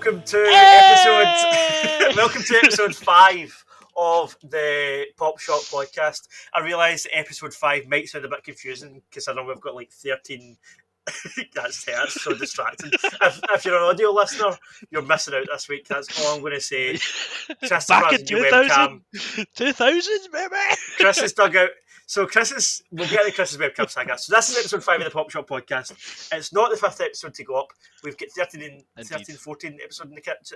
welcome to Hey! welcome to episode 5 of the Pop Shop podcast. I realise episode 5 might sound a bit confusing because I know we've got like 13. that's so distracting. If you're an audio listener, you're missing out this week. That's all I'm going to say. Back in New webcam. 2000, baby. Chris has dug out. So we'll get to Chris's webcam saga. So this is episode 5 of the Pop Shop podcast. It's not the 5th episode to go up. We've got 13, 14 episodes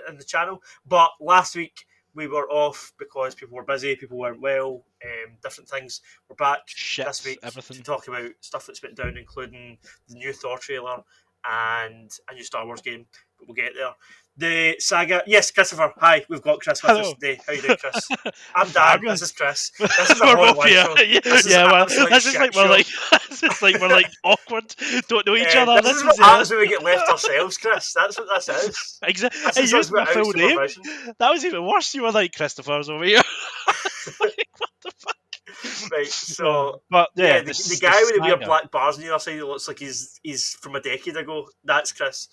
in the channel. But last week we were off because people were busy, people weren't well, different things. We're back this week to talk about stuff that's went down, including the new Thor trailer and a new Star Wars game. But we'll get there. The saga, yes, Christopher. Hi, we've got Chris with us today. How you doing, Chris? I'm Dan. This is Chris. This is a horrible intro. This is like we're like awkward. Don't know each other. This is what happens when we get left ourselves, Chris. That's what this is. Exactly. I used my full name. That was even worse. You were like Christopher's over here. Like, what the fuck? Right, so but yeah, the guy with the weird black bars on the other side, he looks like he's from a decade ago. That's Chris.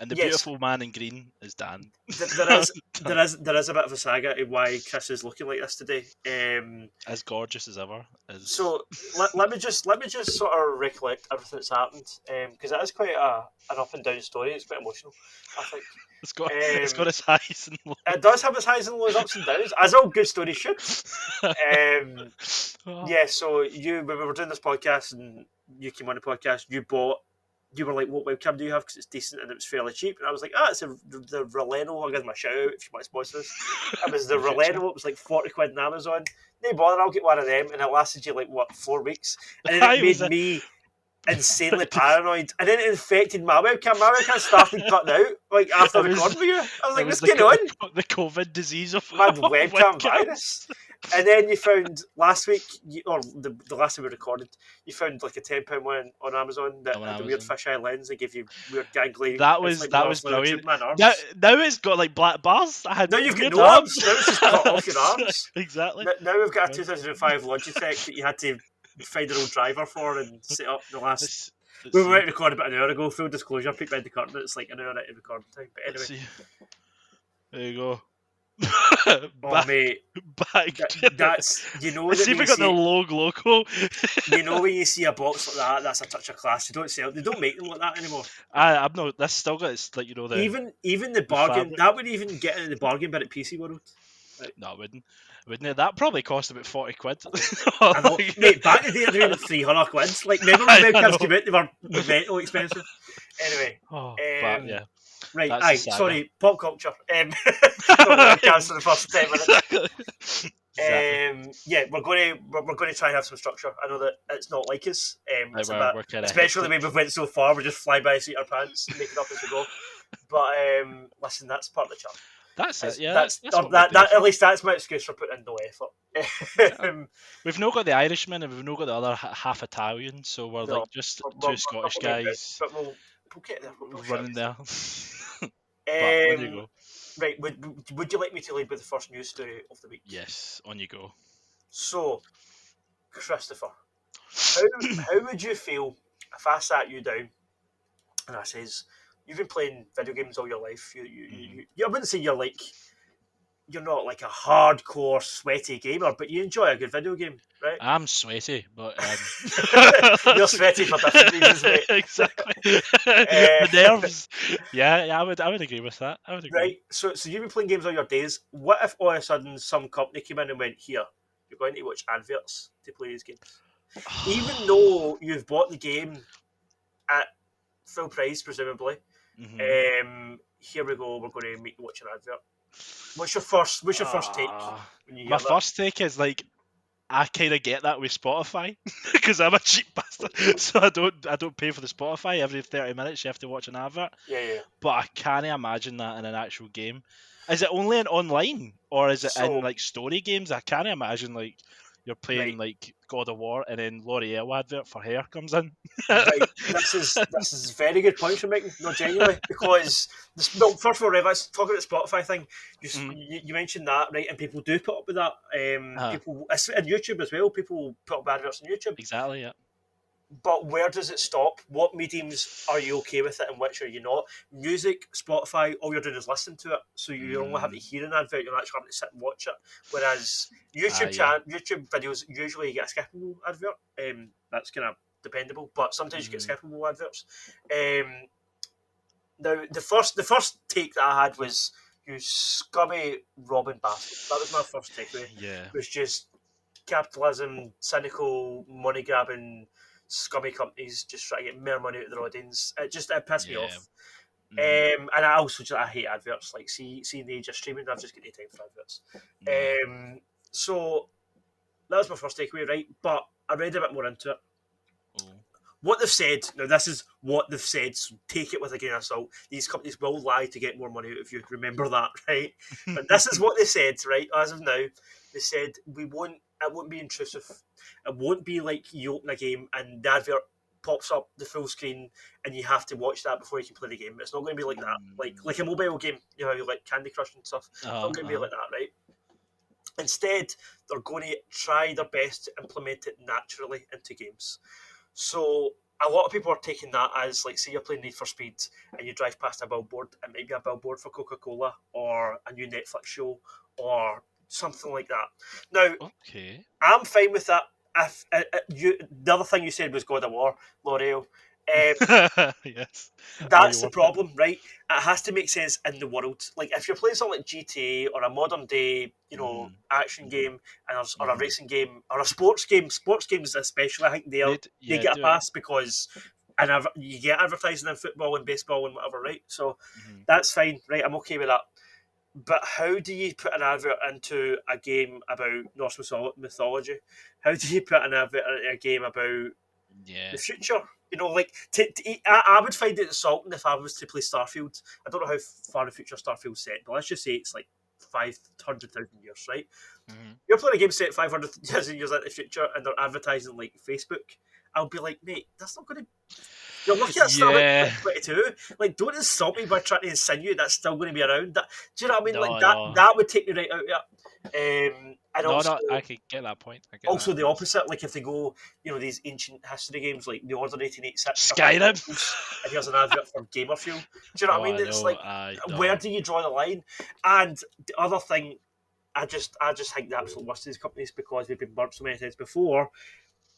And the beautiful man in green is Dan. There is a bit of a saga to why Chris is looking like this today. As gorgeous as ever. So let me just sort of recollect everything that's happened, because it is quite an up and down story. It's quite emotional, I think. It's got its highs and lows. It does have its highs and lows, ups and downs, as all good stories should. Yeah. So when we were doing this podcast and you came on the podcast, you were like, what webcam do you have? Because it's decent and it was fairly cheap. And I was like, it's the Releno. I'll give them a shout out if you want to sponsor us. It was the Releno. It was like 40 quid on Amazon. No bother, I'll get one of them. And it lasted you like, 4 weeks? And then it made me insanely paranoid. And then it infected my webcam. My webcam started cutting out like after recording with you. I was like, what's going on? The COVID disease of my webcam virus. And then you found last week, or the last time we recorded, you found like a £10 one on Amazon that had the weird fisheye lens. They give you weird gangly. That was brilliant. Now it's got like black bars. Now you've got no arms. Now it's just cut off your arms. Exactly. Now we've got a 2005 Logitech that you had to find an old driver for and set up the last. We were out to record about an hour ago. Full disclosure, peek behind the curtain. It's like an hour out of recording time. But anyway, there you go. Mate, that's see if we got the logo. You know when you see a box like that, that's a touch of class. They don't make them like that anymore. I'm not. That's still got it's like even the bargain that would even get into the bargain bit at PC World. Right. No, it wouldn't it? That probably cost about 40 quid. Mate, back in the day, they were 300 quid. Like, remember when webcams came out, they were mental expensive. Anyway, but yeah. Right, sorry, pop culture. Cancel the first 10 minutes. Exactly. Yeah, we're going to try and have some structure. I know that it's not like us, especially the way we've went so far. We're just fly by the seat of our pants, make it up as we go. But listen, that's part of the charm. That's it. Yeah, that's at least that's my excuse for putting in no effort. We've not got the Irishman and we've not got the other half Italian, so we're like just two Scottish guys. But we'll get there. Running there. On you go. Right, would you like me to lead with the first news story of the week? Yes, on you go. So, Christopher, how would you feel if I sat you down and I says, you've been playing video games all your life. You I wouldn't say you're not like a hardcore sweaty gamer, but you enjoy a good video game, right? I'm sweaty, but you're sweaty for different reasons, mate. Exactly. The nerves. Yeah, I would agree with that. I would agree. Right. So you've been playing games all your days. What if all of a sudden some company came in and went, here, you're going to watch adverts to play these games, even though you've bought the game at full price, presumably. Mm-hmm. Here we go. We're going to make you watch an advert. What's your first take? When you hear my first take is like, I kind of get that with Spotify because I'm a cheap bastard, so I don't pay for the Spotify. Every 30 minutes you have to watch an advert. Yeah. But I can't imagine that in an actual game. Is it only in online or is it in like story games? I can't imagine like you're playing like God of War and then L'Oreal advert for hair comes in. Right, this is a very good point you're making, no, genuinely, because first of all, let's talk about the Spotify thing. You mentioned that, right, and people do put up with that. People, and YouTube as well, people put up adverts on YouTube. Exactly, yeah. But where does it stop? What mediums are you okay with it and which are you not? Music, Spotify, all you're doing is listen to it. So you only have to hear an advert, you're not actually having to sit and watch it. Whereas YouTube videos, usually you get a skippable advert. That's kind of dependable, but sometimes you get skippable adverts. Now, the first take that I had was, you scummy robbing bastard. That was my first takeaway. Yeah. It was just capitalism, cynical, money grabbing, scummy companies just trying to get more money out of their audience. It pissed me off. And I hate adverts. Like, see the age of streaming, I've just got no time for adverts. So that was my first takeaway, right? But I read a bit more into it. What they've said, now this is what they've said, so take it with a grain of salt. These companies will lie to get more money out of you, remember that, right? But this is what they said, right, as of now. They said, it won't be intrusive. It won't be like you open a game and the advert pops up the full screen and you have to watch that before you can play the game. It's not going to be like that. Like a mobile game, you know, like Candy Crush and stuff. It's not going to be like that, right? Instead, they're going to try their best to implement it naturally into games. So a lot of people are taking that as, like, say you're playing Need for Speed and you drive past a billboard, it might be a billboard for Coca-Cola or a new Netflix show or something like that. Now, I'm fine with that. The other thing you said was God of War, L'Oreal. Yes. That's the problem, right? It has to make sense in the world. Like, if you're playing something like GTA or a modern day, action game, or a racing game or a sports games especially, I think they get a pass because you get advertising in football and baseball and whatever, right? So that's fine, right? I'm okay with that. But how do you put an advert into a game about Norse mythology? How do you put an advert into a game about the future? Like, I would find it insulting if I was to play Starfield. I don't know how far the future Starfield's set, but let's just say it's like 500,000 years, right? You're playing a game set 500,000 years into the future and they're advertising like Facebook. I'll be like, mate, that's not going to... You're looking at stuff like 2022. Like, don't insult me by trying to insinuate that's still going to be around. Do you know what I mean? That would take me right out of it. I can get that point. Also, the opposite. Like, if they go, these ancient history games like The Order 1886, Skyrim, and here's an advert for Gamer Fuel. Do you know what I mean? It's like, where do you draw the line? And the other thing, I just think the absolute worst of these companies, because we've been burnt so many times before.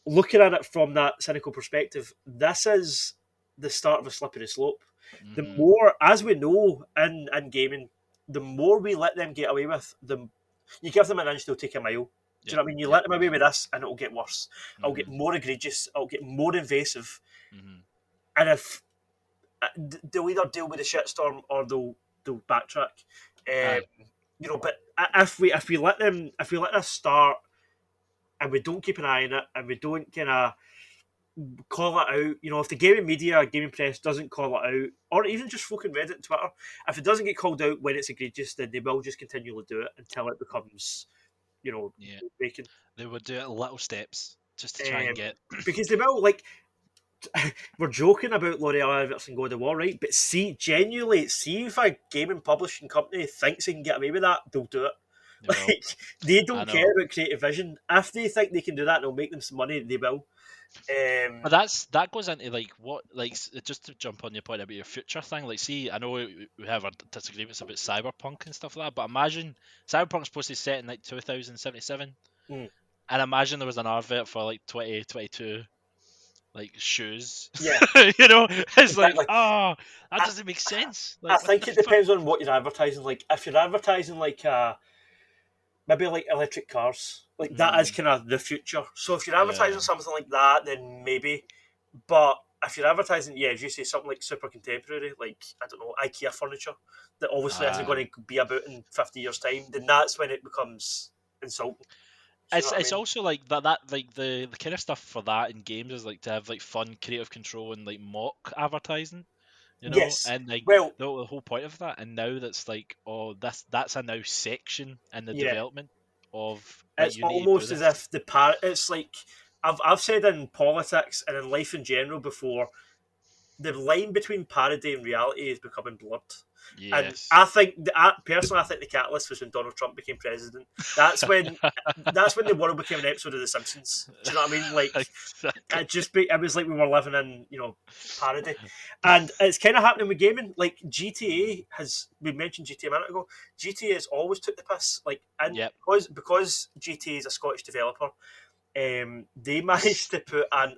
Looking at it from that cynical perspective, this is the start of a slippery slope. The more, as we know in gaming, the more we let them get away with, you give them an inch, they'll take a mile. Do you know what I mean? You let them away with this, and it'll get worse. It'll get more egregious. It'll get more invasive. And if they'll either deal with the shitstorm or they'll backtrack. But if we let this start, and we don't keep an eye on it, and we don't kind of call it out, if the gaming media, gaming press doesn't call it out, or even just fucking Reddit and Twitter, if it doesn't get called out when it's egregious, then they will just continually do it until it becomes, breaking. They would do it in little steps just to try and get... Because they will, like... We're joking about L'Oreal adverts and God of War, right? But genuinely, if a gaming publishing company thinks they can get away with that, they'll do it. Like, they don't care about creative vision. If they think they can do that and it'll make them some money, they will. But that goes into just to jump on your point about your future thing. Like, see, I know we have our disagreements about Cyberpunk and stuff like that, but imagine Cyberpunk's supposed to be set in like 2077, and imagine there was an advert for like 2022. Like shoes, it's like, that doesn't make sense. Like, I think it depends on what you're advertising. Like, if you're advertising like maybe like electric cars, like that is kind of the future. So if you're advertising something like that, then maybe. But if you're advertising, as you say, something like super contemporary, like, I don't know, IKEA furniture that obviously isn't going to be about in 50 years' time, then that's when it becomes insulting. It's also like that like the kind of stuff for that in games is like to have like fun, creative control and like mock advertising, Yes. And like, the whole point of that. And now that's like, that's a now section in the development of. It's almost as if it's like I've said in politics and in life in general before, the line between parody and reality is becoming blurred. And Yes. I think, personally, I think the catalyst was when Donald Trump became president. That's when the world became an episode of The Simpsons. Do you know what I mean? Like, Exactly. it was like we were living in, parody. And it's kind of happening with gaming. Like, we mentioned GTA a minute ago, GTA has always took the piss. Like, and Yep. because GTA is a Scottish developer, they managed to put in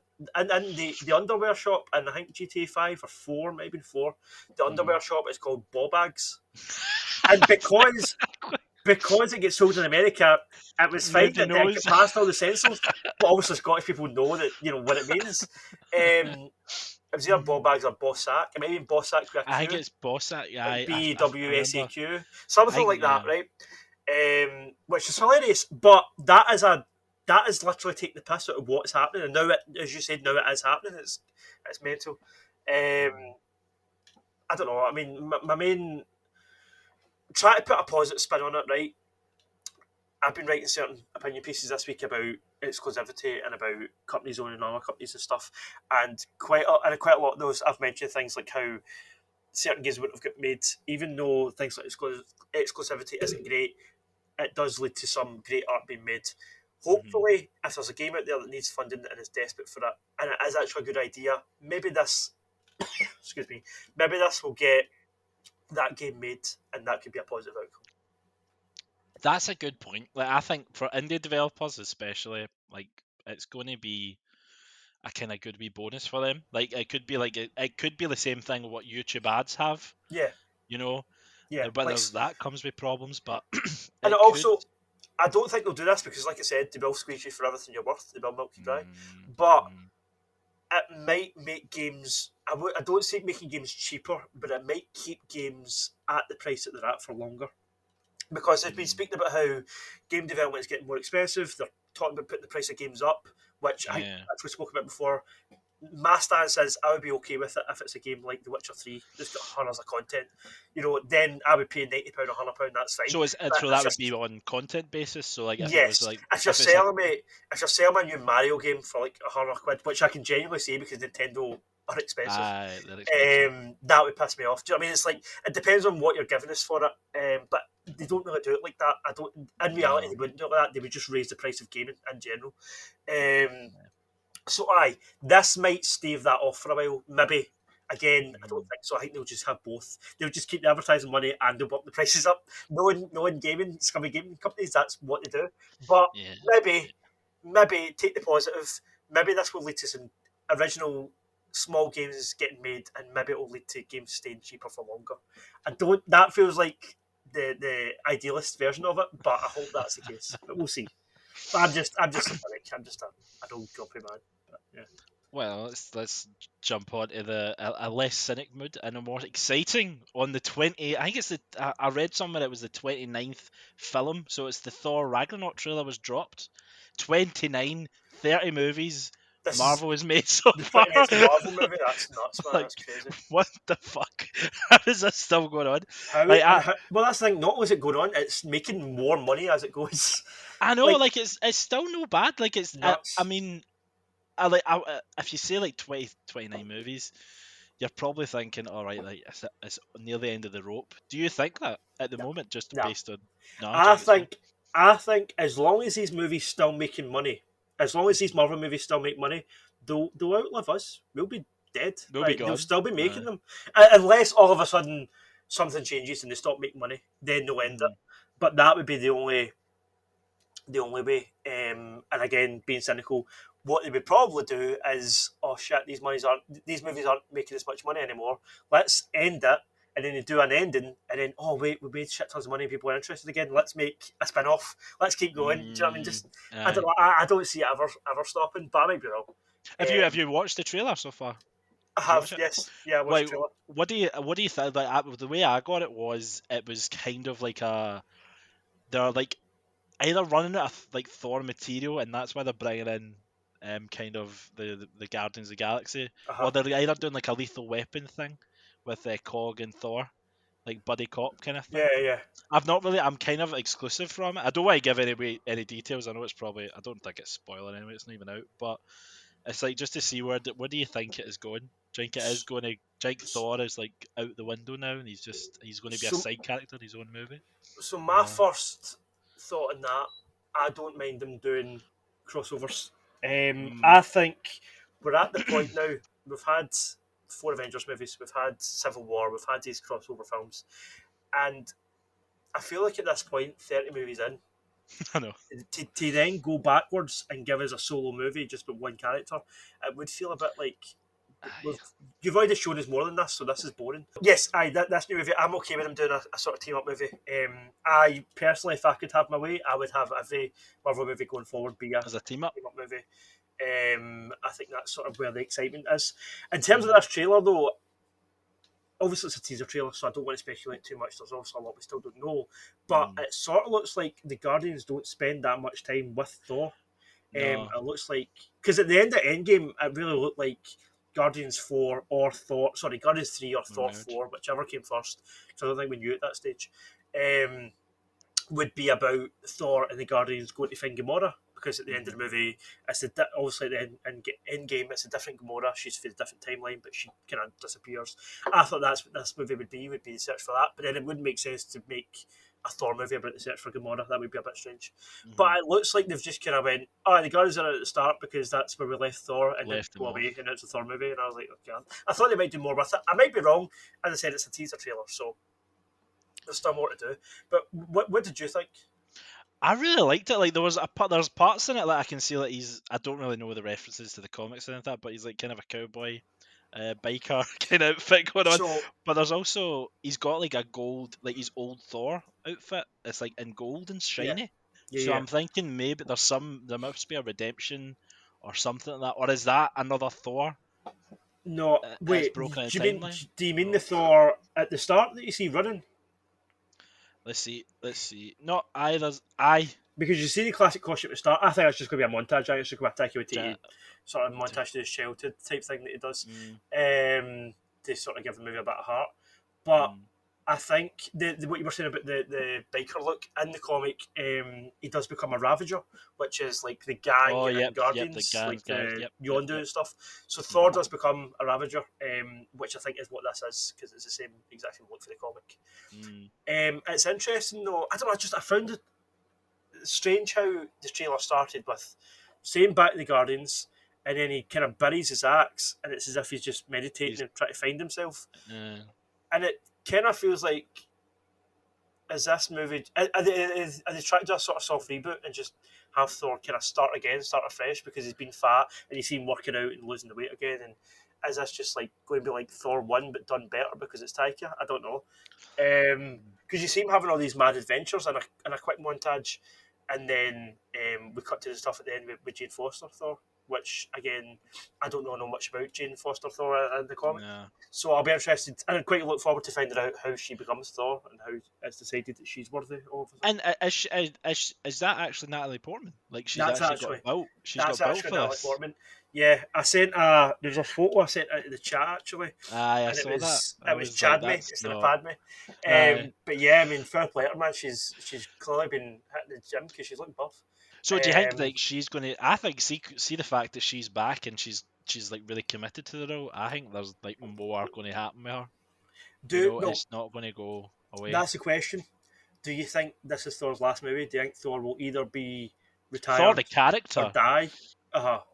the underwear shop, and I think GTA 5 or 4, maybe 4, the underwear shop is called Bobags. And because it gets sold in America, it was fine Nobody that it knows. got past all the censors. But obviously, Scottish people know that what it means. It was either Bobags or Bossack. It might be Bossack with a I think Q, it's Bossa. Yeah, like I remember. BWSAQ, I something think like that, yeah. right? Which is hilarious. But that is literally taking the piss out of what's happening. And now, as you said, now it is happening. It's mental. I don't know. I mean, my main try to put a positive spin on it, right? I've been writing certain opinion pieces this week about exclusivity and about companies owning other companies and stuff, and quite a lot of those I've mentioned things like how certain games wouldn't have got made, even though things like exclusivity isn't great. It does lead to some great art being made. Mhm. Hopefully, if there's a game out there that needs funding and is desperate for it, and it is actually a good idea, maybe this, excuse me, maybe this will get that game made, and that could be a positive outcome. That's a good point. Like I think for indie developers especially, like it's going to be a kind of good wee bonus for them. Like it could be it could be the same thing what YouTube ads have, Yeah, you know. yeah. But Like, there's that comes with problems, but and it could. also, I don't think they'll do this because, like I said, they will squeeze you for everything you're worth. They will milk you dry. Mm, But mm, it might make games. I don't say making games cheaper, but it might keep games at the price that they're at for longer. Because they've been mm, speaking about how game development is getting more expensive. They're talking about putting the price of games up, which I think yeah. we spoke about before. My stance is I would be okay with it if it's a game like The Witcher 3 that's got hundreds of content. Then I would pay £90 or £100. That's fine. So But that would be on content basis. So like if it was yes, like if you're if it's like selling me, if you're selling me a new Mario game for like £100, which I can genuinely say because Nintendo are expensive, they're expensive. that would piss me off. Do you know what I mean? It's like it depends on what you're giving us for it, but they don't really do it like that. I don't. In reality, No. they wouldn't do it like that. They would just raise the price of gaming in general. So aye, this might stave that off for a while. Maybe again, I don't Mm, think so. I think they'll just have both. They'll just keep the advertising money and they'll bump the prices up. Knowing gaming, scummy gaming companies, that's what they do. But yeah. maybe take the positive. Maybe this will lead to some original small games getting made, and maybe it will lead to games staying cheaper for longer. I don't. That feels like the idealist version of it, but I hope that's the case. But we'll see. But I'm just a cynic. I'm just an old grumpy man. But yeah. Well, let's jump on to a less cynic mood and a more exciting on the 20. I think it's I read somewhere it was the 29th film, so it's the Thor Ragnarok trailer was dropped. 29, 30 movies This is Marvel has made so the far. 29th Marvel movie. That's nuts, man. Like, That's crazy. what the fuck? How is this still going on? How, Like, and how well, that's the thing. Not only is it going on, it's making more money as it goes. I know, Like like it's still no bad. Like I nuts. mean, if you say like 20, 29 movies, you're probably thinking, all right, like it's near the end of the rope. Do you think that at the No, moment, just no. based on? No, do you I think it's fine? think I think as long as these movies still making money, as long as these Marvel movies still make money, they'll outlive us. We'll be dead. We'll be Like they'll gone. still be making Uh, them, unless all of a sudden something changes and they stop making money. Then they'll end it. mm, But that would be the only way. And again, being cynical, what they would probably do is, oh shit, these movies aren't making as much money anymore. Let's end it, and then they do an ending, and then oh wait, we made shit tons of money, people are interested again. Let's make a spin off. Let's keep going. Do you know what I mean? Just I don't aye. know. I don't see it ever stopping, but I might be wrong. Have Um, you watched the trailer so far? I Did you have watch it? yes, yeah, I watched Like, the trailer. what do you think? Like, the way I got it was kind of like they're like either running out of like Thor material, and that's why they're bringing in kind of the Guardians of the Galaxy, Uh or huh. they're either doing like a Lethal Weapon thing with Cog and Thor, like buddy cop kind of Yeah, thing. yeah. I've not really. I'm kind of exclusive from it. I don't want to give any details. I know it's probably. I don't think it's spoiler anyway. It's not even out, but it's like just to see where do you think it is going? Do you think it is going to? Do you think Thor is like out the window now, and he's going to be a So, side character in his own movie? so my first thought on that, I don't mind them doing crossovers. Mm. I think we're at the point now. We've had 4 Avengers movies, we've had Civil War, we've had these crossover films, and I feel like at this point, 30 movies in, I know. to then go backwards and give us a solo movie just with one character, it would feel a bit like Aye. you've already shown us more than this, so this is boring. Yes, this new movie, I'm okay with them doing a sort of team up movie. I personally, if I could have my way, I would have every Marvel movie going forward be a As a team up. movie. I think that's sort of where the excitement is. In terms of this trailer, though, obviously it's a teaser trailer, so I don't want to speculate too much. There's obviously a lot we still don't know, but it sort of looks like the Guardians don't spend that much time with Thor. No. It looks like, because at the end of Endgame, it really looked like Guardians 4 or Guardians 3 or Thor Merge. 4, whichever came first. So I don't think we knew at that stage. Would be about Thor and the Guardians going to find Gamora, because at the end of the movie, it's obviously at the end game, it's a different Gamora. She's for a different timeline, but she kind of disappears. I thought that's what this movie would be the search for that. But then it wouldn't make sense to make a Thor movie about the search for Gamora. That would be a bit strange. But it looks like they've just kind of went, the Guardians are at the start because that's where we left Thor, and then go away, and it's a Thor movie. And I was like, okay, I thought they might do more with it. I might be wrong. As I said, it's a teaser trailer, so there's still more to do. But what did you think? I really liked it. Like there's parts in it that I can see that I don't really know the references to the comics and that, but he's like kind of a cowboy, biker kind of outfit going on. But there's also he's got like a gold, like his old Thor outfit. It's like in gold and shiny. So I'm thinking maybe there must be a redemption or something like that. Or is that another Thor? No, wait. Broken Do you mean the Thor at the start that you see running? Let's see. Not either. Because you see the classic costume at the start. I think it's just going to be a montage. I think it's just going to be a Taika Waititi sort of montage to his childhood type thing that he does, to sort of give the movie a bit of heart. But I think what you were saying about the biker look in the comic, he does become a Ravager, which is like the gang in Guardians, like the Yondu and stuff. So Thor does become a Ravager, which I think is what this is, because it's the same exact same look for the comic. It's interesting though. I don't know. I found it strange how the trailer started with saying back to the Guardians, and then he kind of buries his axe, and it's as if he's just meditating and trying to find himself. And it kind of feels like, is this movie, are they trying to do a sort of soft reboot and just have Thor kind of start afresh, because he's been fat and you see him working out and losing the weight again? And is this just like going to be like Thor 1 but done better because it's Taika? I don't know. Because you see him having all these mad adventures in a quick montage, and then we cut to the stuff at the end with Jane Foster Thor, which again, I don't know much about Jane Foster Thor in the comic. So I'll be interested, and I quite look forward to finding out how she becomes Thor and how it's decided that she's worthy of it. And is that actually Natalie Portman? Like got built. She's got built for Natalie this. Portman. Yeah, I sent there's a photo I sent out in the chat actually. I saw that. It was Chadme instead of Padme. But yeah, I mean, fair play to her, man. She's clearly been hitting the gym because she's looking buff. So do you think like she's going to? I think see the fact that she's back and she's like really committed to the role. I think there's like more going to happen with her. It's not going to go away. That's the question. Do you think this is Thor's last movie? Do you think Thor will either be retired, Thor the character, or die?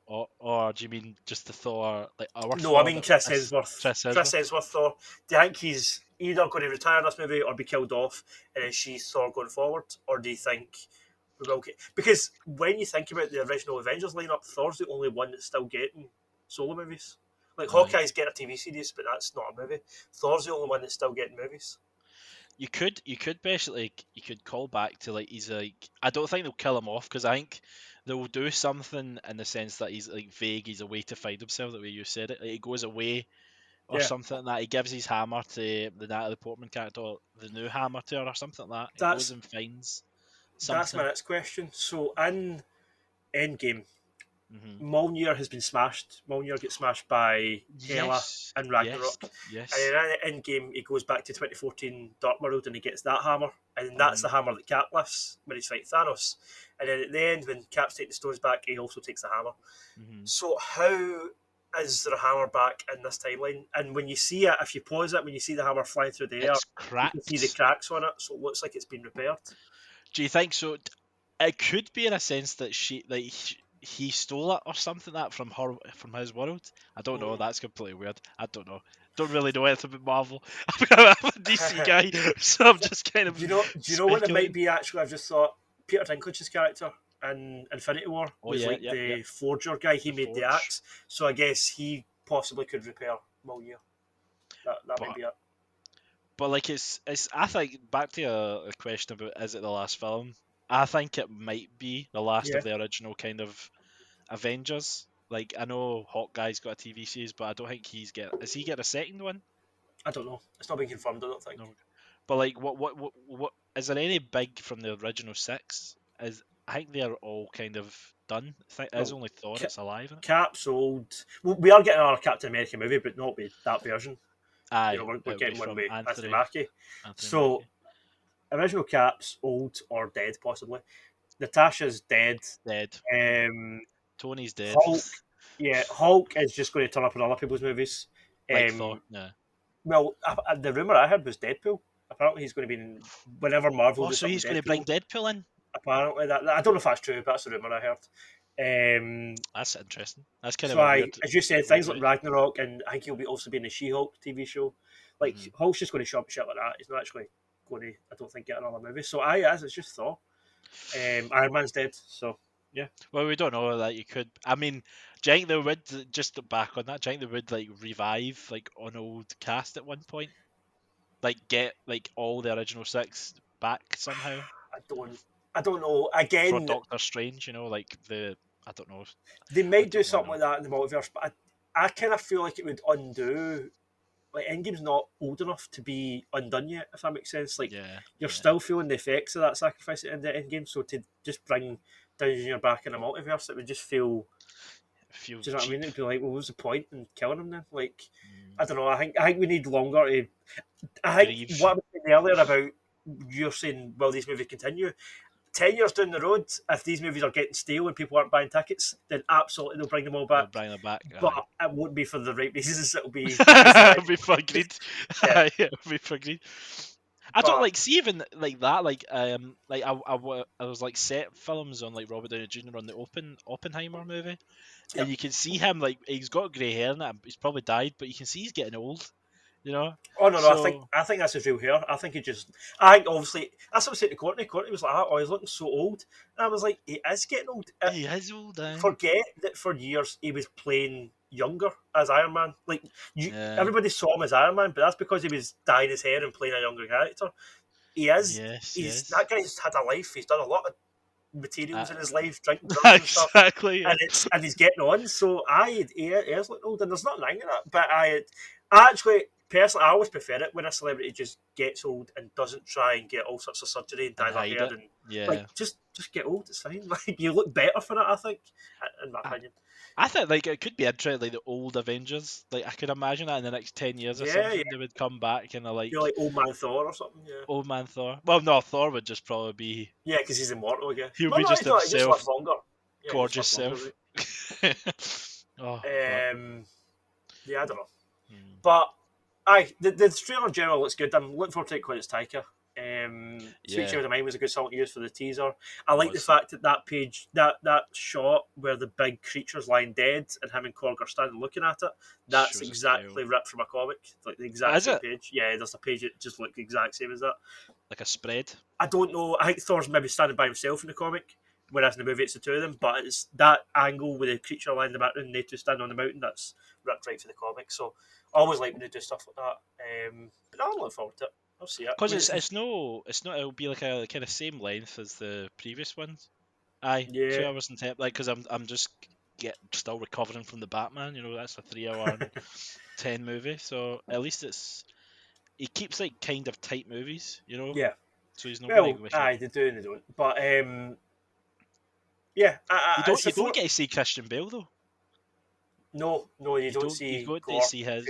Or do you mean just the Thor like our No, Thor I mean Chris Hemsworth. Chris Hemsworth Thor. Do you think he's either going to retire in this movie or be killed off, and then she's Thor going forward? Or do you think we will get... Because when you think about the original Avengers lineup, Thor's the only one that's still getting solo movies. Like Hawkeye's getting a TV series, but that's not a movie. Thor's the only one that's still getting movies. You could basically call back to like he's like, I don't think they'll kill him off, because I think they'll do something in the sense that he's like vague, he's a way to find himself, the way you said it. Like he goes away or something like that. He gives his hammer to the Natalie Portman character, or the new hammer to her, or something like that. He goes and finds something. That's my next question. So in Endgame, Mjolnir has been smashed. Mjolnir gets smashed by Hela and Ragnarok. Yes. And then in Endgame, he goes back to 2014 Dark World and he gets that hammer. And that's the hammer that Cap lifts when he's fighting Thanos. And then at the end, when Cap's taking the stones back, he also takes the hammer. So how is there a hammer back in this timeline? And when you see it, if you pause it, when you see the hammer flying through the air, It's you can see the cracked. cracks on it, so it looks like it's been repaired. Do you think so? It could be in a sense that he stole it or something like that from his world. I don't know. That's completely weird. I don't know. Don't really know anything about Marvel. I'm a DC guy, so I'm just kind of Do you know what it might be? Actually, I've just thought Peter Dinklage's character in Infinity War was like the forger guy. He made the axe, so I guess he possibly could repair Mjolnir. That might be it. But like it's I think back to a question about is it the last film? I think it might be the last of the original kind of Avengers. Like I know Hawkeye's got a TV series, but I don't think is he getting a second one? I don't know. It's not been confirmed. I don't think. No. But like what is there any big from the original six? I think they're all kind of done. I think there's only Thor that's alive. Cap's old. Well, we are getting another Captain America movie, but not with that version. Aye, we're getting one with Anthony Mackie. So, original Cap's old or dead, possibly. Natasha's dead. Tony's dead. Hulk is just going to turn up in other people's movies. Like Thor, yeah. Well, the rumor I heard was Deadpool. Apparently, he's going to be in whenever Marvel. Oh, so he's going to bring Deadpool in. Apparently, that I don't know if that's true, but that's the rumor I heard. That's interesting. That's kind of weird, as you said, things like Ragnarok, and I think he'll also be in the She-Hulk TV show. Like Hulk's just going to show up shit like that. He's not actually going to, I don't think, get another movie. So it's just Thor. Iron Man's dead, so yeah. Well, we don't know that you could. I mean, do you think they would just back on that? Do you think they would like revive like an old cast at one point, like get like all the original six back somehow? I don't know. Again, for Doctor Strange, like I don't know. They might do something like that in the multiverse, but I kind of feel like it would undo. Like Endgame's not old enough to be undone yet, if that makes sense. Like you're still feeling the effects of that sacrifice at the end of Endgame, so to just bring Downey Jr. back in a multiverse, it would just feel. Do you know what I mean? It'd be like, well, what's the point in killing him then? Like, I don't know. I think we need longer to. I think what I was saying earlier about you're saying, will these movies continue? 10 years down the road, if these movies are getting stale and people aren't buying tickets, then absolutely they'll bring them all back. They'll bring them back. But it won't be for the right reasons. It'll be. It'll be for greed. Yeah, it'll be for greed. I don't see even like that. Like I was like set films on like Robert Downey Jr. on the Oppenheimer movie, and you can see him like he's got grey hair and he's probably died, but you can see he's getting old. Oh no! I think that's his real hair. I think I think obviously that's what I said to Courtney. Courtney was like, "Oh, he's looking so old," and I was like, "He is getting old." He is old. Forget that for years he was playing younger as Iron Man. Like everybody saw him as Iron Man, but that's because he was dyeing his hair and playing a younger character. He is. Yes. That guy's had a life. He's done a lot of materials in his life, drinking drugs and stuff. Exactly. And he's getting on. So he is looking old, and there's nothing wrong with that. But I actually. Personally, I always prefer it when a celebrity just gets old and doesn't try and get all sorts of surgery and dye their hair and like just get old. It's fine. Like you look better for it. I think, in my opinion. I think like it could be interesting, like the old Avengers. Like I could imagine that in the next 10 years or something, they would come back and like Old Man Thor or something. Yeah. Old Man Thor. Well, no, Thor would just probably be. Yeah, because he's immortal again. He'll be just himself. He just lives longer. Gorgeous self. Yeah, I don't know, but. Aye, the trailer in general looks good. I'm looking forward to it because it's Taika. Sweet Child of Mine was a good song to use for the teaser. I like the fact that page, that shot where the big creature's lying dead and him and Korg are standing looking at it, that's exactly ripped from a comic. Like the exact same page. Yeah, there's a page that just looks the exact same as that. Like a spread? I don't know. I think Thor's maybe standing by himself in the comic, whereas in the movie it's the two of them, but it's that angle with the creature lying in the background and they two standing on the mountain that's ripped right for the comic. So I always like when they do stuff like that. But I'm looking forward to it. I'll see it. Because it's not. It'll be like a kind of same length as the previous ones. Aye, 2 hours and 10. Like, because I'm just still recovering from the Batman. That's a 3 hour and 10 movie. So at least he keeps like kind of tight movies. Yeah. So he's not. Aye, they do and they don't. But yeah, you don't get to see Christian Bale though. No, you don't see. You don't get to see his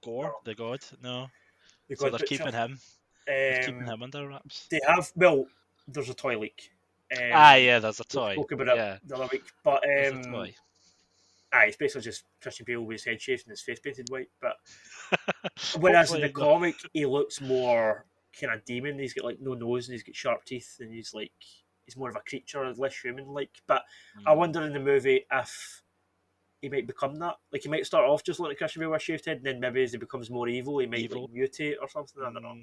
Gore, the God. No, so they're keeping him. They're keeping him under wraps. They have. Well, there's a toy leak. There's a toy. We spoke about it the other week, but it's basically just Christian Bale with his head shaved and his face painted white. But whereas in the Hopefully, comic, he looks more kind of demon. He's got like no nose and he's got sharp teeth, and he's more of a creature, less human like. But I wonder in the movie if he might become that. Like he might start off just looking like Christian Bale with a shaved head, and then maybe as he becomes more evil, he might like mutate or something. I don't know.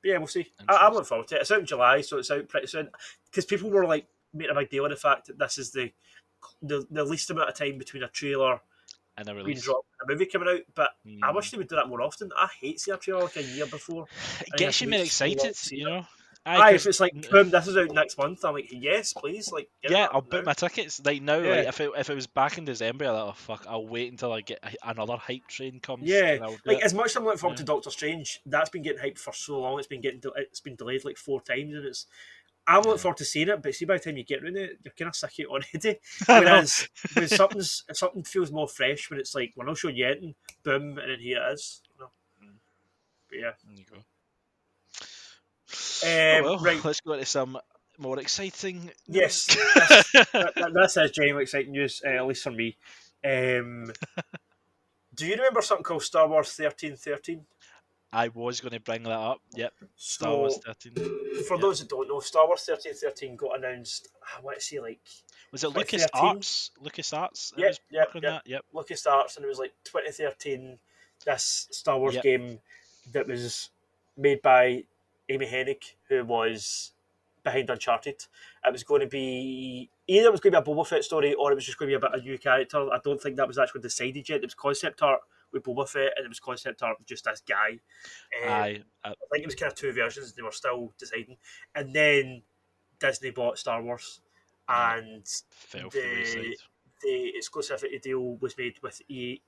But yeah, we'll see. I'm looking forward to it. It's out in July, so it's out pretty soon. Because people were like making a big deal of the fact that this is the least amount of time between a trailer and a being release. dropped and a movie coming out. But I wish they would do that more often. I hate seeing a trailer like a year before. It gets you more excited, you know. If it's like, boom, this is out next month, I'm like, yes, please, like, I'll book my tickets. Like now, Yeah. like if it was back in December, I'd like, oh fuck, I'll wait until I get another hype train comes. Yeah, and I'll do like it. as much as I'm looking forward to Doctor Strange, that's been getting hyped for so long. It's been delayed like 4 times, and I'm looking forward to seeing it. But see, by the time you get around it, you're kind of sick of it already. Whereas when something feels more fresh, when it's like we're not showing you anything, boom, and then here it is. You know? But yeah, there you go. right. Let's go into some more exciting news. Yes, this is genuinely exciting news, at least for me. Do you remember something called Star Wars 1313? I was going to bring that up. Yep. So, Star Wars 13. For those that don't know, Star Wars 1313 got announced, I want to say like... Was it LucasArts? LucasArts? Yep. Yep. LucasArts, and it was like 2013, this Star Wars game that was made by Amy Hennig, who was behind Uncharted. It was going to be... Either it was going to be a Boba Fett story, or it was just going to be about a new character. I don't think that was actually decided yet. It was concept art with Boba Fett, and it was concept art with just this guy. I think it was kind of 2 versions. They were still deciding. And then Disney bought Star Wars, and the exclusivity deal was made with EA,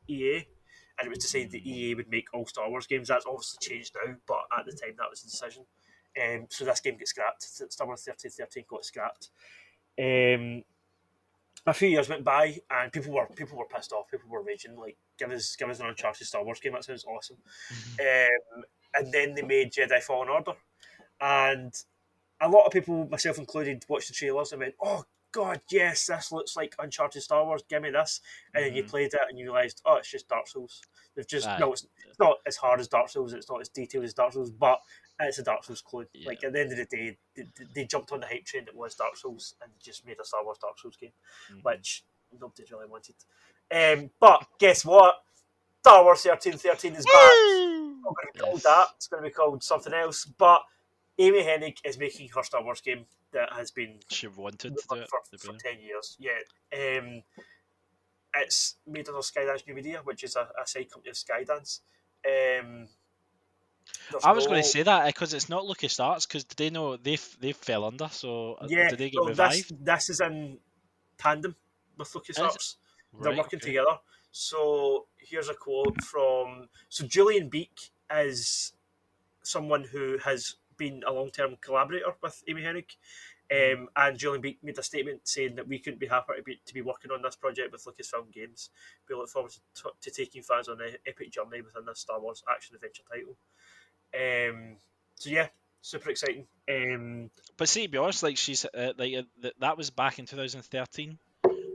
and it was decided that EA would make all Star Wars games. That's obviously changed now, but at the time that was the decision. So this game gets scrapped. Star Wars 1313 got scrapped. A few years went by, and people were pissed off. People were raging, like, give us an Uncharted Star Wars game. That sounds awesome. And then they made Jedi Fallen Order, and a lot of people, myself included, watched the trailers and went, "Oh God, yes, this looks like Uncharted Star Wars. Give me this." And then you played it and you realised, oh, it's just Dark Souls. They've just it's not as hard as Dark Souls. It's not as detailed as Dark Souls, but it's a Dark Souls clone. Yeah. Like at the end of the day, they jumped on the hype train that was Dark Souls and just made a Star Wars Dark Souls game, which nobody really wanted. But guess what? Star Wars 1313 is back. It's not going to be called that. It's going to be called something else. But Amy Hennig is making her Star Wars game that has been she wanted to do it for 10 years. Yeah. It's made under Skydance New Media, which is a side company of Skydance. I was going to say that because it's not LucasArts, because they know they fell under. So did they get revived? This is in tandem with LucasArts. They're working together. So here's a quote from... So Julian Beak is someone who has been a long-term collaborator with Amy Hennig. And Julian Beak made a statement saying that we couldn't be happier to be working on this project with Lucasfilm Games. We look forward to taking fans on an epic journey within this Star Wars action-adventure title. So yeah, super exciting. But see, to be honest, like she's that was back in 2013.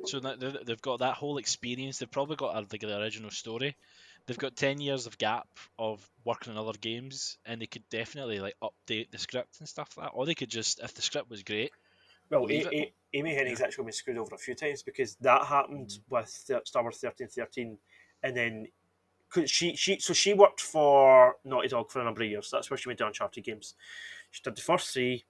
So they've got that whole experience. They've probably got the original story. They've got 10 years of gap of working on other games, and they could definitely like update the script and stuff like that. Or they could just, if the script was great. Well, Amy Hennig's actually been screwed over a few times because that happened with Star Wars 1313, and then she worked for Naughty Dog for a number of years. That's where she made the Uncharted games. She did the first 3,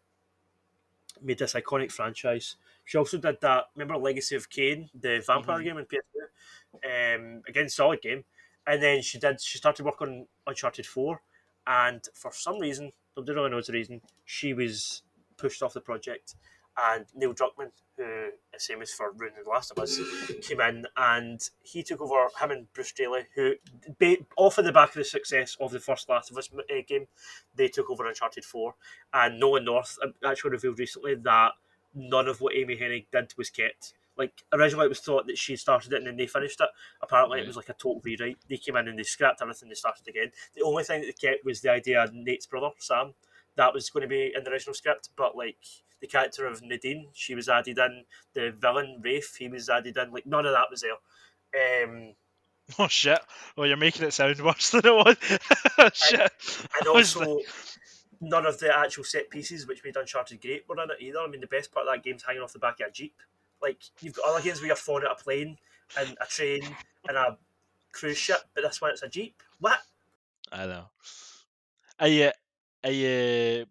made this iconic franchise. She also did that, remember Legacy of Kain, the vampire game in PS2? Again, solid game. And then she started work on Uncharted 4, and for some reason, nobody really knows the reason, she was pushed off the project. And Neil Druckmann, who is famous for ruining The Last of Us, came in and he took over, him and Bruce Straley, who, off of the back of the success of the first Last of Us game, they took over Uncharted 4. And Nolan North actually revealed recently that none of what Amy Hennig did was kept. Like, originally it was thought that she started it and then they finished it. Apparently it was like a total rewrite. They came in and they scrapped everything, they started again. The only thing that they kept was the idea of Nate's brother, Sam, that was going to be in the original script, but like the character of Nadine, she was added in. The villain Rafe, he was added in. Like none of that was there. Oh shit! Well, you're making it sound worse than it was. Shit. And I was also, none of the actual set pieces which made Uncharted great were in it either. I mean, the best part of that game's hanging off the back of a jeep. Like you've got other games where you're flying at a plane and a train and a cruise ship, but this one it's a jeep. What? I know. Are you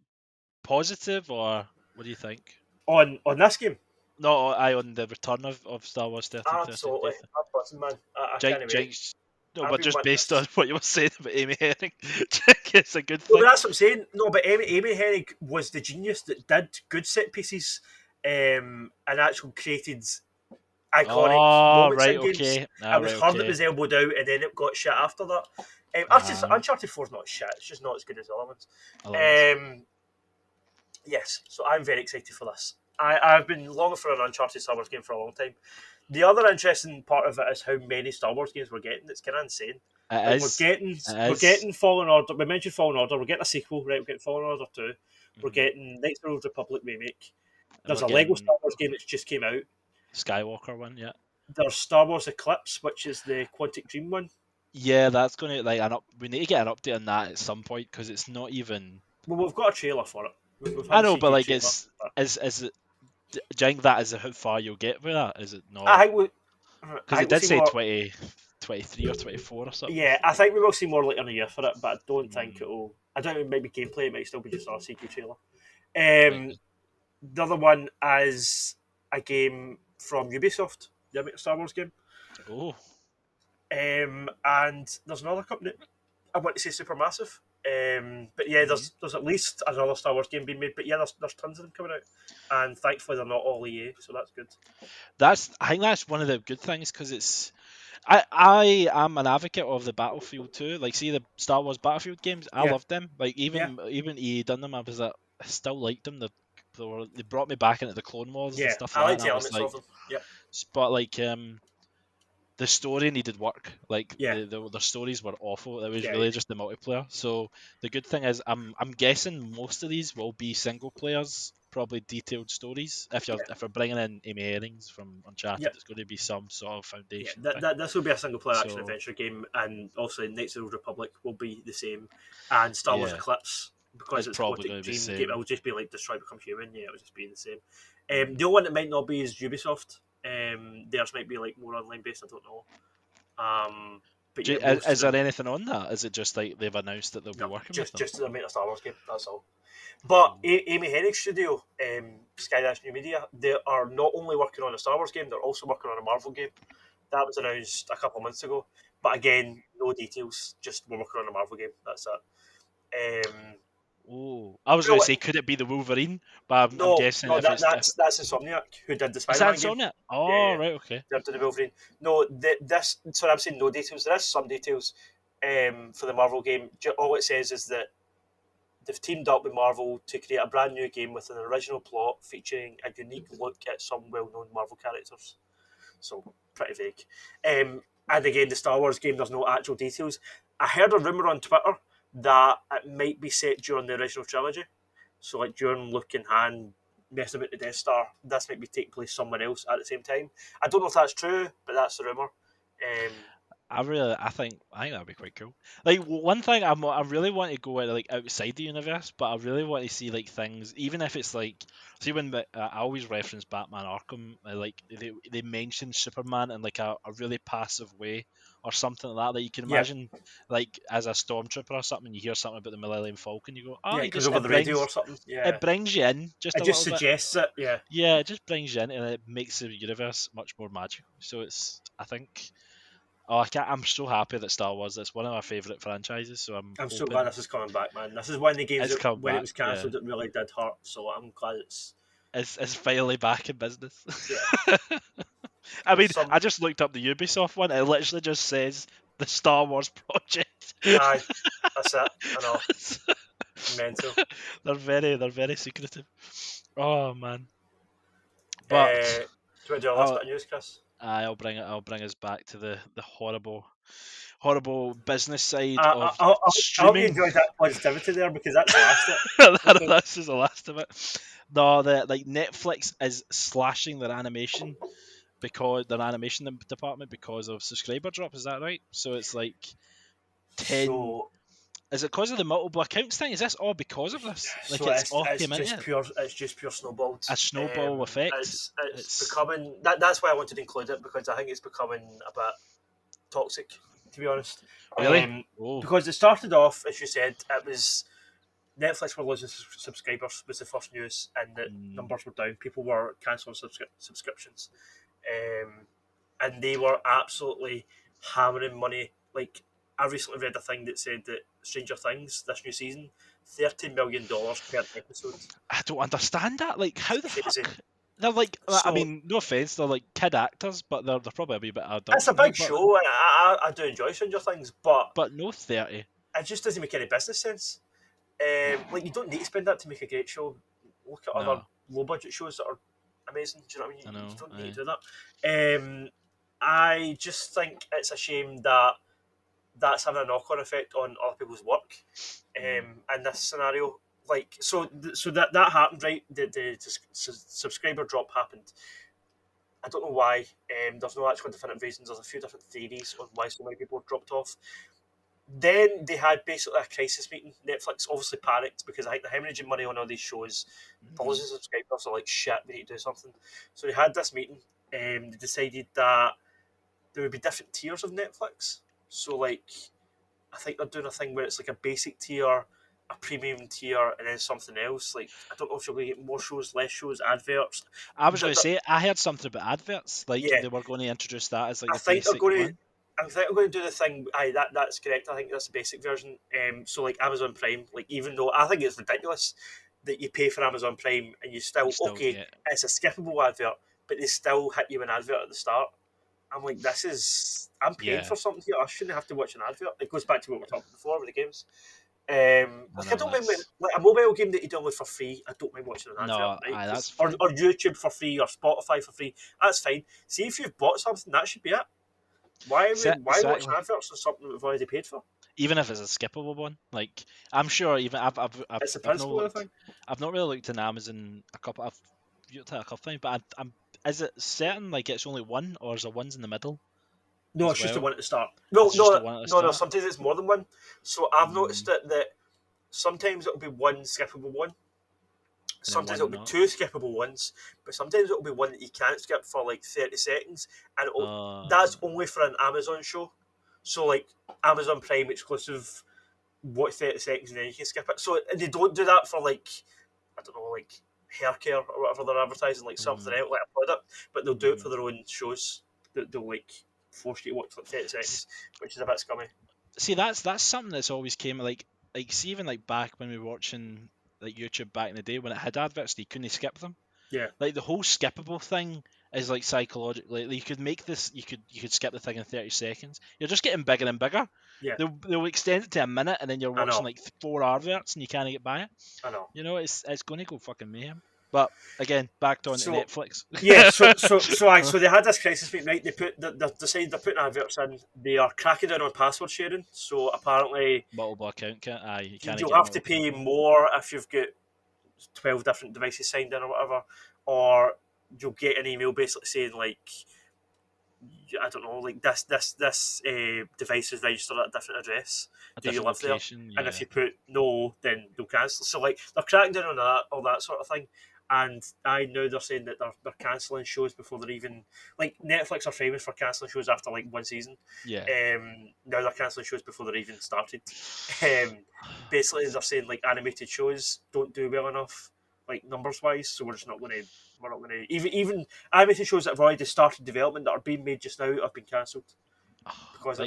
positive, or what do you think? On this game? No, I on the return of Star Wars 1313. Absolutely. I'm buzzing, man. I can't wait. Jinx. No, I've but been just wanting based this. on what you were saying about Amy Hennig, it's a good No, thing. but that's what I'm saying. No, but Amy Hennig was the genius that did good set pieces and actually created iconic Oh, moments right, in games. okay. It was Right, her that okay. was elbowed out, and then it got shit after that. Uncharted 4 is not shit. It's just not as good as the other ones. Yes, so I'm very excited for this. I've been longing for an Uncharted Star Wars game for a long time. The other interesting part of it is how many Star Wars games we're getting. It's kind of insane. It We're getting Fallen Order. We mentioned Fallen Order. We're getting a sequel, right? We're getting Fallen Order 2. We're getting Knights of the Old Republic remake. There's a Lego Star Wars game that's just came out. Skywalker one, yeah. There's Star Wars Eclipse, which is the Quantic Dream one. Yeah, that's going to we need to get an update on that at some point because it's not even. Well, we've got a trailer for it. We've had I know, a but CG like trailer. is it? Do you think that is how far you'll get with that? Is it not? I think we. Because it did say 2023 or 24 or something. Yeah, I think we will see more later in the year for it, but I don't think it'll. I don't know, maybe gameplay, it might still be just a CG trailer. The other one is a game from Ubisoft, the Star Wars game. Oh. And there's another company, I want to say Supermassive. But yeah, there's at least another Star Wars game being made. But yeah, there's tons of them coming out, and thankfully they're not all EA, so that's good. I think that's one of the good things because it's. I am an advocate of the Battlefield 2. Like, see the Star Wars Battlefield games. I loved them. Like even EA done them. I still liked them. They brought me back into the Clone Wars and stuff like I like that. the elements of them. Yep. But like the story needed work. Like the stories were awful. It was really just the multiplayer. So the good thing is, I'm guessing most of these will be single players, probably detailed stories. If we're bringing in Amy Hennings from Uncharted, it's going to be some sort of foundation. This will be a single player action adventure game, and also Knights of the Old Republic will be the same, and Star Wars Eclipse, because it's probably going to be the same. It will just be like Destroy Become Human. Yeah, it will just be the same. The only one that might not be is Ubisoft. Theirs might be like more online based. I don't know. But yeah, is there anything on that? Is it just like they've announced that they'll be working with them? Just to make a Star Wars game. That's all. But Amy Hennig's studio, Skydash New Media, they are not only working on a Star Wars game, they're also working on a Marvel game. That was announced a couple of months ago. But again, no details. Just we're working on a Marvel game. That's it. I was going to say, could it be the Wolverine? But I'm guessing that's Insomniac who did the Spider-Man game. Insomniac? Oh, right, okay. They're doing the Wolverine. No, I'm saying no details. There is some details for the Marvel game. All it says is that they've teamed up with Marvel to create a brand new game with an original plot featuring a unique look at some well-known Marvel characters. So, pretty vague. And again, the Star Wars game, there's no actual details. I heard a rumour on Twitter that it might be set during the original trilogy. So, like, during Luke and Han messing about the Death Star, this might be taking place somewhere else at the same time. I don't know if that's true, but that's the rumour. I think that'd be quite cool. Like one thing I really want to go like outside the universe, but I really want to see like things, even if it's like, see when I always reference Batman Arkham, like they mention Superman in like a really passive way or something like that. That you can imagine, like as a stormtrooper or something, you hear something about the Millennium Falcon, you go, it goes over the radio or something. Yeah, it brings you in just a little bit. It just suggests it. Yeah, it just brings you in, and it makes the universe much more magical. So I think. I'm so happy that Star Wars. It's one of my favourite franchises. So I'm so glad this is coming back, man. This is one of the games that when it was cancelled, it really did hurt. So I'm glad it's finally back in business. Yeah. I mean, I just looked up the Ubisoft one. It literally just says the Star Wars project. Aye, that's it. I know. Mental. They're very secretive. Oh man. But do you want to do a list of news, Chris? I'll bring us back to the horrible business side I, of I, I hope you streaming. enjoyed that positivity there, because that's the last of it. That's just the last of it. No, Netflix is slashing their animation department because of subscriber drop. Is that right? So it's like 10. So, Is it because of the multiple accounts thing? Is this all because of this? Like so it's all it's came into just it. pure snowballed. A snowball effect. It's becoming that's why I wanted to include it, because I think it's becoming a bit toxic, to be honest. Really? Oh. Because it started off, as you said, it was Netflix were losing subscribers was the first news, and the numbers were down. People were cancelling subscriptions, and they were absolutely hammering money. Like, I recently read a thing that said that Stranger Things this new season, $30 million per episode. I don't understand that. Like, how the Crazy. fuck? They're like, I So mean, no offense, they're like kid actors, but they're probably a wee bit adult. it's a big show, and I do enjoy Stranger Things, but no 30. it just doesn't make any business sense. Like, you don't need to spend that to make a great show. Look at other low budget shows that are amazing. Do you know what I mean? You don't need to do that. I just think it's a shame that that's having a knock on effect on other people's work. In this scenario, like, so that happened, right? The subscriber drop happened. I don't know why. There's no actual definitive reasons. There's a few different theories on why so many people have dropped off. Then they had basically a crisis meeting. Netflix obviously panicked because I think they're hemorrhaging money on all these shows. Thousands of subscribers are like, shit, we need to do something. So they had this meeting, and they decided that there would be different tiers of Netflix. So, like, I think they're doing a thing where it's like a basic tier, a premium tier, and then something else. Like, I don't know if you're going to get more shows, less shows, adverts. I was going to say, I heard something about adverts. Like, they were going to introduce that as like the basic one. I think I'm going to do the thing. That's correct. I think that's the basic version. So, like, Amazon Prime, like, even though I think it's ridiculous that you pay for Amazon Prime and you still it's a skippable advert, but they still hit you an advert at the start. I'm like, I'm paying for something here. I shouldn't have to watch an advert. It goes back to what we were talking before with the games. I don't mind like a mobile game that you download for free. I don't mind watching an advert, right? That's or YouTube for free, or Spotify for free. That's fine. See, if you've bought something, that should be it. Why watch adverts on something that we've already paid for? Even if it's a skippable one, like, I'm sure. Even it's the principle of the thing. I've not really looked in Amazon a couple. I've looked at a couple times, but I'm. Is it certain like it's only one, or is there ones in the middle? No, it's just the one at the start. No. Sometimes it's more than one. So I've noticed that sometimes it'll be one skippable one. Sometimes it'll be two skippable ones, but sometimes it'll be one that you can't skip for like 30 seconds, and that's only for an Amazon show. So, like, Amazon Prime exclusive, watch 30 seconds and then you can skip it. So, and they don't do that for, like, I don't know, like hair care or whatever they're advertising, like something else, like a product, but they'll do it for their own shows. They'll like force you to watch for 30 seconds, which is a bit scummy. See, that's something that's always came like see, even like back when we were watching like YouTube back in the day when it had adverts, you couldn't skip them. Yeah. Like the whole skippable thing is like psychologically, like, you could make this, you could skip the thing in 30 seconds. You're just getting bigger and bigger. Yeah. They'll extend it to a minute, and then you're watching like 4 adverts and you can't get by it. I know. You know, it's going to go fucking mayhem. But again, back to Netflix. Yeah, so they had this crisis meeting, right? They decided they're putting adverts in. They are cracking down on password sharing. So apparently, multiple account, you'll have to pay more if you've got 12 different devices signed in or whatever, or you'll get an email basically saying, like, I don't know, like, this device is registered at a different address. Do you live there? Yeah. And if you put no, then they'll cancel. So, like, they're cracking down on all that sort of thing. And I know they're saying that they're cancelling shows before they're even, like, Netflix are famous for cancelling shows after like one season. Yeah. Now they're cancelling shows before they're even started. Basically, they're saying, like, animated shows don't do well enough, like, numbers wise. So we're not going to even animated shows that have already started development that are being made just now have been cancelled because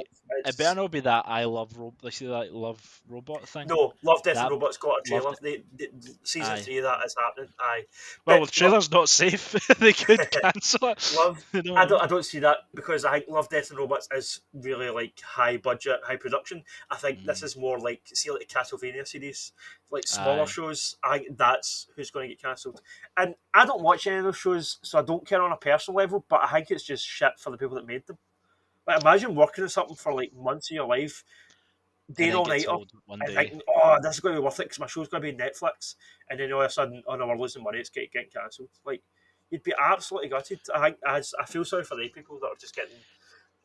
It better not be that I love love robot thing. No, Love, Death and That Robots got a loved trailer. it. The season Aye. 3 of that is happening. Aye, Well, but the trailer's not safe. They could cancel it. Love. You know what I mean? I don't see that because I think Love, Death and Robots is really like high budget, high production. I think this is more like like the Castlevania series, like smaller Aye. shows. I think that's who's going to get cancelled. And I don't watch any of those shows, so I don't care on a personal level. But I think it's just shit for the people that made them. Like imagine working on something for like months of your life, day And and then all get night up, told one and day. thinking, "Oh, this is going to be worth it because my show's going to be on Netflix," and then all of a sudden, "Oh no, we're losing money. It's getting cancelled." Like you'd be absolutely gutted. I think I feel sorry for the people that are just getting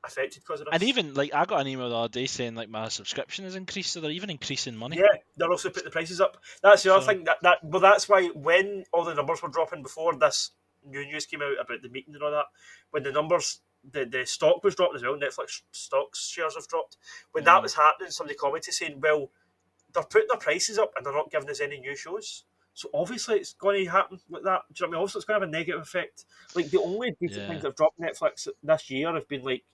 affected because of And this. even like I got an email the other day saying like my subscription is increased, so they're even increasing money. Yeah, they're also putting the prices up. That's the other So thing well, that's why when all the numbers were dropping before this new news came out about the meeting and all that, when the numbers the stock was dropping as well, Netflix stocks shares have dropped. When that was happening, somebody commented saying, "Well, they're putting their prices up and they're not giving us any new shows. So obviously it's going to happen like that. Do you know what I mean? Obviously it's going to have a negative effect. Like the only decent things yeah, that have dropped Netflix this year have been like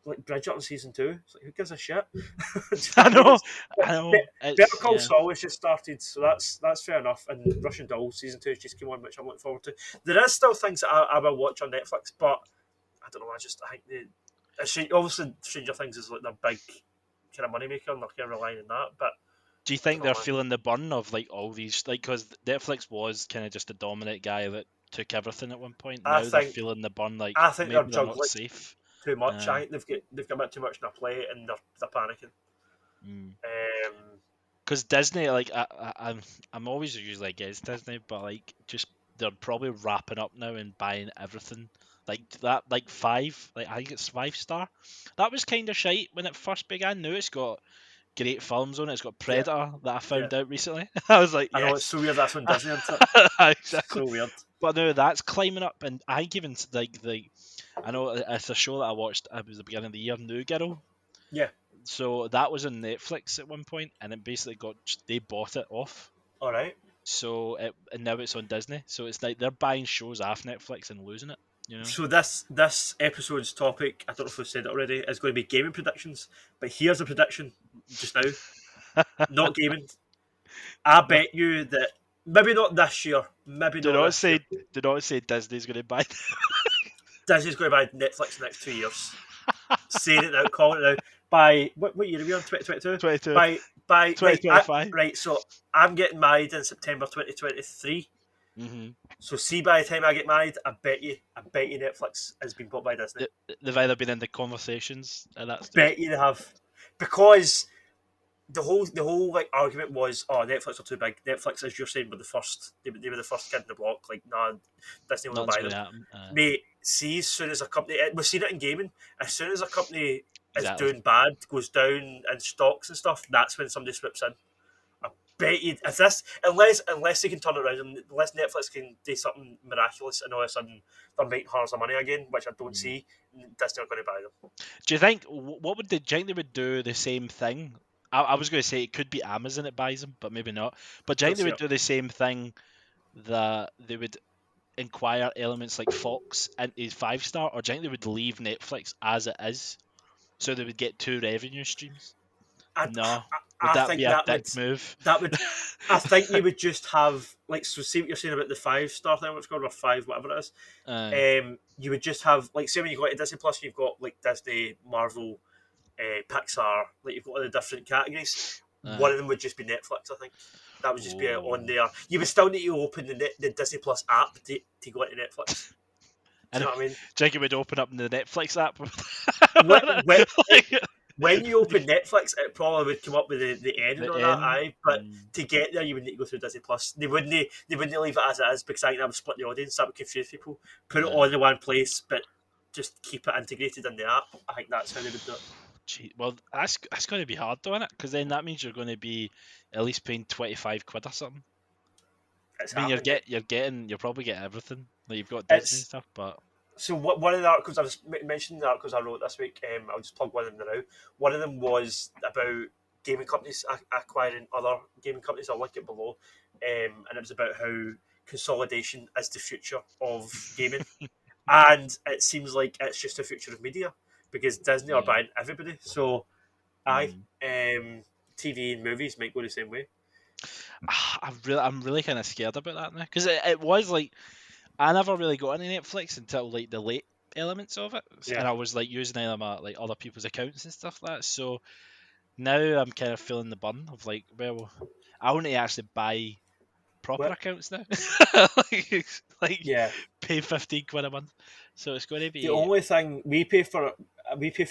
Bridgerton season 2. It's like who gives a shit? Do you know I what I mean? know, It's, I know. Better It's Call yeah. Saul has just started, so that's fair enough. And Russian Doll season 2 has just came on, which I'm looking forward to. There is still things that I will watch on Netflix, but I don't know. I think obviously Stranger Things is like their big kind of money maker, and they're kind of relying on that. But Do you I don't think know, they're man. feeling the burn of like all these like because Netflix was kind of just a dominant guy that took everything at one point. I Now they're think feeling the burn like I think they're maybe they're not juggling safe. too much. I think they've got a bit too much on their plate and they're panicking. Because Disney, like I'm always usually against Disney, but like just they're probably wrapping up now and buying everything. Like that, like five, like I think it's 5 star. That was kind of shite when it first began. Now it's got great films on it. It's got Yeah, Predator that I yeah. found out recently. I was like, I know it's yes, so weird. That's on Disney, isn't it? exactly. So weird. But now that's climbing up, and I think even like I know it's a show that I watched. It was the beginning of the year, New Girl. Yeah. So that was on Netflix at one point, and it basically they bought it off. All right. So and now it's on Disney. So it's like they're buying shows off Netflix and losing it. You know. So this episode's topic, I don't know if we've said it already, is going to be gaming predictions. But here's a prediction just now. Not gaming. I No, bet you that maybe not this year. Maybe do not not this year. say do not say Disney's going to buy. Disney's going to buy Netflix the next 2 years. Saying it now, calling it now. By what year are we on? 2022. 22, By right, 2025. right. So I'm getting married in September 2023. Mm-hmm. So see, by the time I get married, I bet you Netflix has been bought by Disney. They've either been in the conversations at that stage. Bet you they have, because the whole like argument was, oh, Netflix are too big. Netflix, as you're saying, were the first. They were the first kid in the block. Like, nah, Disney will Nothing's buy going them. to happen. Mate, see, as soon as a company, we've seen it in gaming. As soon as a company is Exactly. doing bad, goes down in stocks and stuff, that's when somebody swoops in. I bet you if this, unless they can turn it around, and unless Netflix can do something miraculous, and all of a sudden they're making hundreds of money again, which I don't see, Disney are going to buy them. Do you think what would do you think they would do the same thing? I was going to say it could be Amazon that buys them, but maybe not. But do you Don't think they see would it. do the same thing that they would inquire elements like Fox into 5 star, or do you think they would leave Netflix as it is, so they would get 2 revenue streams? I, No, would I that be think a dick move? that would I think you would just have like, so see what you're saying about the 5 star thing, what's called, or five, whatever it is. Aye, You would just have like, say when you go to Disney Plus, you've got like Disney, Marvel, Pixar, like you've got all the different categories. One aye. of them would just be Netflix. I think that would just be on Oh. there. You would still need to open the Disney Plus app to go into Netflix. Do And you know do what I mean? you think it would open up in the Netflix app? When, when, Like, when you open Netflix, it probably would come up with the end and the all that. end. Aye, but to get there, you would need to go through Disney Plus. They wouldn't leave it as it is, because I think that would split the audience. That would confuse people. Put it all in one place, but just keep it integrated in the app. I think that's how they would do it. Gee, well, that's going to be hard, though, isn't it? Because then that means you're going to be at least paying 25 quid or something. It's I mean, happening. you'll probably get everything. Like you've got Disney and It's stuff, but so one of the articles I was mentioning, the articles I wrote this week. I'll just plug one of them now. One of them was about gaming companies acquiring other gaming companies. I'll link it below, and it was about how consolidation is the future of gaming, and it seems like it's just the future of media. because Disney are buying everybody. So, aye, Mm. TV and movies might go the same way. I'm really kind of scared about that now because it was like I never really got into Netflix until like the late elements of it, Yeah. and I was like using them at like other people's accounts and stuff like that. So now I'm kind of feeling the burn of like, well, I want to actually buy proper Well, accounts now, like yeah. pay £15 a month. So it's going to The be only thing we pay for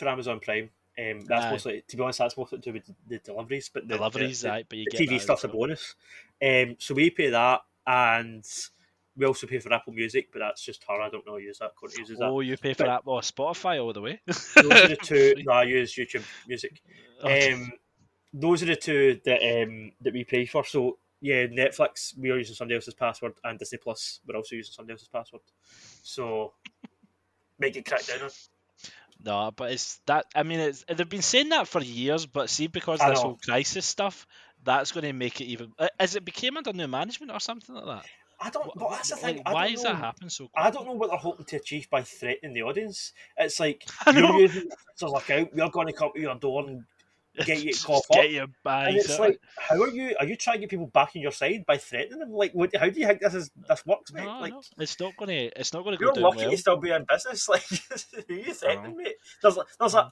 Amazon Prime. That's uh, mostly, to be honest, that's mostly to do with the deliveries, but deliveries, right? But you the get TV that as stuff's a well. bonus. So we pay that, and we also pay for Apple Music, but that's just her. I don't know use that. Couldn't use that. Oh, you pay for But that? Oh, Spotify all the way. those are the two. Free. No, I use YouTube Music. Oh, Um, those are the two that we pay for. So yeah, Netflix we are using somebody else's password, and Disney Plus we're also using somebody else's password. So make it crack down on. no, but it's that. I mean, they've been saying that for years, but see, because I of this know. whole crisis stuff, that's going to make it even. Is it became under new management or something like that? I don't. But that's the thing. Like, I why don't has that know. happened so I quickly? don't know what they're hoping to achieve by threatening the audience. It's like I you're know. using to look out. We're going to come to your door and get you to cough Just get up. your And bags it's out. like, how are you? Are you trying to get people back on your side by threatening them? Like, what? How do you think this works, mate? No, Like, no, it's not gonna. It's not gonna go you're down lucky to well. still be in business. Like, who are you I know. threatening, mate?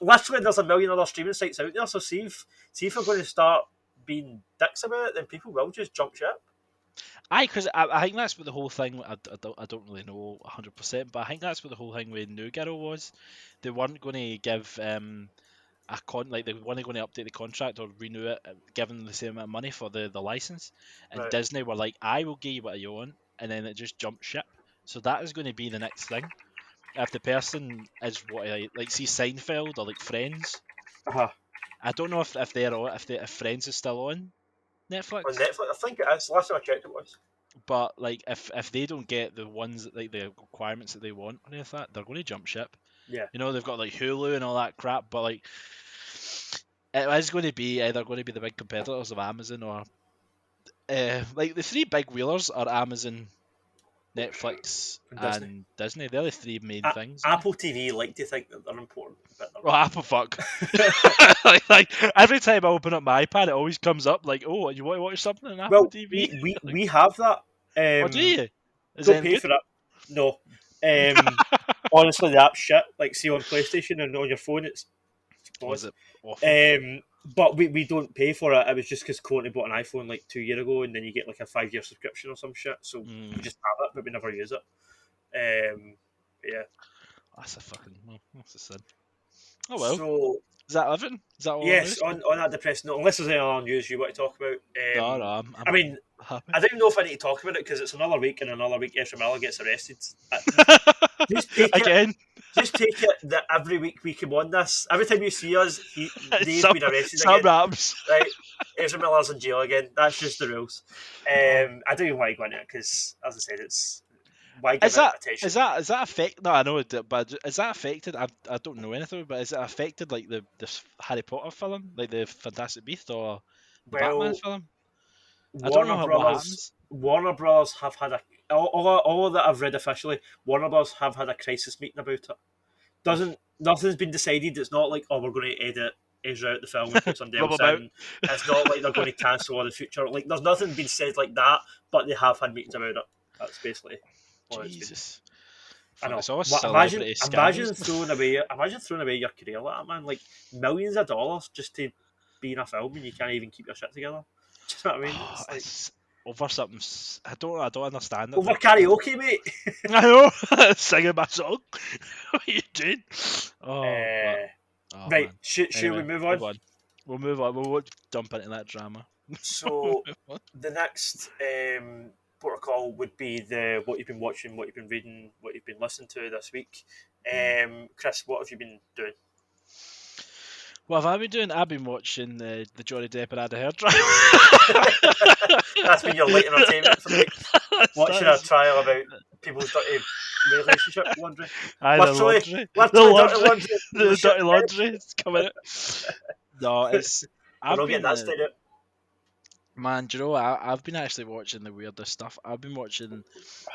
Literally there's a million other streaming sites out there. So see if we're going to start being dicks about it, then people will just jump ship. Because I think that's what the whole thing. I don't really know 100%, but I think that's what the whole thing with New Girl was. They weren't going to give like they weren't going to update the contract or renew it, giving them the same amount of money for the license. And Right. Disney were like, "I will give you what you want," and then it just jumped ship. So that is going to be the next thing. If the person is what like see Seinfeld or like Friends, Uh-huh. I don't know if they're on, if Friends is still on On Netflix. Netflix, I think it is. Last time I checked, it was. But like if they don't get the ones like the requirements that they want or anything like that, they're going to jump ship. Yeah. You know, they've got like Hulu and all that crap, but like it is going to be either going to be the big competitors of Amazon or like the three big wheelers are Amazon, Netflix, From Disney. and Disney. They're the three main things. Apple TV like to think that they're important, but they're Well, Apple fuck. like every time I open up my iPad, it always comes up like, "Oh, you want to watch something on Apple well, TV?" we have that. Oh, do you? Is Don't it pay good? for it. No. Honestly, the app's shit. Like, see on PlayStation and on your phone, it's Was boss. it awful? But we don't pay for it. It was just because Courtney bought an iPhone like 2 years ago, and then you get like a 5-year subscription or some shit. So we just have it, but we never use it. Yeah. That's a fucking. Well, that's a sin. Oh well. So Is that everything? Is that all? yes, on that depressing note, unless there's any other news you want to talk about. No, I'm I mean, happy. I don't even know if I need to talk about it because it's another week, and another week Ezra Miller gets arrested. Just take Again. Just take it that every week we come on this. Every time you see us, Dave's been arrested some again. raps. Right? Ezra Miller's in jail again. That's just the rules. I don't even want to go into it because, as I said, it's why give it attention. Is that affected? No, I know it, but is that affected? I don't know anything, but is it affected like the Harry Potter film, like the Fantastic Beast or the Batman film? I don't know what happens. Warner Brothers have had all that I've read officially. Warner Brothers have had a crisis meeting about it. Nothing's been decided. It's not like, oh, we're going to edit Ezra out the film and put somebody else in. It's not like they're going to cancel all the future. Like, there's nothing been said like that, but they have had meetings about it. That's basically what Jesus. I know. It's all Imagine throwing away your career like that, man. Like millions of dollars just to be in a film and you can't even keep your shit together. Do you know what I mean? It's over something. I don't understand it. Over karaoke, mate. I know. Singing my song. What are you doing? Right. Man. Should we move on? We'll move on. We won't jump into that drama. So the next protocol would be what you've been watching, what you've been reading, what you've been listening to this week. Chris, what have you been doing? What have I been doing? I've been watching the Johnny Depp and Amber Heard trial. That's been your light entertainment for the week. Watching a trial about people's dirty relationship laundry. The dirty laundry is coming out. No, it's. We're not getting that stayed out. Man, do you know I've been actually watching the weirdest stuff. I've been watching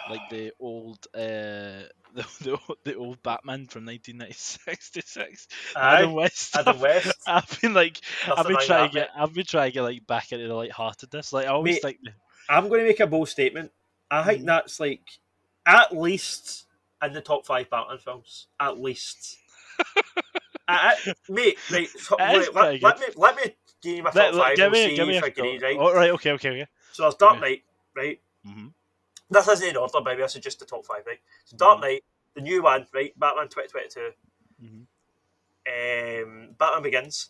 like the old the old Batman from 1996, Aye, Adam West Adam stuff. West. I've been like Nothing wrong with that, mate. I've been trying to get like back into the light-heartedness. Like I always Mate, think. I'm going to make a bold statement. I think Mhm. that's like at least in the top 5 Batman films. At least. Mate, right, It is pretty good. let me give you my top 5 and we'll Give see me if a I agree, right? oh, right, okay. So there's Give Dark me. Knight, right? Mm-hmm. This isn't in order, baby. This is just the top 5, right? So Dark Mm-hmm. Knight, the new one, right? Batman 2022, Mm-hmm. Batman Begins,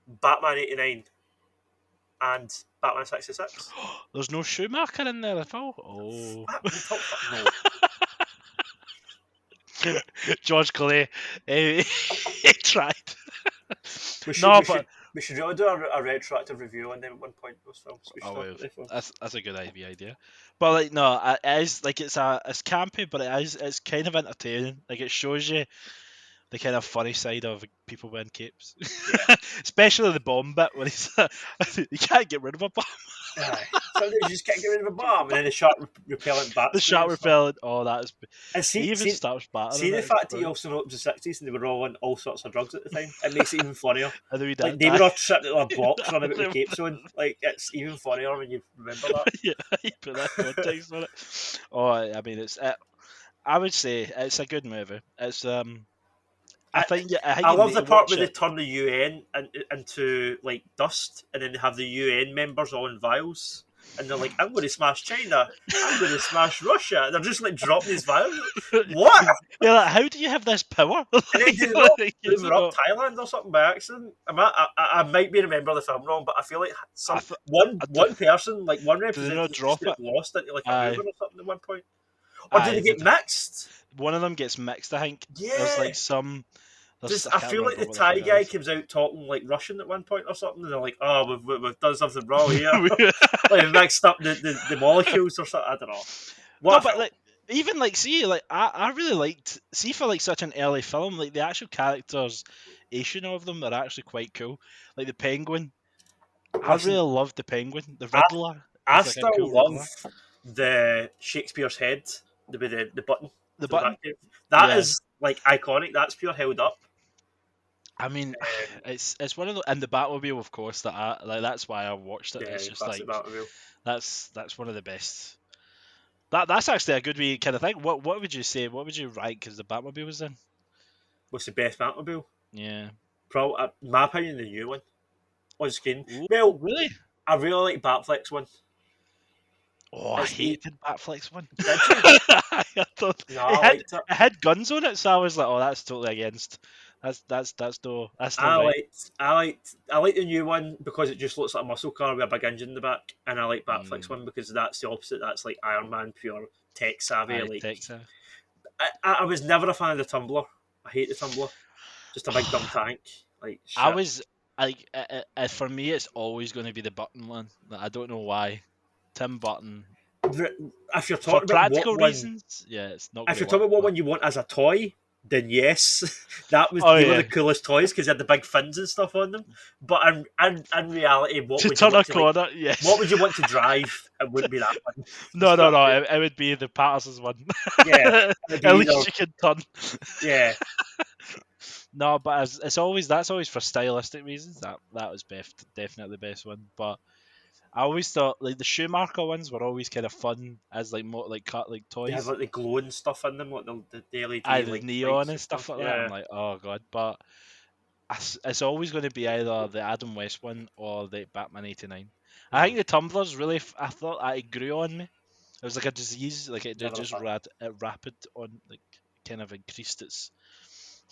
Batman 89, and Batman 66. There's no Schumacher in there at all. Oh. The top 5, no. George Clooney, he tried. We should, No, we but should, we should really do a retroactive review on them at one point. Those films. We should oh, well, definitely. that's a good idea. But like, no, it is like it's campy, but it's kind of entertaining. Like it shows you the kind of funny side of people wearing capes, Yeah. especially the bomb bit when he's you can't get rid of a bomb. Aye. Sometimes you just can't get rid of a bomb, and then the shark repellent bat The spray shot and stuff. repellent. Oh, that is. And He even starts see battering the it. It's fact that he brilliant. also know it was the 60s and they were all on all sorts of drugs at the time. It makes it even funnier. And then we Like did they were that. all sitting in a box running about with capes on. Like it's even funnier when you remember that. Yeah, you put that context on it. Oh, I mean, I would say it's a good movie. It's I think I you love need the to part watch where they it. turn the UN into like dust, and then they have the UN members all in vials, and they're like, "I'm going to smash China. I'm going to smash Russia." And they're just like dropping these vials. What? You're like, how do you have this power? And then did they not move up Thailand or something by accident? I might be remembering the film wrong, but I feel like one person, like one Did they not representative, just drop got it? lost into like a Aye, river or something at one point. Or did aye. they get mixed? One of them gets mixed. I think there's Yeah. like some. Just, I I can't feel like remember the what the Thai fuck guy it comes out talking like Russian at one point or something, and they're like, "Oh, we've done something wrong here." is. Like we've mixed up the molecules or something. I don't know. No, What a but film! like even like see like I really liked see for like such an early film like the actual characters Asian of them are actually quite cool. Like the penguin, I Listen, really loved the penguin. The I, Riddler I is like a still cool love Riddler. the Shakespeare's head, the button The to the button, back. That yeah. is like iconic. That's pure held up. I mean, Um, it's one of the and the Batmobile, of course. That I like. That's why I watched it. yeah, It's just classic like Batmobile. that's one of the best. That's actually a good wee kind of thing. What would you say? What would you rank? Because the Batmobile was in. What's the best Batmobile? Yeah. Probably, in my opinion, the new one on screen. Ooh, Well, really? I really like Batfleck's one. Oh, I It's hated Batfleck's one. did you? I thought No, I liked it. it had guns on it, so I was like, oh, that's totally against. That's no right. I like the new one because it just looks like a muscle car with a big engine in the back, and I like Batfleck's Mm, one because that's the opposite. That's like Iron Man, pure tech savvy. I Like Texas. I was never a fan of the Tumbler. I hate the Tumbler. Just a big dumb tank. Like I shit. was like, for me, it's always going to be the Button one. Like, I don't know why. Tim Button, If you're for talking about what practical one, reasons, yeah, it's not if going to you're work. talking about what But one you want as a toy, then yes, oh they were yeah, the coolest toys because they had the big fins and stuff on them. But in reality, what to would you turn a want to like? corner, yes. What would you want to drive? It wouldn't be that one. No, no, no. It would be the Patterson's one. Yeah, it'd be At either. least you can turn. Yeah, No, but it's always that's always for stylistic reasons. That was definitely the best one. But I always thought like the Schumacher ones were always kind of fun as like more like cut like they have toys. like the glowing stuff in them, like the LED The like neon lights and and stuff stuff. like that. I'm Yeah, like, oh god. But it's always going to be either the Adam West one or the Batman '89. I think the tumblers really. I thought that it grew on me. It was like a disease. Like it never a just fan. rapid on like kind of increased its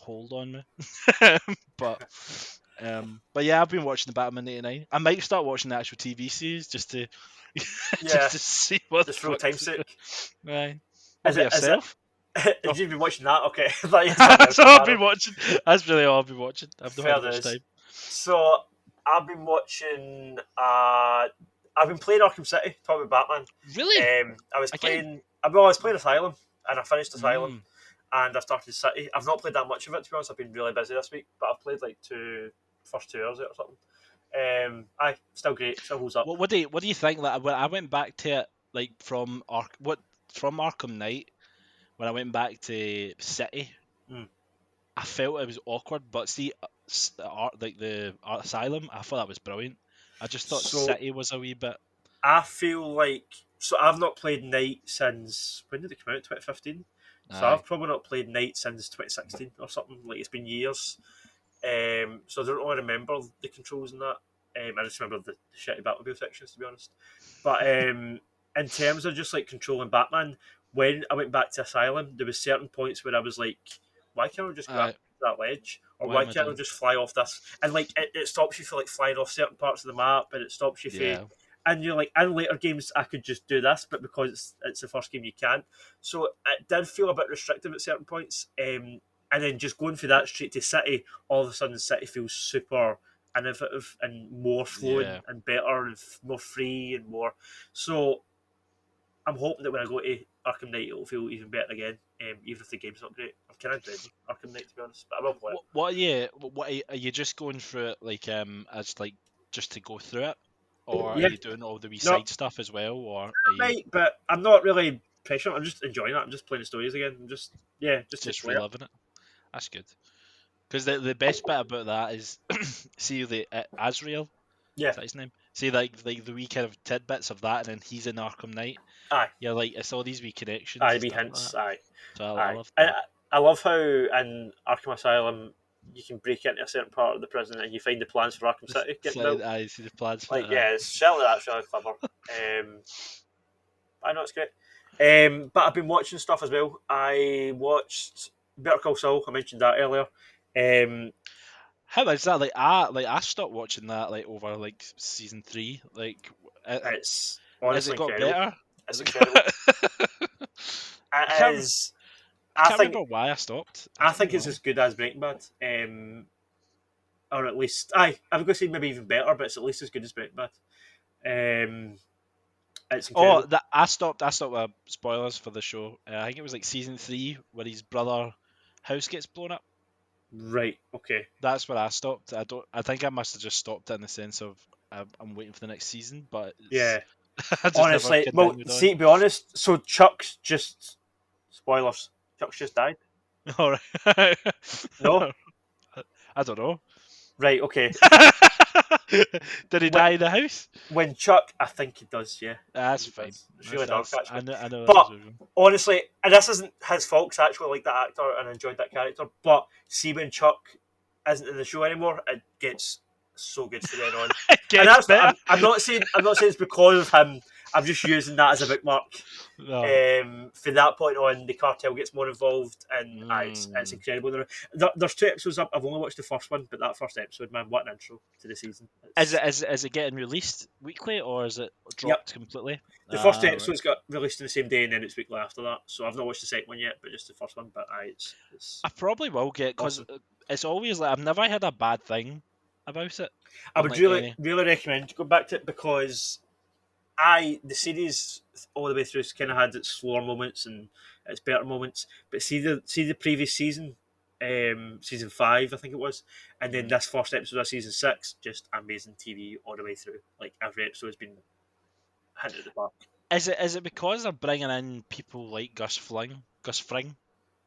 hold on me. But yeah, I've been watching the Batman '89. I might start watching the actual TV series just to Yeah, just to see what the just for the fuck. time's sake. Right. What Is about it? Is it? yourself? Oh. Have you been watching that? Okay, that's something else That's all I've been entirely. watching. That's really all I've been watching. I've not Fair had much dues. time. So I've been watching. I've been playing Arkham City. Talking about Batman. Really? I was Again? playing. I was playing Asylum, and I finished Asylum, Mm. and I've started City. I've not played that much of it to be honest. I've been really busy this week, but I've played like first 2 hours of it or something. Aye, still great, still holds up. What do you think? Like when I went back to it, like from Arkham Knight, when I went back to City, I felt it was awkward. But see, the Asylum, I thought that was brilliant. I just thought City was a wee bit. I feel like I've not played Knight since when did it come out? 2015. So I've probably not played Knight since 2016 or something. Like it's been years. So I don't really remember the controls in that. I just remember the shitty Batmobile sections, to be honest. But in terms of just like controlling Batman, when I went back to Asylum, there was certain points where I was like, why can't I just grab that ledge? Or why can't I just fly off this? And like it stops you for like flying off certain parts of the map, and it stops you for. And you're like, in later games, I could just do this, but because it's the first game, you can't. So it did feel a bit restrictive at certain points. And then just going for that straight to City, all of a sudden City feels super innovative and more flowing and better and more free and more. So I'm hoping that when I go to Arkham Knight, it'll feel even better again, even if the game's not great. I'm kind of dreading Arkham Knight, to be honest, but I will play it. What are you just going through it like as like just to go through it, or are you doing all the wee side stuff as well, or right? But I'm not really pressured. I'm just enjoying it. I'm just playing the stories again. I'm just reliving it. That's good. Because the best bit about that is see the Azrael. Yeah, is that his name? See like the wee kind of tidbits of that, and then he's in Arkham Knight. Aye. Yeah, like it's all these wee connections. Aye, wee hints. Like aye. So I love that. I love how in Arkham Asylum you can break into a certain part of the prison and you find the plans for Arkham City. I see the plans. For it's certainly that's really clever. I know it's great. But I've been watching stuff as well. I watched Better Call Saul. I mentioned that earlier. How is that? Like I stopped watching that like over like season 3. Like it's honestly has it got incredible. better? It's incredible. I can't remember why I stopped. I think it's as good as Breaking Bad. Or at least I'm going to say maybe even better, but it's at least as good as Breaking Bad. It's incredible. I stopped spoilers for the show. I think it was like season 3 where his brother house gets blown up. Right. Okay. That's where I stopped. I think I must have just stopped it in the sense of I'm waiting for the next season. But yeah. Honestly, see, to be honest, so Chuck's just spoilers. Chuck's just died. All right. No. I don't know. Right. Okay. Did he die in the house? When Chuck, I think he does. Yeah. That's fine. It's really dark, actually. I know. But honestly, and this isn't his fault. 'Cause I actually like that actor and enjoyed that character. But see, when Chuck isn't in the show anymore, it gets so good from then on. And I'm not saying it's because of him. I'm just using that as a bookmark. No. From that point on, the cartel gets more involved, and it's incredible. There's 2 episodes up. I've only watched the first one, but that first episode, man, what an intro to the season! Is it getting released weekly, or is it dropped completely? The first episode's got released on the same day, and then it's weekly after that. So I've not watched the second one yet, but just the first one. But it's I probably will get because it's always like I've never had a bad thing about it. I would really recommend you go back to it because the series all the way through kind of had its slower moments and its better moments, but see the previous season, season 5 I think it was, and then this first episode of season 6, just amazing TV all the way through. Like every episode has been hit at the park. Is it because they're bringing in people like Gus Fring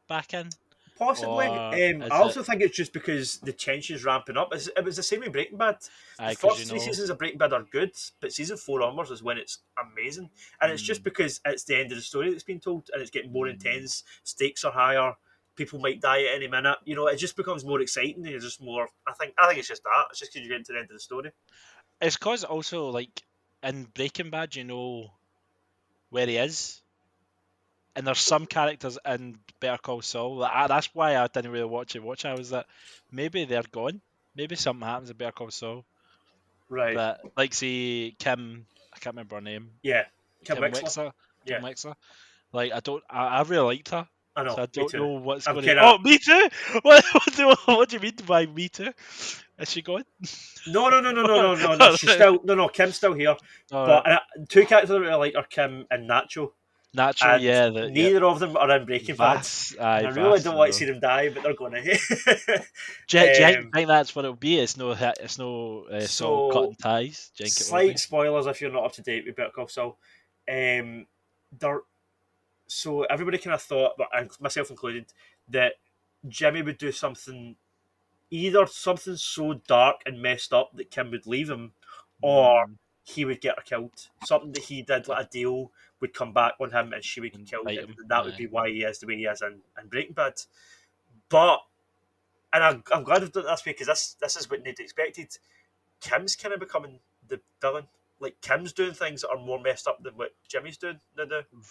back in? Possibly. I also think it's just because the tension's ramping up. It was the same with Breaking Bad. The first 3 seasons of Breaking Bad are good, but season 4 onwards is when it's amazing. And it's just because it's the end of the story that's been told, and it's getting more intense. Stakes are higher. People might die at any minute. You know, it just becomes more exciting. And it's just more. I think it's just that. It's just because you're getting to the end of the story. It's because also like in Breaking Bad, you know where he is. And there's some characters in Better Call Saul. That's why I didn't really watch it. I was that maybe they're gone. Maybe something happens in Better Call Saul. Right. But like see Kim, I can't remember her name. Yeah. Kim Wexler. Kim Wexler. Like I really liked her. I know. So I don't know what's going on. Oh, me too. What do you mean by me too? Is she gone? No. She's still Kim's still here. But 2 characters I really like are Kim and Nacho. Natural, And yeah. neither of them are in Breaking Bad. And I really don't want to see them die, but they're going to. Do you think that's what it'll be? It's no Saul cutting ties. Do you think it will be? Slight spoilers if you're not up to date with Better Call Saul. So everybody kind of thought, and myself included, that Jimmy would do something, either something so dark and messed up that Kim would leave him, or he would get her killed. Something that he did, like a deal, would come back on him and she would get killed. And that would be why he is the way he is in Breaking Bad. But, and I'm glad I've done it this way, because this is what Nate expected. Kim's kind of becoming the villain. Like, Kim's doing things that are more messed up than what Jimmy's doing now.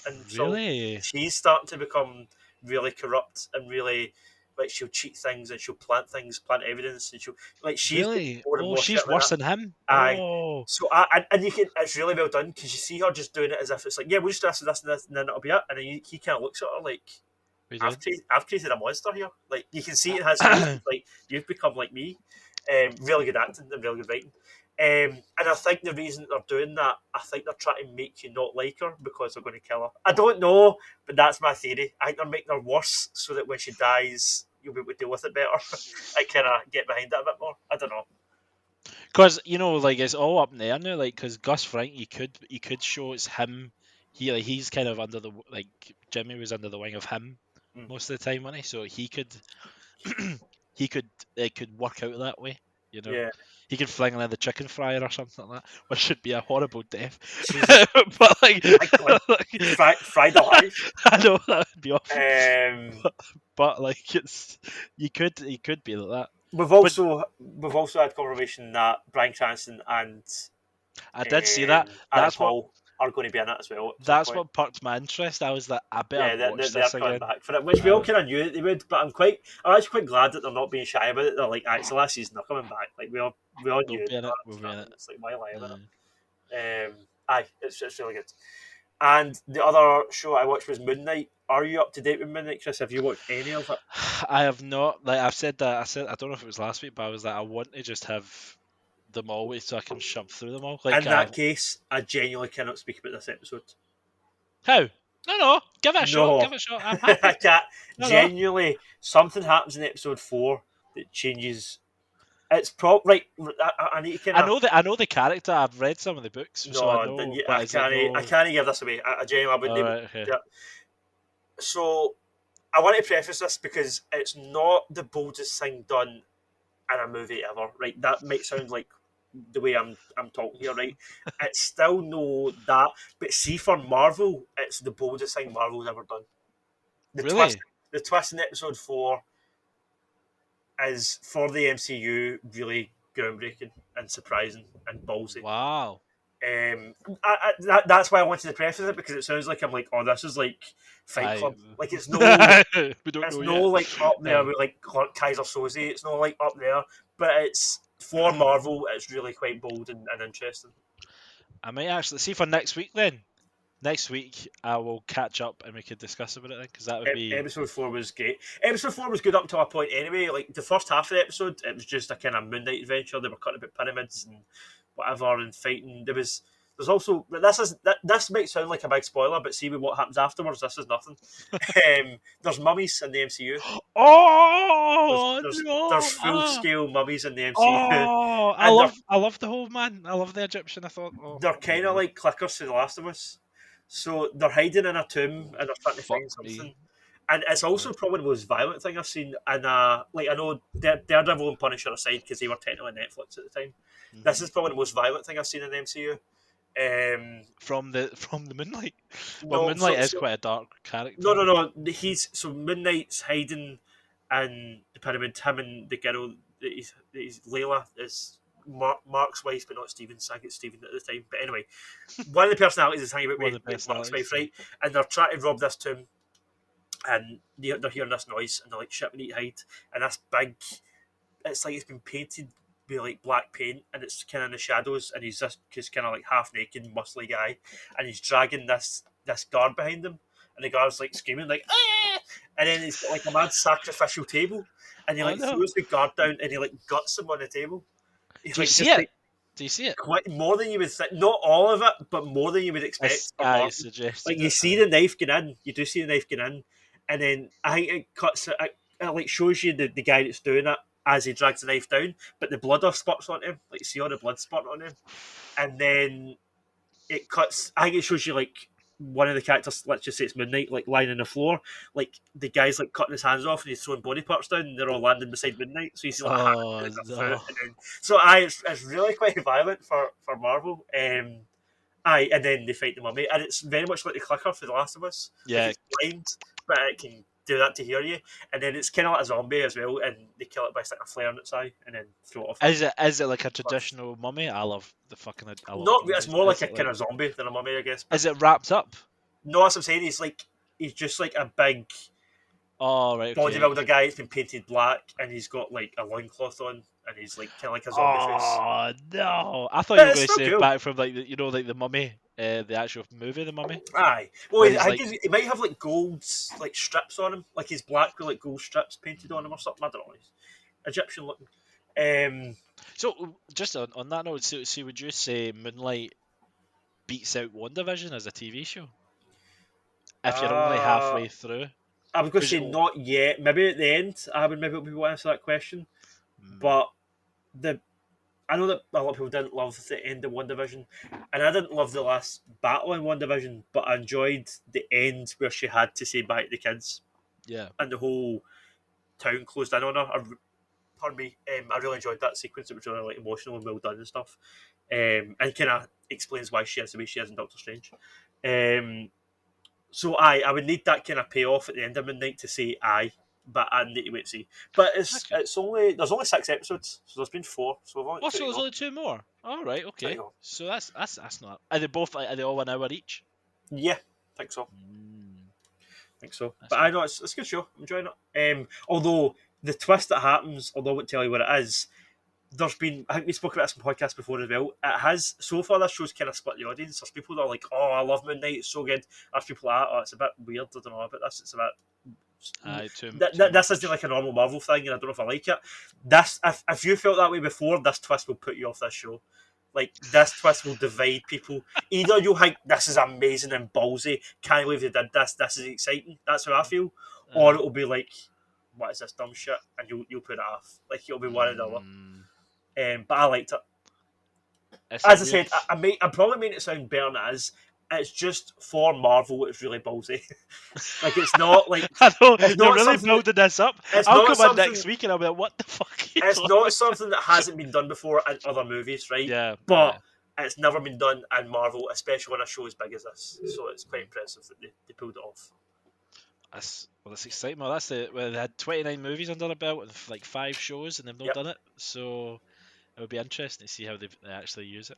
And really? So she's starting to become really corrupt and really, like, she'll cheat things and she'll plant evidence, and she's really? more and more She's worse than him. Aye. Oh. So and you can, it's really well done, because you see her just doing it as if it's like, yeah, we'll just do this and this, and then it'll be it. And then he kind of looks at her like, I've created a monster here. Like, you can see it has like, you've become like me. Really good acting and really good writing. And I think the reason they're doing that, I think they're trying to make you not like her because they're going to kill her. I don't know, but that's my theory. I think they're making her worse so that when she dies, you'll be able to deal with it better. I kind of get behind it a bit more. I don't know. Because, like, it's all up in the air now. Like, because Gus Fring, you could show it's him. He's kind of under Jimmy was under the wing of him most of the time, wasn't he? So he could it could work out that way. Yeah. He could fling in the chicken fryer or something like that, which should be a horrible death. But fried alive. I know that would be awful. But like, he could be like that. We've also had confirmation that Bryan Cranston and I did see that. That's what are going to be in it as well. That's what perked my interest. I was like, I better watch this again. Back for it, which we all kind of knew that they would. But I'm actually quite glad that they're not being shy about it. They're like, actually, last season they're coming back. Like, we all knew it. It's like, why lie about it? It's really good. And the other show I watched was Moon Knight. Are you up to date with Moon Knight, Chris? Have you watched any of it? I have not. Like, I've said that. I don't know if it was last week, but I was like, I want to just have them all so I can shove through them all. Like, in that case, I genuinely cannot speak about this episode. How? No, give it a shot. Give it a shot. I'm happy. I can't. Genuinely, something happens in episode 4 that changes. It's right. I need to kind of. I know the character. I've read some of the books. No, so I know, I can't give this away. I genuinely wouldn't. Right, okay. Yeah. So, I want to preface this because it's not the boldest thing done in a movie ever. Right? That might sound like the way I'm talking here, right? It's still no that, but see, for Marvel, it's the boldest thing Marvel's ever done. The twist in episode 4 is, for the MCU, really groundbreaking and surprising and ballsy. Wow. That's why I wanted to preface it, because it sounds like I'm like, oh, this is like Fight Club. Like, it's no, it's no like up there with like Kaiser Soze. It's not like up there, but it's for Marvel. It's really quite bold and interesting. I might actually see for next week then. Next week I will catch up and we could discuss about it then, because that would be. Episode 4 was great. Episode 4 was good up to a point anyway. Like, the first half of the episode, it was just a kind of Moon Knight adventure. They were cutting about pyramids and whatever and fighting. There's also, this might sound like a big spoiler, but see what happens afterwards. This is nothing. There's mummies in the MCU. Oh, there's full scale mummies in the MCU. Oh, I love the whole man. I love the Egyptian. I thought they're kind of like clickers to The Last of Us. So they're hiding in a tomb and they're trying to find something. And it's also probably the most violent thing I've seen. And like, I know Daredevil and Punisher aside, because they were technically Netflix at the time. Mm-hmm. This is probably the most violent thing I've seen in the MCU. From the Moonlight. Well, Moonlight is quite a dark character. No. Moon Knight's hiding in the pyramid. Him and the girl, he's Layla, is Mark's wife, but not Steven's. I think it's Steven at the time. But anyway, one of the personalities is hanging out with Mark's wife, right? And they're trying to rob this tomb, and they're hearing this noise, and they're like, shit, we need to hide. And this big, it's like it's been painted with like black paint, and it's kind of in the shadows, and he's just kind of like half naked, muscly guy, and he's dragging this guard behind him, and the guard's like screaming like, ah! And then he's got like a mad sacrificial table, and he throws the guard down, and he like guts him on the table. Do you see it? Do you see it? Quite more than you would think. Not all of it, but more than you would expect. I suggested Like you see the knife going in, you do see the knife going in, and then I think it cuts it like shows you the guy that's doing it as he drags the knife down, but the blood off spots on him, like you see all the blood spot on him, and then it cuts. I think it shows you like one of the characters, let's just say it's Moon Knight, like lying on the floor, like the guy's like cutting his hands off and he's throwing body parts down, and they're all landing beside Moon Knight. So you see like a hand and a foot, no. and then it's really quite violent for Marvel. Aye, and then they fight the mummy, and it's very much like the clicker for The Last of Us. Yeah. Like it's blind, but it can do that to hear you, and then it's kind of like a zombie as well, and they kill it by sticking a flare in its eye and then throw it off. Is it like a traditional mummy? I love the fucking. It's more like a kind of zombie than a mummy, I guess. Is it wrapped up? No, that's what I'm saying. He's just like a big bodybuilder guy. It's been painted black, and he's got like a loincloth on, and he's like kind of like a zombie face. Oh no! I thought you were going to say cool. Back from like like the Mummy, the actual movie, The Mummy. Aye, well, he might have like gold like strips on him, like he's black with like gold strips painted on him or something. I don't know. He's Egyptian looking. So just on that note, so would you say Moonlight beats out WandaVision as a TV show? If you're only halfway through. I was going to say not yet. Maybe at the end, I would maybe people answer that question. But I know that a lot of people didn't love the end of WandaVision, and I didn't love the last battle in WandaVision, but I enjoyed the end where she had to say bye to the kids. Yeah. And the whole town closed in on her. Pardon me. I really enjoyed that sequence. It was really like emotional and well done and stuff. And kind of explains why she is the way she is in Doctor Strange. So I would need that kind of payoff at the end of Midnight to say aye, but I need to wait and see. But there's only 6 episodes, so there's been 4. So we've only so there's only 2 more. All right, okay. So that's not. Are they both are they all 1 hour each? Yeah, I think so. I think so. But I know it's a good show. I'm enjoying it. Although the twist that happens, although I won't tell you what it is, there's been, I think we spoke about this in podcasts before as well. It has, so far this show's kind of split the audience. There's people that are like, oh, I love Moon Knight, it's so good. There's people like, oh, it's a bit weird, I don't know about this, it's a bit... this isn't like a normal Marvel thing, and I don't know if I like it. This, if you felt that way before, this twist will put you off this show. Like, this twist will divide people. Either you'll think, this is amazing and ballsy, can't believe they did this is exciting, that's how I feel. Or it'll be like, what is this dumb shit? And you'll put it off. Like, it'll be one or the other. But I liked it. As I said, I probably made it sound better than it is. It's just for Marvel, it's really ballsy. Like, it's not like... I know, you're really building this up. I'll come in next week and I'll be like, what the fuck are you It's not something that hasn't been done before in other movies, right? Yeah. But it's never been done in Marvel, especially when a show as big as this. So it's quite impressive that they pulled it off. That's exciting. Well, they had 29 movies under their belt and like 5 shows, and they've not done it. So it would be interesting to see how they actually use it.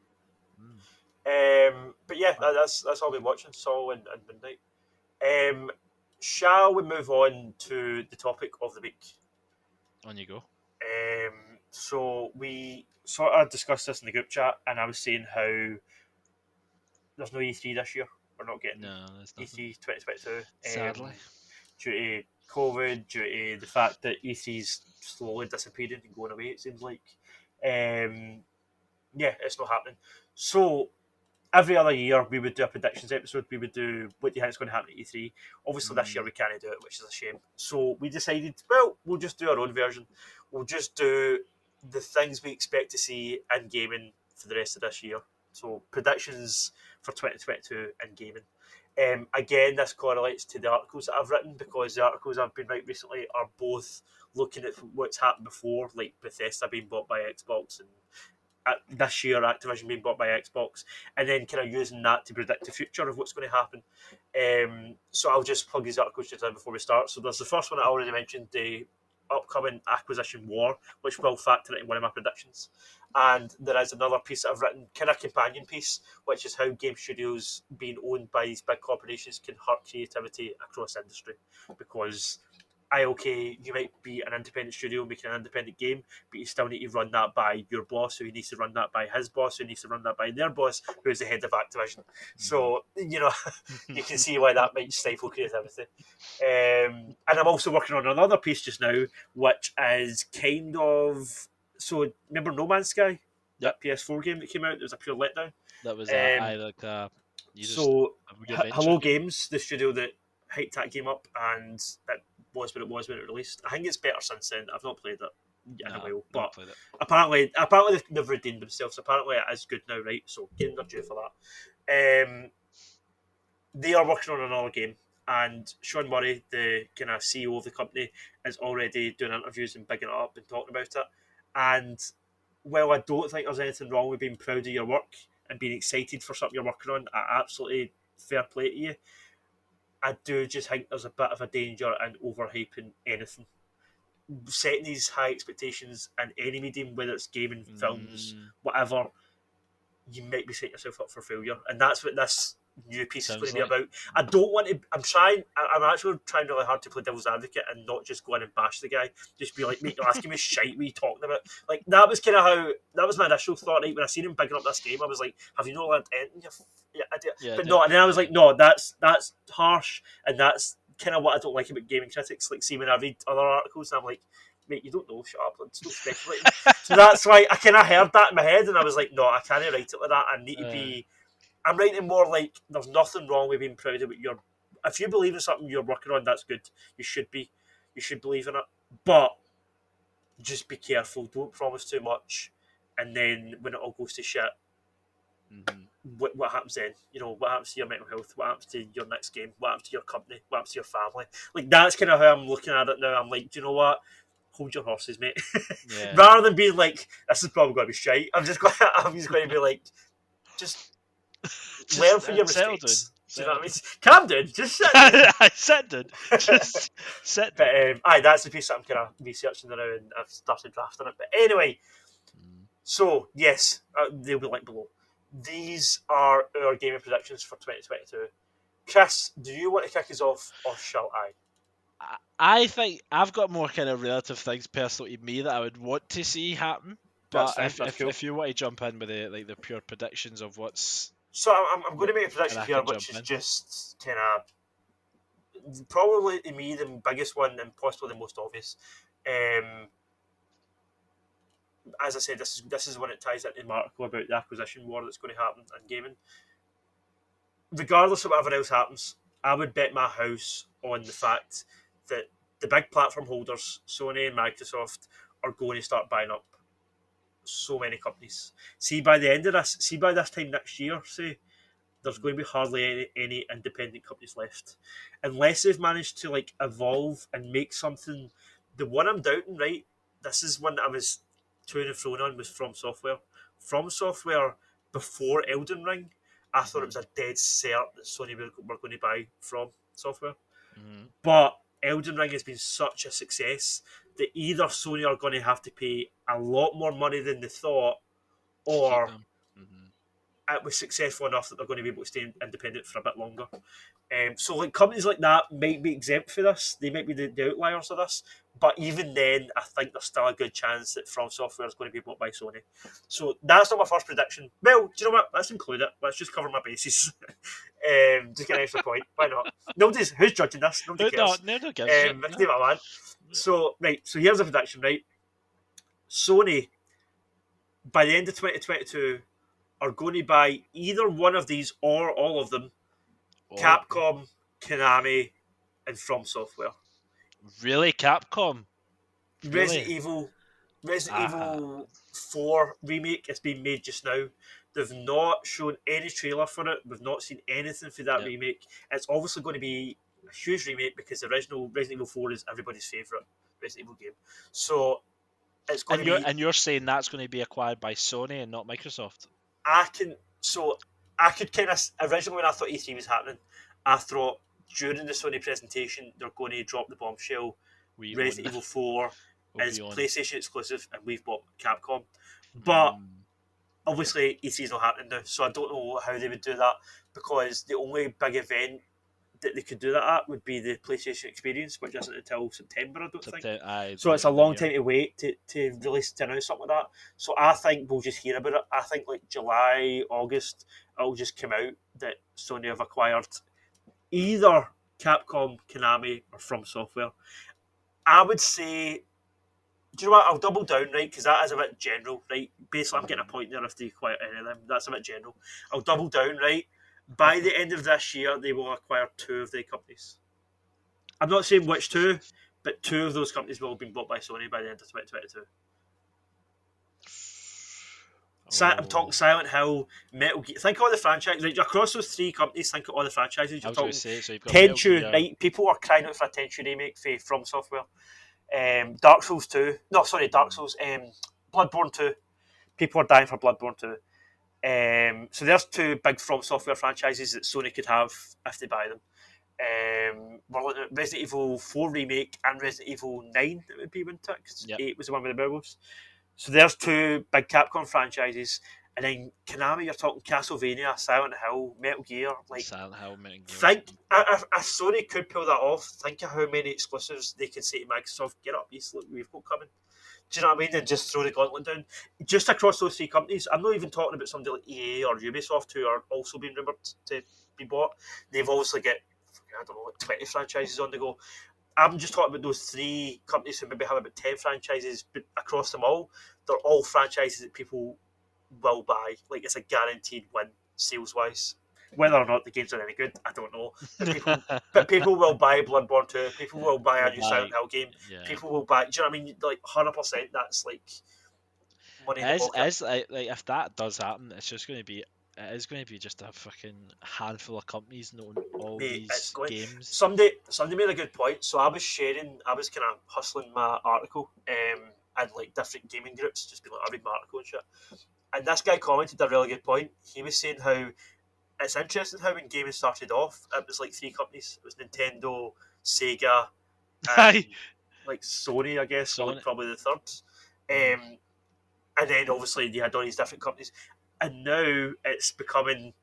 But yeah, that's all we're watching. Saw and Midnight. Shall we move on to the topic of the week? On you go. So we sort of discussed this in the group chat, and I was saying how there's no E3 this year. We're not getting E3 2022. Sadly. Due to COVID, due to the fact that E3's slowly disappearing and going away, it seems like. It's not happening. So every other year we would do a predictions episode. We would do what do you think is going to happen at E3. Obviously this year we can't do it, which is a shame. So we decided, well, we'll just do our own version. We'll just do the things we expect to see in gaming for the rest of this year. So predictions for 2022 in gaming. Again, this correlates to the articles that I've written, because the articles I've been writing recently are both looking at what's happened before, like Bethesda being bought by Xbox, and this year Activision being bought by Xbox, and then kind of using that to predict the future of what's going to happen. So I'll just plug these articles just in before we start. So there's the first one I already mentioned, the upcoming acquisition war, which will factor into one of my predictions. And there is another piece that I've written, kind of companion piece, which is how game studios being owned by these big corporations can hurt creativity across industry. Because you might be an independent studio making an independent game, but you still need to run that by your boss, who needs to run that by his boss, who needs to run that by their boss, who's the head of Activision. So, you can see why that might stifle creativity. And I'm also working on another piece just now, which is kind of... So, remember No Man's Sky? that PS4 game that came out. It was a pure letdown. That was you just So, a good venture Hello game. Games, the studio that hyped that game up, and it was what it was when it released. I think it's better since then. I've not played it in a while, but played it. apparently they've redeemed themselves. Apparently it is good now, right? So games are due for that. They are working on another game, and Sean Murray, the kind of CEO of the company, is already doing interviews and bigging it up and talking about it. And while I don't think there's anything wrong with being proud of your work and being excited for something you're working on, I absolutely fair play to you. I do just think there's a bit of a danger in overhyping anything. Setting these high expectations in any medium, whether it's gaming, films, whatever, you might be setting yourself up for failure. And that's what this new piece is going to be about. I don't want to. I'm actually trying really hard to play devil's advocate and not just go in and bash the guy. Just be like, mate, you're asking me shite. What are you talking about? Like, that was kind of how. That was my initial thought, right? When I seen him picking up this game, I was like, have you not learned anything? Yeah, I did. Yeah, but no, and then I was like, no, that's harsh, and that's kind of what I don't like about gaming critics. Like, see, when I read other articles, and I'm like, mate, you don't know, shut up, let's not speculate. So that's why I kind of heard that in my head, and I was like, no, I can't write it like that. I need to be. I'm writing more like there's nothing wrong with being proud of what you're. If you believe in something you're working on, that's good. You should be. You should believe in it, but just be careful. Don't promise too much, and then when it all goes to shit, what happens then? You know, what happens to your mental health? What happens to your next game? What happens to your company? What happens to your family? Like, that's kind of how I'm looking at it now. I'm like, do you know what? Hold your horses, mate. Yeah. Rather than being like, this is probably going to be shite. I'm just going to be like, just learn from your mistakes. Do you know what I mean? Calm down. Just sit down. I said it. Just sit down. But that's the piece that I'm kind of researching now, and I've started drafting it. But anyway, so yes, they'll be linked below. These are our gaming predictions for 2022. Chris, do you want to kick us off, or shall I? I think I've got more kind of relative things personally to me that I would want to see happen. But if you want to jump in with the pure predictions of what's... So I'm going to make a prediction here, which is just kind of probably to me the biggest one and possibly the most obvious. As I said, this is when it ties into the article about the acquisition war that's going to happen in gaming. Regardless of whatever else happens, I would bet my house on the fact that the big platform holders, Sony and Microsoft, are going to start buying up so many companies. See, by this time next year, there's going to be hardly any independent companies left, unless they've managed to like evolve and make something. The one I'm doubting, right? This is one that I was to and fro on, was From Software. From Software before Elden Ring, I thought it was a dead cert that Sony were going to buy From Software. But Elden Ring has been such a success that either Sony are going to have to pay a lot more money than they thought, or it was successful enough that they're going to be able to stay independent for a bit longer. So like companies like that might be exempt for this. They might be the outliers of this. But even then, I think there's still a good chance that From Software is going to be bought by Sony. So that's not my first prediction. Well, do you know what? Let's include it. Let's just cover my bases. Just get an extra point. Why not? Who's judging this? Nobody cares. No cares. I can do what I want. So, right. So here's a prediction, right? Sony, by the end of 2022, are going to buy either one of these or all of them. Capcom, Konami, and From Software. Really, Capcom? Resident Evil 4 remake is being made just now. They've not shown any trailer for it. We've not seen anything for that remake. It's obviously going to be a huge remake because the original Resident Evil 4 is everybody's favourite Resident Evil game. So it's going to be... And you're saying that's going to be acquired by Sony and not Microsoft? I could kind of... Originally when I thought E3 was happening, I thought during the Sony presentation they're going to drop the bombshell. Resident Evil 4 is PlayStation exclusive and we've bought Capcom. But obviously E3 is not happening now, so I don't know how they would do that, because the only big event that they could do that at would be the PlayStation Experience, which isn't until September, I don't think. So it's a long time to wait to release, to announce something like that. So I think we'll just hear about it. I think like July, August, it'll just come out that Sony have acquired either Capcom, Konami, or From Software. I would say Do you know what? I'll double down, right? Because that is a bit general, right? Basically, I'm getting a point there if they acquire any of them. That's a bit general. I'll double down, right? By the end of this year, they will acquire 2 of the companies. I'm not saying which 2, but 2 of those companies will have been bought by Sony by the end of 2022. I'm talking Silent Hill, Metal Gear. Think of all the franchises. Like, across those 3 companies, think of all the franchises. You're talking so you've got Tenchu, right? People are crying out for a Tenchu remake from Software. Dark Souls 2. No, sorry, Dark Souls. Bloodborne 2. People are dying for Bloodborne 2. So there's 2 big From Software franchises that Sony could have if they buy them. We're looking at Resident Evil 4 Remake and Resident Evil 9, that would be, wouldn't it? 'Cause 8 was the one with the werewolves. So there's 2 big Capcom franchises. And then Konami, you're talking Castlevania, Silent Hill, Metal Gear. Like, Silent Hill, Metal Gear. Think if Sony could pull that off, think of how many exclusives they can say to Microsoft, get up, look, we've got coming. Do you know what I mean? And just throw the gauntlet down. Just across those 3 companies. I'm not even talking about somebody like EA or Ubisoft who are also being rumoured to be bought. They've obviously got, I don't know, like 20 franchises on the go. I'm just talking about those 3 companies who maybe have about 10 franchises, but across them all, they're all franchises that people will buy. Like, it's a guaranteed win sales wise. Whether or not the games are any good, I don't know. But people will buy Bloodborne 2. People will buy a new Silent Hill game. Yeah. People will buy. Do you know what I mean? Like 100%. That's like money in the pocket. Like if that does happen, it's just going to be. It is going to be just a fucking handful of companies knowing all these games. Somebody made a good point. So I was kind of hustling my article and like different gaming groups, just being like, I read my article and shit. And this guy commented a really good point. He was saying how it's interesting how when gaming started off, it was like 3 companies. It was Nintendo, Sega, and like Sony, I guess, were like probably the third. And then obviously you had all these different companies. And now it's becoming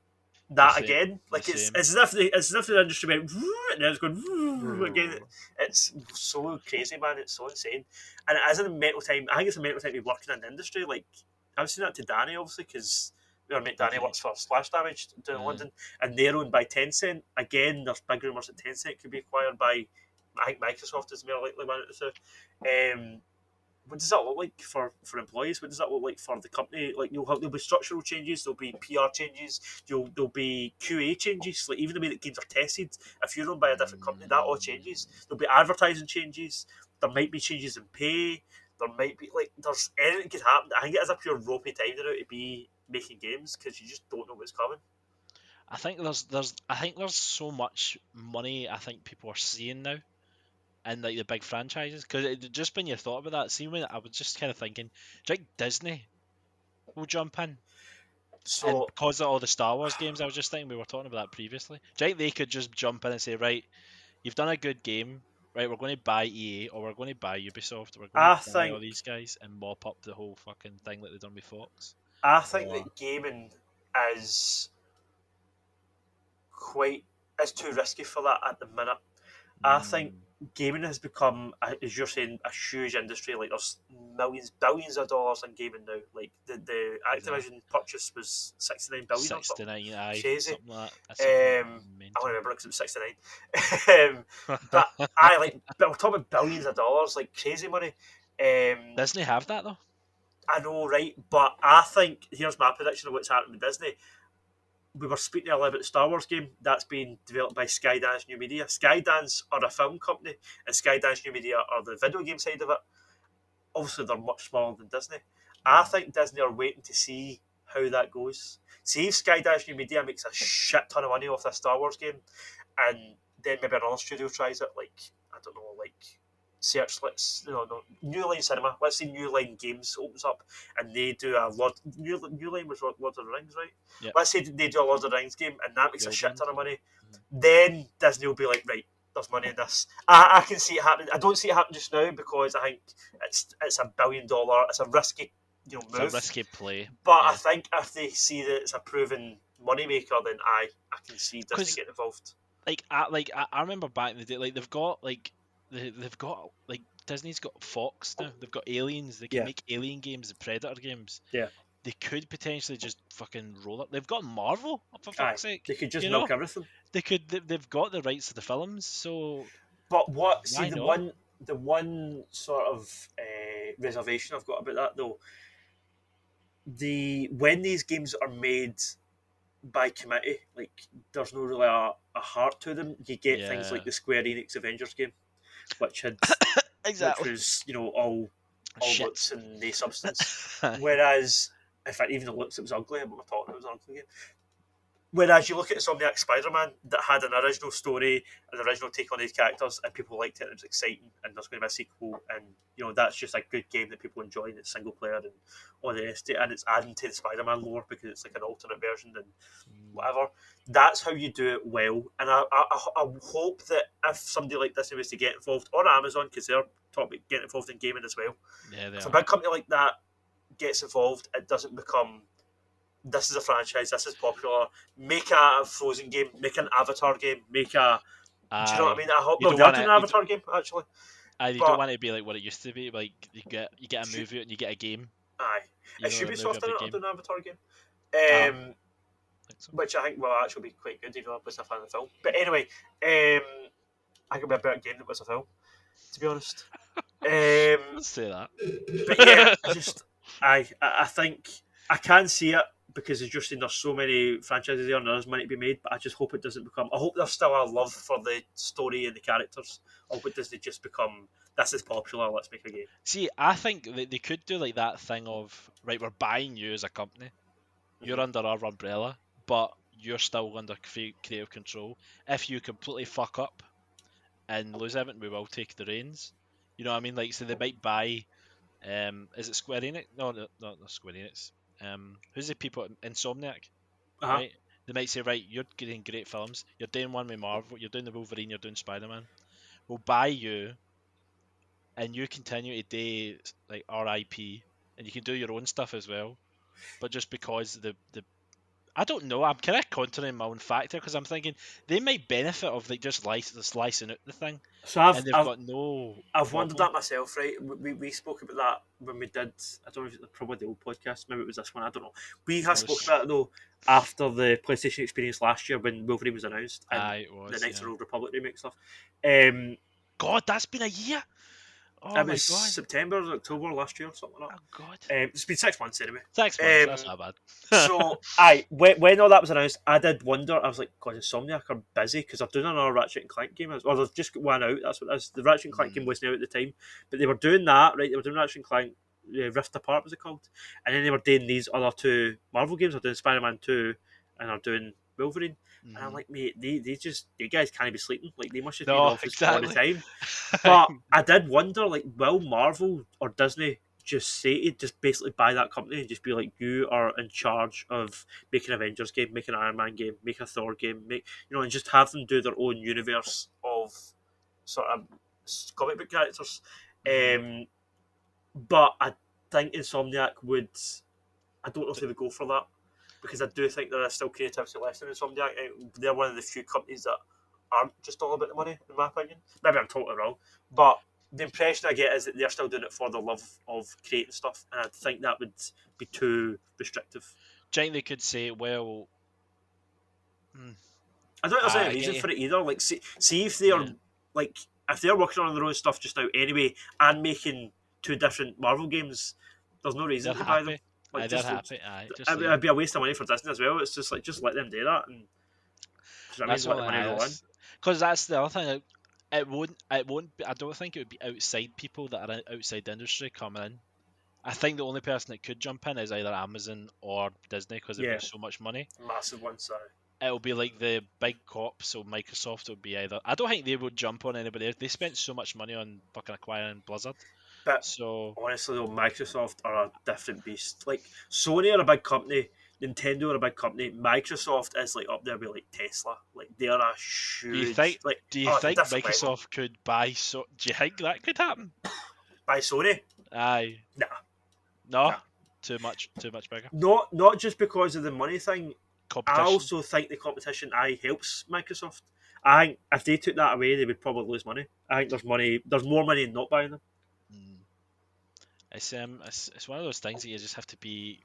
that again. Like it's as if the industry went and then it's going again. It's so crazy, man. It's so insane. And it is a mental time. I think it's a mental time to be working in the industry. Like I've seen that to Danny, obviously, because our mate Danny works for Splash Damage down in London, and they're owned by Tencent. Again, there's big rumours that Tencent could be acquired by, I think Microsoft is more likely one of the 2. What does that look like for employees? What does that look like for the company? Like there'll be structural changes, there'll be PR changes, there'll be QA changes. Like even the way that games are tested, if you're owned by a different company, that all changes. There'll be advertising changes. There might be changes in pay. There might be there's anything could happen. I think it is a pure ropey time now to be making games because you just don't know what's coming. I think there's so much money I think people are seeing now. And like the big franchises, because just when you thought about that, see, when I was just kind of thinking, do you think Disney will jump in? So and because of all the Star Wars games, I was just thinking we were talking about that previously. Do you think they could just jump in and say, right, you've done a good game, right? We're going to buy EA or we're going to buy Ubisoft, or we're going to buy all these guys and mop up the whole fucking thing that they've done with Fox. I think that gaming is too risky for that at the minute. I think gaming has become, as you're saying, a huge industry. Like there's billions of dollars in gaming now. Like the Activision purchase was 69 billion. 69, aye, crazy. Something like that. I don't remember because it was 69. But we're talking about billions of dollars, like crazy money. Disney have that though. I know, right? But I think here's my prediction of what's happening with Disney. We were speaking earlier about the Star Wars game that's being developed by Skydance New Media. Skydance are a film company, and Skydance New Media are the video game side of it. Obviously, they're much smaller than Disney. I think Disney are waiting to see how that goes. See if Skydance New Media makes a shit ton of money off this Star Wars game, and then maybe another studio tries it. Like I don't know, like New Line Cinema. Let's say New Line Games opens up and they do a lot. New Line was Lord of the Rings, right? Yep. Let's say they do a Lord of the Rings game and that makes a shit ton of money. Then Disney will be like, right, there's money in this. I can see it happening. I don't see it happening just now because I think it's $1 billion. It's a risky move. It's a risky play. But yeah. I think if they see that it's a proven moneymaker, then I can see Disney get involved. I remember back in the day, like they've got Disney's got Fox now. They've got Aliens. They can make Alien games, the Predator games. Yeah. They could potentially just fucking roll it. They've got Marvel, for fuck's sake. They could just milk everything. They've got the rights to the films, so. But what? See, the one sort of reservation I've got about that though. When these games are made by committee, like there's no really a heart to them. You get things like the Square Enix Avengers game, which Exactly. was all Shit. looks and no substance. Whereas, in fact, even the looks, it was ugly. I'm not talking, it was an ugly game. Whereas you look at Insomniac Spider-Man that had an original story, an original take on these characters, and people liked it, and it was exciting, and there's going to be a sequel, and that's just a good game that people enjoy, and it's single player and all the rest of it, and it's adding to the Spider-Man lore because it's like an alternate version and whatever. That's how you do it well, and I hope that if somebody like Disney was to get involved, or Amazon, because they're talking about getting involved in gaming as well, if a big company like that gets involved, it doesn't become, this is a franchise, this is popular, make a Frozen game, make an Avatar game, make a... Do you know what I mean? I hope they're doing an Avatar game, actually. You don't want it to be like what it used to be, like you get a movie and you get a game. Aye. Is Ubisoft in it or doing an Avatar game? So. Which I think will actually be quite good, even though I was a fan of the film. But anyway, I think it'll be a better game than was a film, to be honest. Let's say that. But yeah, I think I can see it, because it's just there's so many franchises there and there's money to be made, but I just hope it doesn't become... I hope there's still a love for the story and the characters. I hope it doesn't just become, this is popular, let's make a game. See, I think that they could do like that thing of, right, we're buying you as a company, you're under our umbrella, but you're still under creative control. If you completely fuck up and lose everything, we will take the reins. You know what I mean? Like, so they might buy... is it Square Enix? No, not Square Enix. Who's the people at Insomniac? Right? They might say, right, you're getting great films. You're doing one with Marvel. You're doing the Wolverine. You're doing Spider-Man. We'll buy you, and you continue to do like RIP, and you can do your own stuff as well. But just because the I don't know, I'm kind of countering my own factor, because I'm thinking they might benefit of like just slicing out the thing. So I've wondered that myself, right? We spoke about that when we did, I don't know if it was probably the old podcast, maybe it was this one, I don't know. We have spoke about it though after the PlayStation experience last year when Wolverine was announced and the Knights of the Old Republic remake stuff. God, that's been a year. Oh it was September, October last year, something like that. Oh God! It's been 6 months anyway. 6 months, that's not bad. So, when all that was announced, I did wonder. I was like, God, Insomniac are busy because they're doing another Ratchet and Clank game. Or they've just got one out. That's what it is. The Ratchet and Clank game wasn't out at the time, but they were doing that, right? They were doing Ratchet and Clank Rift Apart, was it called? And then they were doing these other two Marvel games. They're doing Spider-Man 2 and they're doing Wolverine. And I'm like, mate, you guys can't be sleeping. Like, they must just be in the office all the time. But I did wonder, like, will Marvel or Disney just basically buy that company and just be like, you are in charge of making an Avengers game, make an Iron Man game, make a Thor game, and just have them do their own universe of sort of comic book characters. But I think Insomniac would... I don't know if they would go for that, because I do think there is still creativity left in Insomniac. They're one of the few companies that aren't just all about the money, in my opinion. Maybe I'm totally wrong, but the impression I get is that they're still doing it for the love of creating stuff, and I think that would be too restrictive. Do you think they could say, well... I don't think there's any reason for it either. Like, see if they're like, if they're working on their own stuff just now anyway, and making 2 different Marvel games, there's no reason to buy them. Like, they're happy. It'd be a waste of money for Disney as well. It's just like, just let them do that, and that's let the money roll in. Because that's the other thing. Like, it won't be, I don't think it would be outside people that are outside the industry coming in. I think the only person that could jump in is either Amazon or Disney, because they've got so much money. Massive one, sorry. It'll be like the big cops, so Microsoft will be either... I don't think they would jump on anybody. They spent so much money on fucking acquiring Blizzard. But honestly though, Microsoft are a different beast. Like, Sony are a big company, Nintendo are a big company, Microsoft is like up there with like Tesla. Like, they are a huge... Do you think Microsoft could buy... Do you think that could happen? Buy Sony? Aye. Nah. No? Nah. Too much bigger? Not just because of the money thing. Competition. I also think the competition helps Microsoft. I think if they took that away, they would probably lose money. I think there's more money in not buying them. It's one of those things that you just have to be,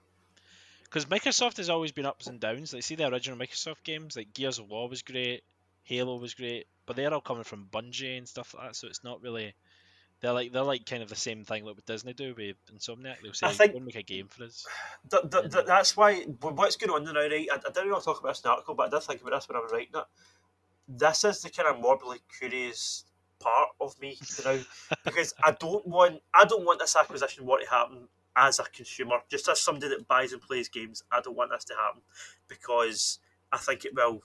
because Microsoft has always been ups and downs. Like, see the original Microsoft games, like Gears of War was great, Halo was great, but they're all coming from Bungie and stuff like that. So it's not really They're like kind of the same thing like what Disney do with Insomniac. They'll say, I think "Go and make a game for us." that's why what's going on now, right? I didn't want to talk about this in the article, but I did think about this when I was writing it. This is the kind of morbidly curious part of me now, because I don't want this acquisition war to happen as a consumer, just as somebody that buys and plays games. I don't want this to happen because I think it will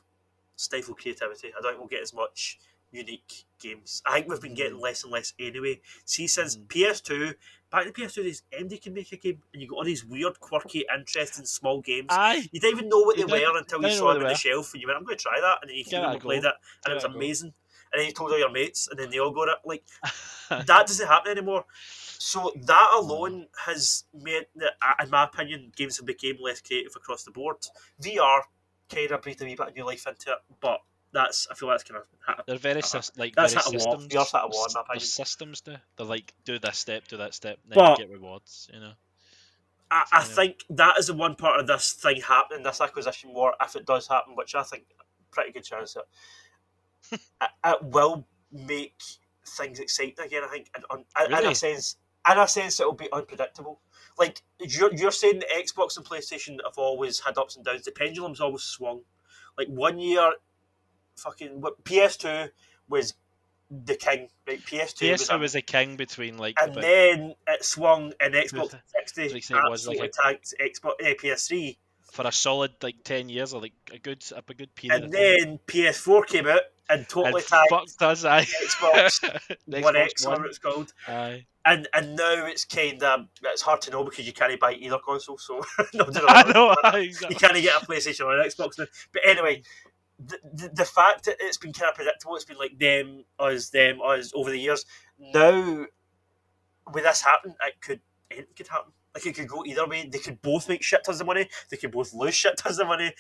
stifle creativity. I don't think we'll get as much unique games. I think we've been getting less and less anyway. See, since PS2, back in the PS2 days, MD can make a game, and you got all these weird, quirky, interesting, small games. Aye, You didn't even know what you they were until you didn't know saw what them they on the were. shelf, and you went, "I'm going to try that," and then you Give came it home a and go. played it, and Give it it was a go. amazing. And then you told all your mates, and then they all got it. Like that doesn't happen anymore. So that alone has made that, in my opinion, games have become less creative across the board. VR kind of breathed a wee bit of new life into it, but I feel that's kind of They're very that's very hit a wall. systems. VR's hit a wall, in my They're opinion. systems now. They're like do this step, and then you But get rewards. You know. I think that is the one part of this thing happening, this acquisition war, if it does happen, which I think pretty good chance that it will make things exciting again. I think, in Really? a sense, it'll be unpredictable. Like you're saying, the Xbox and PlayStation have always had ups and downs. The pendulum's always swung. Like one year, PS2 was the king, right? PS2 PS2 was a king between like and about then it swung, and Xbox 360 it was like absolutely tanked Xbox PS3, for a solid like 10 years or like a good period and of time. then PS4 came out and And totally tanked fucked us, aye. Xbox The One Xbox X, One. whatever it's called. Aye. And now it's kind of, it's hard to know because you can't buy either console, so I know, aye, you exactly. can't get a PlayStation or an Xbox now. But anyway, the fact that it's been kind of predictable, it's been like them, us, over the years. Now, with this happening, anything could happen. Like it could go either way. They could both make shit tons of money. They could both lose shit tons of money.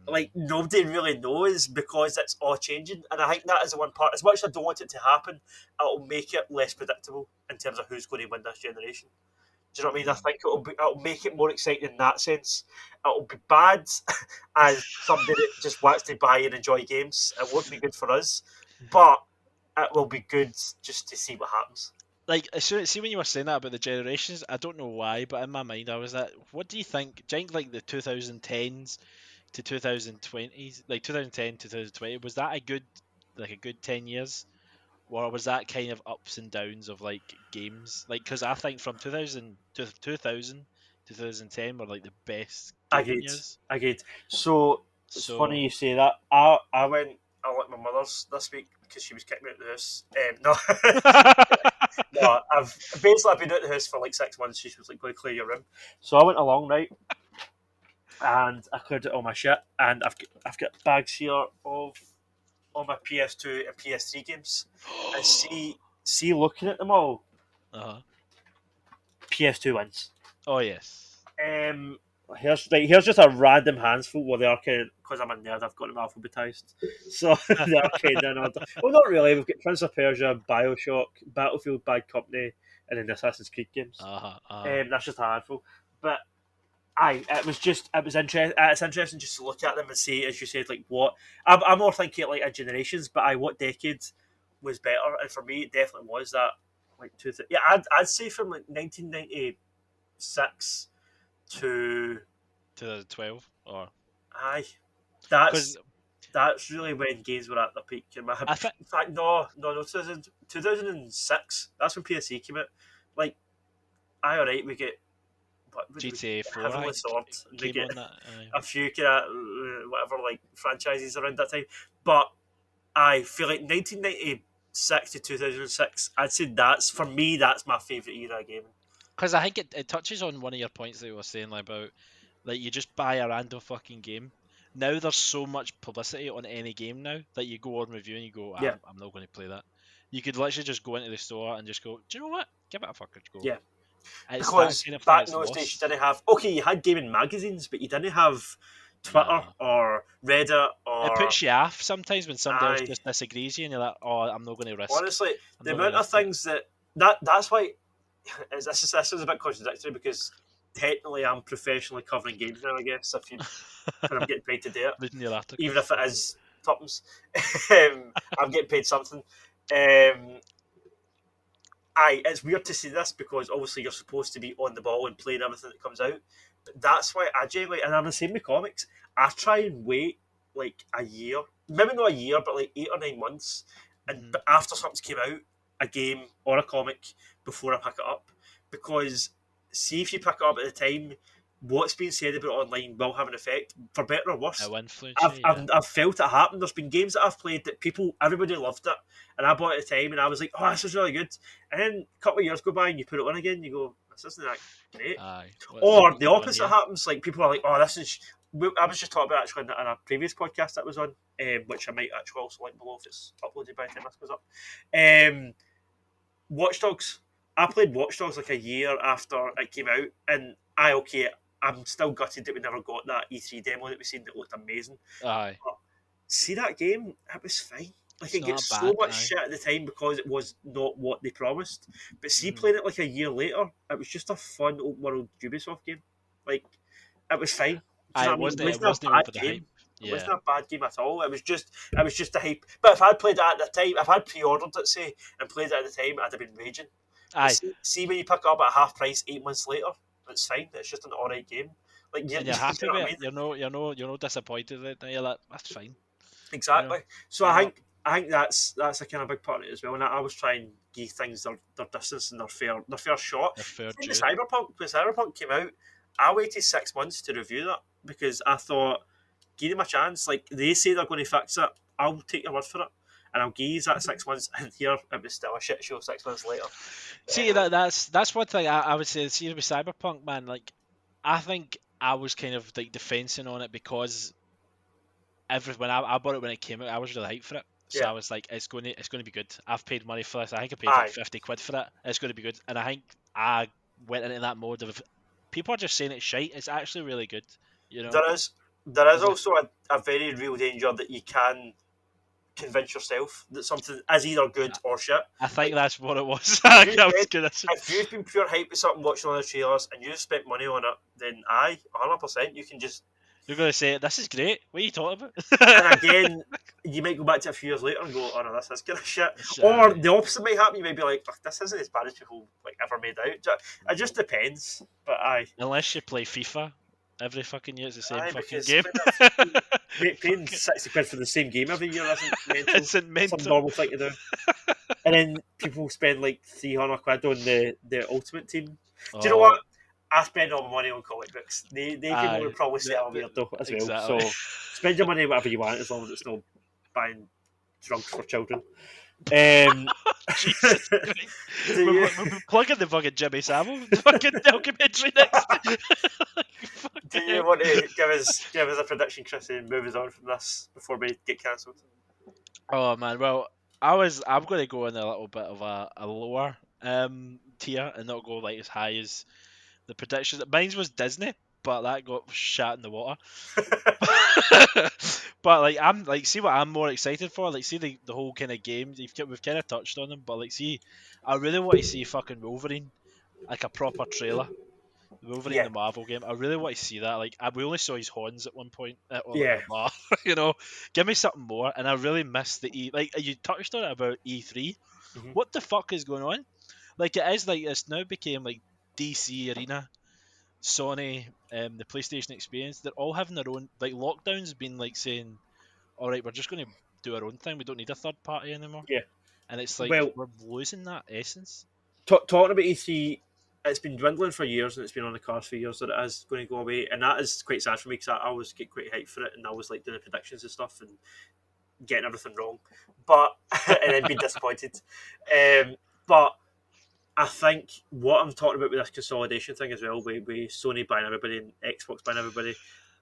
Like nobody really knows because it's all changing. And I think that is the one part. As much as I don't want it to happen, it'll make it less predictable in terms of who's going to win this generation. Do you know what I mean? I think it'll make it more exciting in that sense. It'll be bad as somebody that just wants to buy and enjoy games. It won't be good for us, but it will be good just to see what happens. Like, see when you were saying that about the generations, I don't know why, but in my mind I was like, what do you think? Do you think like the 2010s to 2020s, like 2010 to 2020, was that a good 10 years? Or was that kind of ups and downs of like games? Like, because I think from 2000 to 2010 were like the best gaming years. Agreed. So it's funny you say that. I went with my mother's this week because she was kicking me out of the house. No, I've been out of the house for like 6 months. She was like, "Go clear your room." So I went along, right, and I cleared out all my shit, and I've got bags here of all my PS2 and PS3 games, and see looking at them all, PS2 wins. Oh yes. Here's just a random handful. Well, they are kind of, because I'm a nerd, I've got them alphabetised. So they are kind of in order. Well, not really. We've got Prince of Persia, Bioshock, Battlefield, Bad Company, and then the Assassin's Creed games. That's just a handful. But it's interesting just to look at them and see, as you said, like what I'm more thinking like in generations, but what decade was better? And for me, it definitely was that like I'd say from like 1996 to 2012 or that's really when games were at their peak. In fact, no, 2006. That's when PSC came out. Like, alright, we get GTA 4 Heavenly Sword, and we get a few kind of whatever like franchises around that time. But I feel like 1996 to 2006. I'd say that's my favourite era of gaming. Because I think it touches on one of your points that you were saying about like you just buy a random fucking game. Now there's so much publicity on any game now that you go on review and you go, I'm not going to play that. You could literally just go into the store and just go, do you know what? Give it a fucking go. Yeah. It's because kind of back in those days you didn't have, you had gaming magazines, but you didn't have Twitter or Reddit or... It puts you off sometimes when somebody else just disagrees with you and you're like, I'm not going to risk. Honestly, the amount of things that's why this is a bit contradictory, because technically I'm professionally covering games now, I guess, when I'm getting paid to do it. Reading your articles. Even if it is tuppence. I'm getting paid something. Aye, it's weird to see this because obviously you're supposed to be on the ball and playing everything that comes out. But that's why I genuinely, and I'm the same with comics. I try and wait like a year, maybe not a year, but like 8 or 9 months, and Mhm. but after something's came out, a game or a comic, before I pick it up, because see if you pick it up at the time, what's being said about it online will have an effect for better or worse. It'll influence you, yeah. I've felt it happen. There's been games that I've played that everybody loved it, and I bought it at the time, and I was like, "Oh, this is really good." And then a couple of years go by, and you put it on again, and you go, "This isn't that great." Aye. Or What's the going on opposite here? happens. Like people are like, "Oh, this is." I was just talking about actually in a previous podcast that was on, which I might actually also link below if it's uploaded by the time this goes up. Watch Dogs. I played Watch Dogs like a year after it came out, and I'm still gutted that we never got that E3 demo that we seen that looked amazing. Aye. But see that game, it was fine. Like It's it not gets so bad, much aye. shit at the time because it was not what they promised. But see, Mhm. playing it like a year later, it was just a fun open world Ubisoft game. Like it was fine. Do you Aye, know it what I mean? It wasn't. It wasn't a wasn't bad over the hype. game. It Yeah. wasn't a bad game at all. It was just the hype. But if I'd played it at the time, if I'd pre-ordered it, say, and played it at the time, I'd have been raging. But Aye, see when you pick it up at half price 8 months later, it's fine. It's just an alright game. Like you, and you're do you happy know what with I it. mean? You're no disappointed with it. You're like, that's fine. You know. Exactly. So You're not I think that's a kind of big part of it as well. And I always try and give things their distance and their fair shot. a fair Even due. When Cyberpunk came out, I waited 6 months to review that because I thought, give them a chance. Like they say they're going to fix it, I'll take your word for it, and I'll give you that 6 months. And here it was still a shit show 6 months later. See that's one thing I would say. See with Cyberpunk, man. Like, I think I was kind of like defensing on it because when I bought it when it came out, I was really hyped for it. So Yeah. I was like, it's going to be good. I've paid money for this. I think I paid like Aye. 50 quid for it. It's going to be good. And I think I went into that mode of people are just saying it's shite. It's actually really good. You know. There is Is it? also a very real danger that you can convince yourself that something is either good or shit. I think Like that's what it was. if I you was gonna say. if you've been pure hype with something, watching all the trailers, and you've spent money on it, then 100%, you can just. You're gonna say this is great. What are you talking And about? again, you might go back to a few years later and go, "Oh no, this is kind of shit." Or Shy. the opposite might happen. You might be like, "Oh, this isn't as bad as people like ever made out." It just depends. But Unless you play FIFA every fucking year, it's the same fucking because game. paying Fucking- 60 quid for the same game every year isn't mental. Isn't It's a mental. normal thing to do. And then people spend like 300 quid on the Ultimate Team. Do you know Oh, what? I spend all my money on comic books. They people aye. would probably say I'm The- weird though as well. exactly. So spend your money whatever you want as long as it's not buying drugs for children. Jesus Christ. Do you, We'll be plugging the fucking Jimmy Savile fucking documentary next. do Fucking you hell. want to give us a prediction, Chris, and move us on from this before we get cancelled? Oh man, well, I'm going to go in a little bit of a lower tier and not go like as high as the predictions. Mine was Disney, but that got shat in the water. But like I'm like see what I'm more excited for. Like see the whole kind of game. We've kind of touched on them, but like see, I really want to see fucking Wolverine, like a proper trailer. Wolverine Yeah, the Marvel game. I really want to see that. Like we only saw his horns at one point at like yeah. a bar. You know, give me something more. And I really miss the Like you touched on it about E3. Hmm. What the fuck is going on? Like it is like it's now became like DC Arena, Sony, the PlayStation Experience. They're all having their own. Like lockdown's been like saying, all right, we're just going to do our own thing. We don't need a third party anymore. Yeah. And it's like Well, we're losing that essence. talking about E3, it's been dwindling for years and it's been on the cards for years that it is going to go away, and that is quite sad for me because I always get quite hyped for it and I always like doing the predictions and stuff and getting everything wrong, but and then being disappointed. But I think what I'm talking about with this consolidation thing as well, with Sony buying everybody and Xbox buying everybody,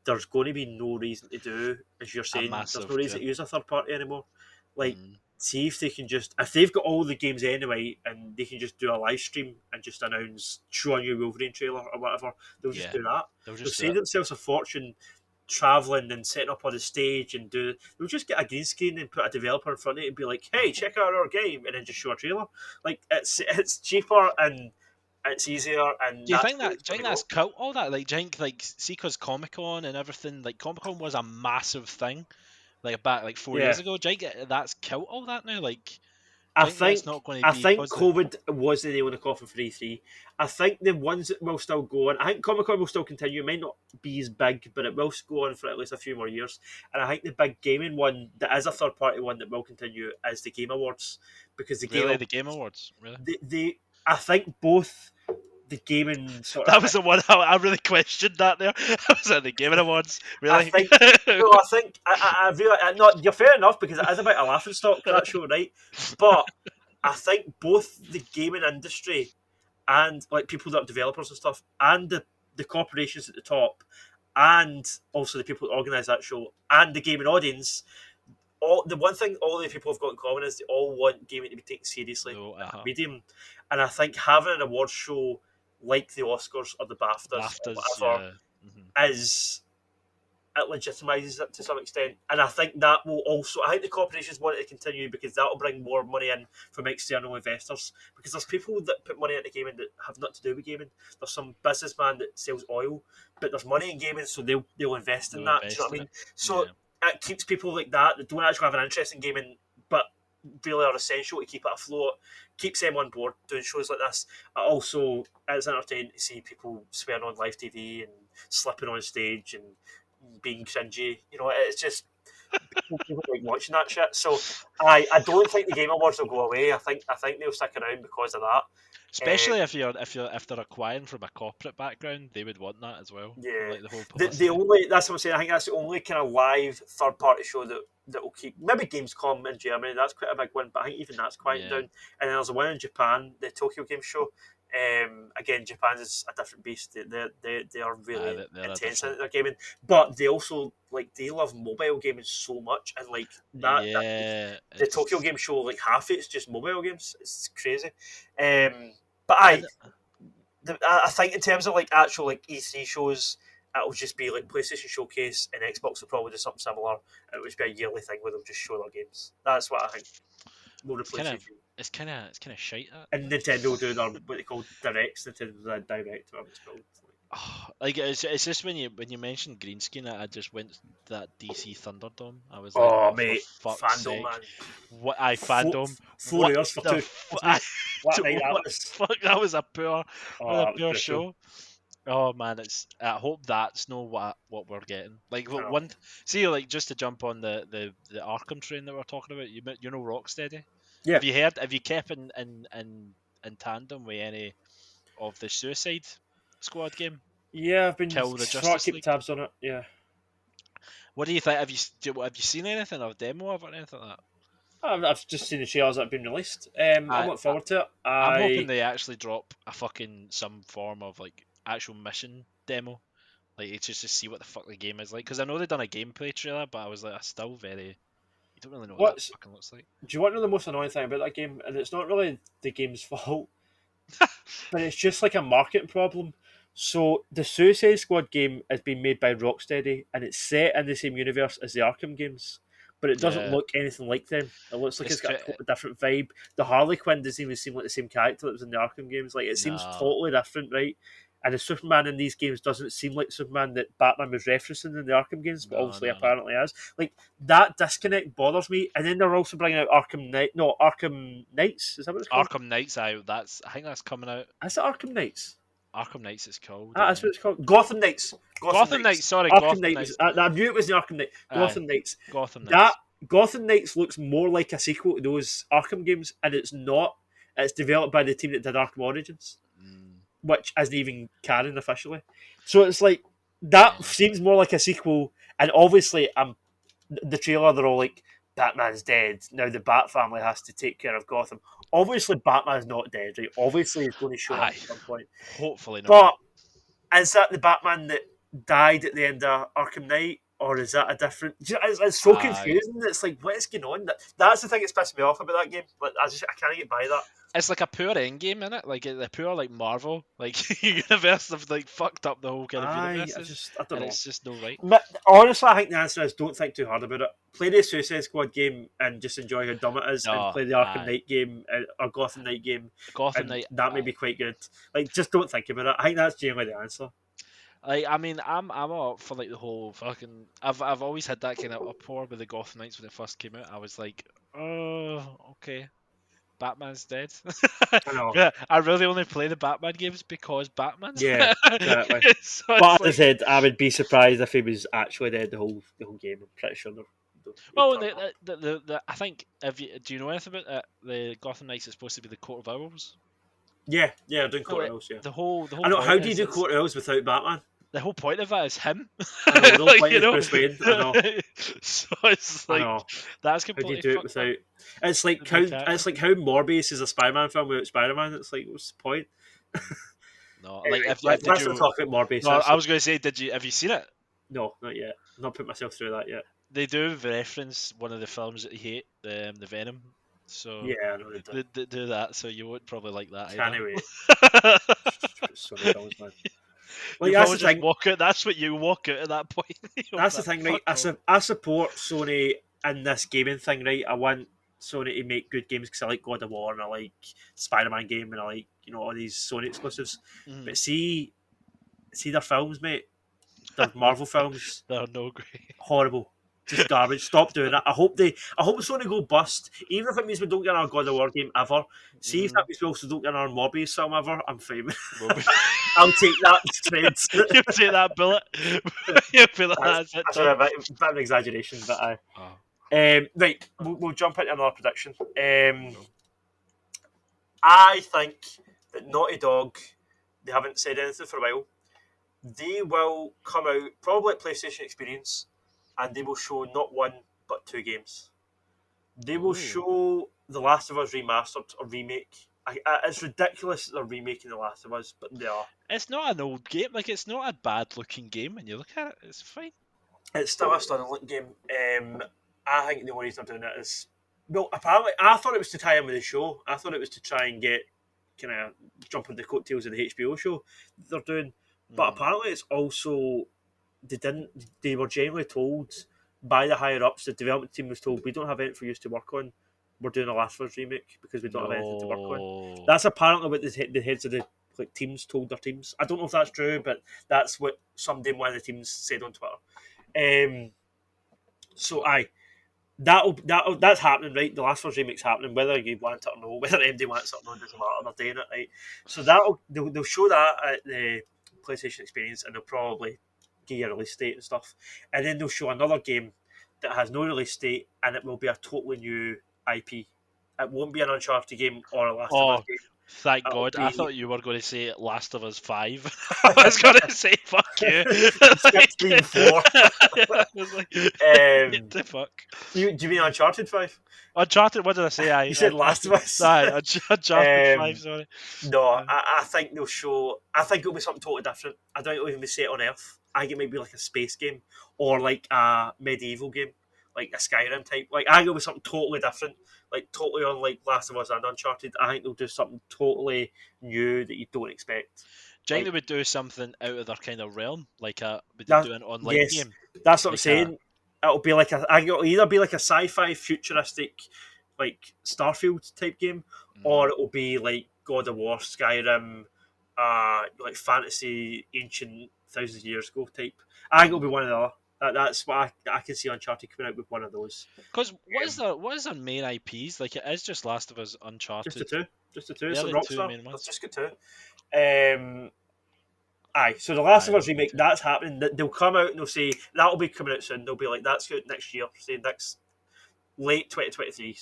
there's going to be no reason to do, as you're A saying, there's no massive reason jump. to use a third party anymore. Like, Mm, see if they can just, if they've got all the games anyway, and they can just do a live stream and just announce, show a new Wolverine trailer or whatever, they'll just yeah, do that. they'll They'll just do save it. themselves a fortune traveling and setting up on the stage and do. They'll just get a green screen and put a developer in front of it and be like, "Hey, check out our game," and then just show a trailer. Like it's cheaper and it's easier, and Do you that's think where that? it's Do you going think to that's go. cult all that? Like, do you think like see, cause Comic Con and everything, like Comic Con was a massive thing, like back like 4 years Yeah, ago. Do you think that's killed all that now? Like, I that's think not going to I be think because COVID was the nail in the coffin for E3. I think the ones that will still go on. I think Comic Con will still continue. It might not be as big, but it will go on for at least a few more years. And I think the big gaming one that is a third party one that will continue is the Game Awards, because really the Game Awards, really. the I think both the gaming sort of That was the one I really questioned that there. I was at the Game Awards, I really. think no, I think I really not. You're fair enough, because it is about a laughing stock, that show, right? But I think both the gaming industry and like people that are developers and stuff, and the corporations at the top, and also the people that organise that show, and the gaming audience, all the one thing all the people have got in common is they all want gaming to be taken seriously No, as a medium. And I think having an awards show like the Oscars or the BAFTAs or BAFTAs, whatever yeah. Mm-hmm. is it legitimises it to some extent, and I think that will also. I think the corporations want it to continue because that will bring more money in from external investors. Because there's people that put money into gaming that have nothing to do with gaming. There's some businessman that sells oil, but there's money in gaming, so they'll invest in They'll that. Do you know invest what I in mean? it. So Yeah. it keeps people like that don't actually have an interest in gaming, but really are essential to keep it afloat. Keeps them on board doing shows like this. It also, it's entertaining to see people swearing on live TV and slipping on stage and being cringy. You know, it's just people like watching that shit. So I don't think the Game Awards will go away. I think they'll stick around because of that. Especially if they're acquiring from a corporate background, they would want that as well for Yeah, like the whole the publicity. only that's what I'm saying. I think that's the only kind of live third party show that will keep. Maybe Gamescom in Germany, that's quite a big one, but I think even that's quieting Yeah. down. And then there's a one in Japan, the Tokyo Game Show. Again, Japan is a different beast. They are really They're a intense in different. their gaming, but they also like they love mobile gaming so much, and like that Yeah, the Tokyo it's Game Show, like half it's just mobile games. It's crazy. But I and I think in terms of like actual like E3 shows, it'll just be like PlayStation Showcase, and Xbox will probably do something similar. It would just be a yearly thing where they'll just show their games. That's what I think will it's kind replace of E3. shite that. And Nintendo will do their what they call directs, Nintendo Direct, whatever it's called. Like it's just when you mentioned green screen, I just went to that DC Thunderdome. I was like, Oh oh for mate, fuck's Fandom sake, man, what I fandom? 4 hours for The two. What night that what was? fuck? That was Oh, a that was poor brutal. show. Oh man, it's. I hope that's no what we're getting. Like I know. one, see, like just to jump on the Arkham train that we're talking about. You know Rocksteady. Yeah, Have you heard? Have you kept in tandem with any of the Suicide Squad game? yeah. I've been Kill the trying to Justice keep League. tabs on it. Yeah, What do you think? Have you seen anything of demo of it or anything like that? I've just seen the trailers that have been released. I'm I, looking forward to it. I'm hoping they actually drop a fucking some form of like actual mission demo. Like it's just to see what the fuck the game is like. Because I know they've done a gameplay trailer, but I was like, I still very. You don't really know what that What's fucking looks like. Do you want to know the most annoying thing about that game? And it's not really the game's fault, but it's just like a marketing problem. So the Suicide Squad game has been made by Rocksteady, and it's set in the same universe as the Arkham games, but it doesn't Yeah, look anything like them. It looks like it's it's got a totally different vibe. The Harley Quinn doesn't even seem like the same character that was in the Arkham games. Like it seems no. totally different, right? And the Superman in these games doesn't seem like Superman that Batman was referencing in the Arkham games, but No, obviously no, no. apparently is. Like that disconnect bothers me. And then they're also bringing out Arkham Knights. Is that what it's called? Arkham Knight's out. I think that's coming out. Is it Arkham Knights? Arkham Knights is called. Ah, that's what it's called. Gotham Knights. Gotham Gotham Knights. Knights. Sorry, Arkham Gotham Knight was. Knights. I knew it was the Arkham Knight. Aye, Gotham Knights. Gotham That Knights. Gotham Knights looks more like a sequel to those Arkham games, and it's not. It's developed by the team that did Arkham Origins, Mm, which isn't even canon officially. So it's like that yeah. seems more like a sequel, and obviously, the trailer they're all like, Batman's dead. Now the Bat family has to take care of Gotham. Obviously, Batman's not dead, right? Obviously, he's going to show up Aye. at some point. Hopefully not. But is that the Batman that died at the end of Arkham Knight, or is that a different? It's so Aye. confusing. It's like, what is going on? That's the thing that's pissed me off about that game. Like, I can't get by that. It's like a poor endgame in it. Like the poor like Marvel like universe have like fucked up the whole kind of universes, I don't and know. it's just no right. But honestly, I think the answer is don't think too hard about it. Play the Suicide Squad game and just enjoy how dumb it is, and No, play the Arkham aye. Knight game or Gotham Knight game, Gotham and Knight. that may Aye. be quite good. Like, just don't think about it. I think that's generally the answer. Like I mean, I'm up for like the whole fucking. I've always had that kind of uproar with the Gotham Knights when it first came out. I was like, oh, okay. Batman's dead. I know. Yeah, I really only play the Batman games because Batman's Yeah, exactly. so But it's as I said, I would be surprised if he was actually dead the whole game. I'm pretty sure he'd well, turn up. I think do you know anything about it? The Gotham Knights is supposed to be the Court of Owls. Yeah, I'm doing No, Court Owls, yeah. the whole I know, point how do you is do Court Owls without Batman? the whole point of it is him. I know, the whole Like, point is Bruce Wayne. I know. So it's I like know. that's How do you completely do it fucked up. without? It's like The character. Morbius is a Spider-Man film without Spider-Man. It's like, what's the point? No, like Anyway, did let's not you? talk about Morbius. No, I was going to say, have you seen it? No, not yet. I've not put myself through that yet. They do reference one of the films that you hate, the Venom. So Yeah, I know they do. they do that, so you wouldn't probably like that Can't either. wait. Sony films, man. You Like, that's probably the just thing. walk out. That's what you walk out at that point. That's the thing, right? Fuck off. I support Sony in this gaming thing, right? I want Sony to make good games because I like God of War and I like Spider-Man game and I like all these Sony exclusives. Mhm. But see their films, mate. Their Marvel films, They're no great. horrible. Just garbage. Stop doing that. I hope Sony go bust. Even if it means we don't get our God of War game ever. See if that means we also don't get our Morbius film ever. I'm fine. I'll take that straight. You take that bullet. You feel like that's it. That's a bit of an exaggeration, but I. Right, we'll jump into another prediction. I think that Naughty Dog, they haven't said anything for a while. They will come out probably at PlayStation Experience, and they will show not one but two games. They will show The Last of Us remastered or remake. It's ridiculous that they're remaking The Last of Us, but they are. It's not an old game. Like, it's not a bad looking game when you look at it. It's fine. It's still a stunning looking game. I think the only reason they're doing it is, well, apparently, I thought it was to tie in with the show. I thought it was to try and get kind of jump on the coattails of the HBO show that they're doing. But apparently, it's also they were generally told by the higher ups, the development team was told, we don't have anything for you to work on. We're doing a Last of Us remake because we don't have anything to work on. That's apparently what the heads of the teams told their teams. I don't know if that's true, but that's what somebody in one of the teams said on Twitter. So that's happening, right? The Last of Us remake's happening, whether you want it or no, whether MD wants it or no, doesn't matter. They're doing it, right? So they'll show that at the PlayStation Experience, and they'll probably give you a release date and stuff, and then they'll show another game that has no release date, and it will be a totally new IP. It won't be an Uncharted game or a Last of Us game. Thank It'll God. be... I thought you were going to say Last of Us 5. I was going to say, fuck you. Skip 3 and 4. I was like, what the fuck? Do you mean Uncharted 5? Uncharted, what did I say? You said Last of Us. Uncharted 5, sorry. No, I think they'll show... I think it'll be something totally different. I don't think it'll even be set on Earth. I think it might be like a space game or like a medieval game, like a Skyrim type. Like, I think it'll be something totally different, like totally unlike Last of Us and Uncharted. I think they'll do something totally new that you don't expect. Do you think they would do something out of their kind of realm, like would they do an online game? That's what I'm saying. It'll be like I think it'll either be like a sci-fi futuristic, like Starfield type game, or it'll be like God of War, Skyrim, like fantasy, ancient thousands of years ago type. I think it'll be one of the other. That's what I can see Uncharted coming out with one of those. Because what is their main IPs? Like, it is just Last of Us, Uncharted. Just the two. They're So the two Rockstar. main ones. Let's just get two. So the Last of Us remake, that's happening. They'll come out and they'll say that'll be coming out soon. They'll be like, that's good next year, say next late 2023,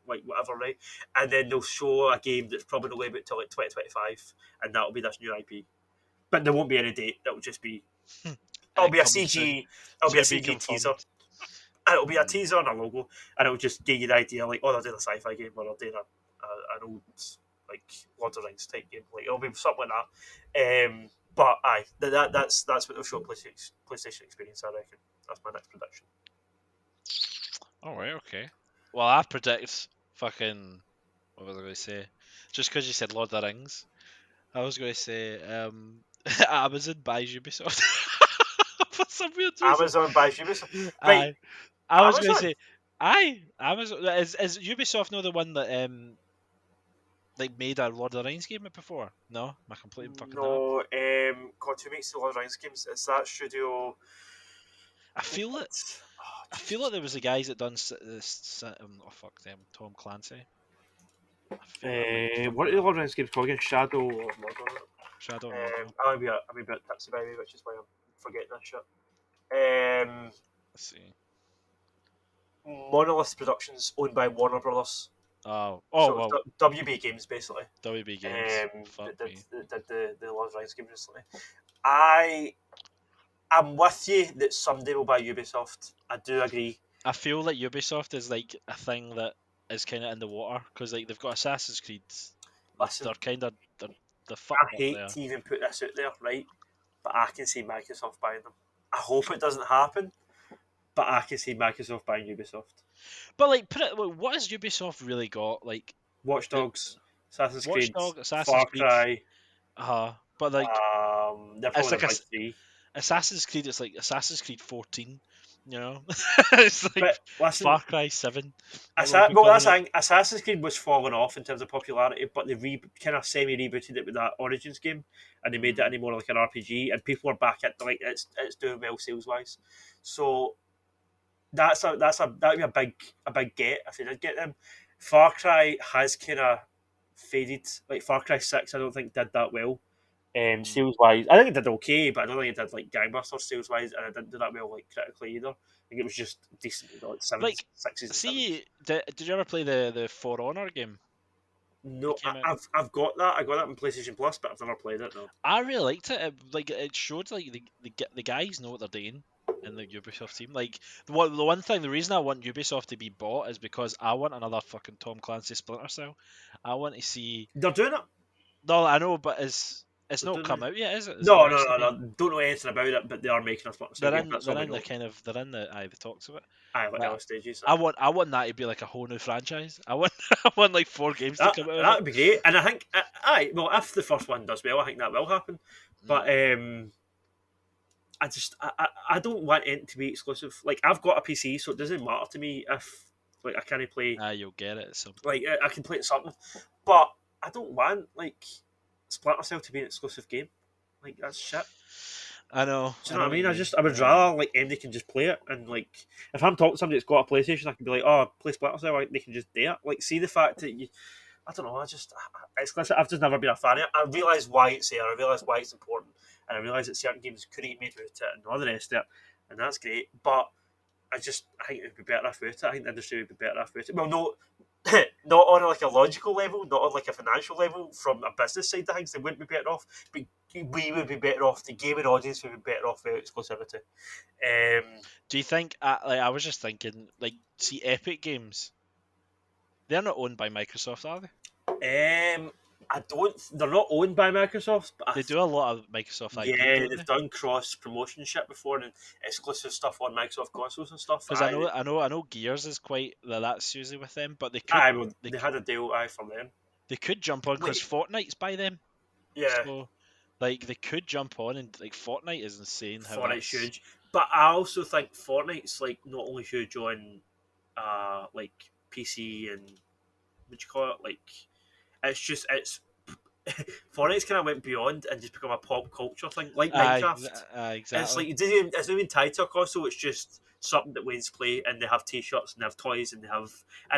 like whatever, right? And then they'll show a game that's probably not going to be until like 2025, and that'll be this new IP. But there won't be any date. That'll just be it'll be a CG. It'll be a CG teaser. And it'll be a teaser and a logo, and it'll just give you the idea, like, oh, they're doing a sci-fi game, or they're doing an old, like, Lord of the Rings type game. Like, it'll be something like that. But that's what they'll show at PlayStation Experience, I reckon. That's my next prediction. Alright, okay. Well, I predict fucking... What was I going to say? Just because you said Lord of the Rings, I was going to say Amazon buys Ubisoft. For some weird reason. Amazon buys Ubisoft? Right. I was going to say... Amazon... Is Ubisoft not the one that... like made a Lord of the Rings game before? No? Am I completely fucking No, God, who makes the Lord of the Rings games? It's that studio. I feel like there was the guys that done oh fuck them, Tom Clancy. What are the Lord of the Rings games called again? Shadow or Mordor? Shadow and Mordor. I'm a bit tipsy by me, which is why I'm forgetting that shit. Let's see. Monolith Productions, owned by Warner Brothers. Oh So well. WB Games, basically. WB Games. That did the Lord of the Rings game recently. I'm with you that someday we'll buy Ubisoft. I do agree. I feel like Ubisoft is like a thing that is kind of in the water because like they've got Assassin's Creed. Listen, They're kind of they're I fucked up hate there. to even put this out there, right? But I can see Microsoft buying them. I hope it doesn't happen, but I can see Microsoft buying Ubisoft. But like, what has Ubisoft really got? Like Watch Dogs, Assassin's Watch Creed, Dogs, Assassin's Far Creed. Cry. But like, They're it's probably like the big three. Assassin's Creed. It's like Assassin's Creed 14. You know, it's like But listen, Far Cry 7. that's the thing. Assassin's Creed was falling off in terms of popularity, but they kind of semi rebooted it with that Origins game, and they made it any more like an RPG, and people are back at like it's doing well sales wise. So that'd be a big get if they did get them. Far Cry has kind of faded. Like Far Cry 6, I don't think did that well. Sales wise, I think it did okay, but I don't think it did like gangbusters sales wise, and it didn't do that well like critically either. I think it was just decent, like sevens, Like, sixes, and sevens. see, did you ever play the For Honor game? No, I've got that. I got that on PlayStation Plus, but I've never played it. No. I really liked it. Like, it showed like the guys know what they're doing in the Ubisoft team. Like, the reason I want Ubisoft to be bought is because I want another fucking Tom Clancy Splinter Cell. I want to see. They're doing it. No, I know, but it's They're not doing come it. out yet, is it? No. Don't know anything about it, but they are making a Splinter Cell game. That's all we know. They're in the talks of it. Like early stages. I want that to be like a whole new franchise. I want like 4 games to come out of it. That would be great, and I think, well, if the first one does well, I think that will happen. But I don't want it to be exclusive. Like I've got a PC, so it doesn't matter to me if like I can't play. You'll get it. Like I can play it something, but I don't want like Splinter Cell to be an exclusive game. Like that's shit. I know. Do you know what I mean? I would rather like MD can just play it, and like if I'm talking to somebody that's got a PlayStation, I can be like, oh, play Splinter Cell. Like, they can just do it. Like, see the fact that I don't know. Exclusive. I've just never been a fan of it. I realise why it's there. I realise why it's important, and I realise that certain games couldn't get made without it, and all the rest of it, and that's great. But I think it would be better without it. I think the industry would be better without it. Well, no, not on like a logical level, not on like a financial level. From a business side of things, they wouldn't be better off. But we would be better off. The gaming audience would be better off without exclusivity. Do you think? I was just thinking, like, see, Epic Games. They're not owned by Microsoft, are they? I don't. They're not owned by Microsoft, but they do a lot of Microsoft IP. Yeah, they've done cross promotion shit before and exclusive stuff on Microsoft consoles and stuff. Because I know Gears is quite that's usually with them, but they had a deal for them. They could jump on because Fortnite's by them. Yeah. So, like, they could jump on, and like Fortnite is insane. Fortnite's huge, but I also think Fortnite's like not only huge on like PC and what you call it, like it's Fortnite's kind of went beyond and just become a pop culture thing, like Minecraft. Exactly. It's not even tied to a console. It's just something that Wayne's play, and they have T-shirts and they have toys and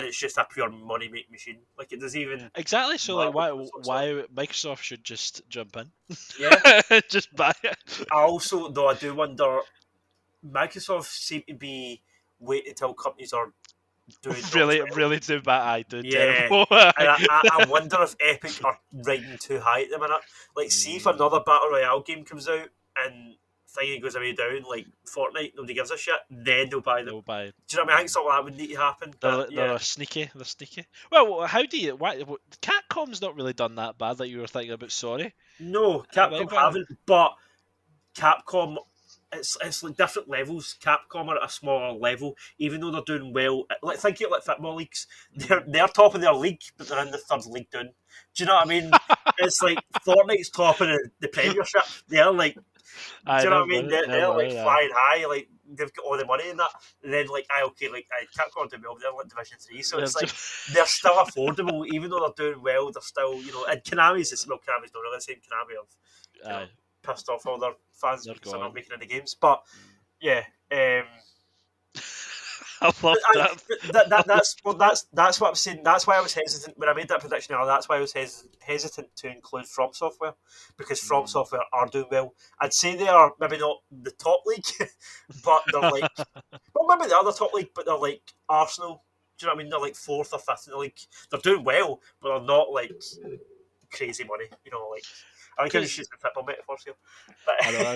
it's just a pure money make machine. Like it doesn't even exactly. So like, why Microsoft should just jump in? Yeah, just buy it. I do wonder. Microsoft seem to be waiting until companies are doing really too bad. Yeah, terrible. I wonder if Epic are riding too high at the minute. Like, see if another battle royale game comes out and thingy goes away down, like Fortnite, nobody gives a shit. Then they'll buy them. Do you know what I mean? I think something like that would need to happen. They're sneaky. They're sneaky. Well, how do you? Why? Capcom's not really done that bad. Like you were thinking about. Sorry. No, Capcom haven't. But Capcom. It's like different levels. Capcom are at a smaller level, even though they're doing well. Like think of it like football leagues. They're top of their league, but they're in the third league down. Do you know what I mean? It's like Fortnite's top of the Premiership. They're like, do you know what I mean? They're like flying high. Like they've got all the money in that. And then Capcom doing well. They're like Division 3, so it's like they're still affordable, even though they're doing well. They're still, and Konami's not really the same. Konami of pissed off all their fans because they're not making any games. But yeah, I love that. That's what I'm saying. That's why I was hesitant when I made that prediction earlier. That's why I was hesitant to include From Software, because From Software are doing well. I'd say they are maybe not the top league, but they're like, well, maybe they are the top league, but they're like Arsenal. Do you know what I mean? They're like fourth or fifth in the league. They're doing well, but they're not like crazy money. You know, like I think I was using football metaphors here. But I know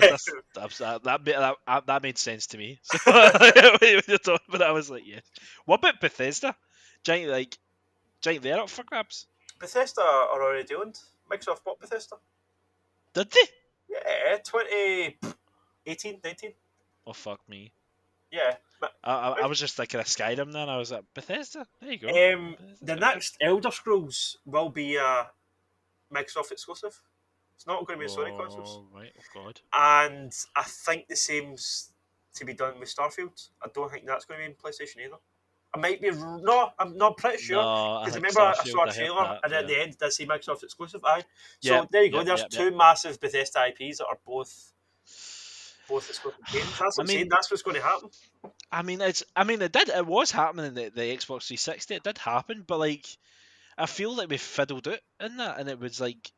that made sense to me. So when you're talking about it, I was like, yeah. What about Bethesda? Giant they're up for grabs. Bethesda are already owned. Microsoft bought Bethesda. Did they? Yeah, 2018, 19. Oh fuck me. Yeah. I was just thinking of Skyrim then. I was like, Bethesda? There you go. The next Elder Scrolls will be a Microsoft exclusive. It's not going to be a Sony consoles. Oh, right. Oh, God. And I think the same's to be done with Starfield. I don't think that's going to be in PlayStation either. I might be... No, I'm not pretty sure. No, Because I think remember I Starfield, saw a I heard trailer that, and at the yeah. end it does say Microsoft exclusive. Aye. So Yep, there you go. yep, There's yep, two massive Bethesda IPs that are both exclusive games. That's what I'm saying. That's what's going to happen. It was happening in the Xbox 360. It did happen, but like, I feel like we fiddled out in that, and it was like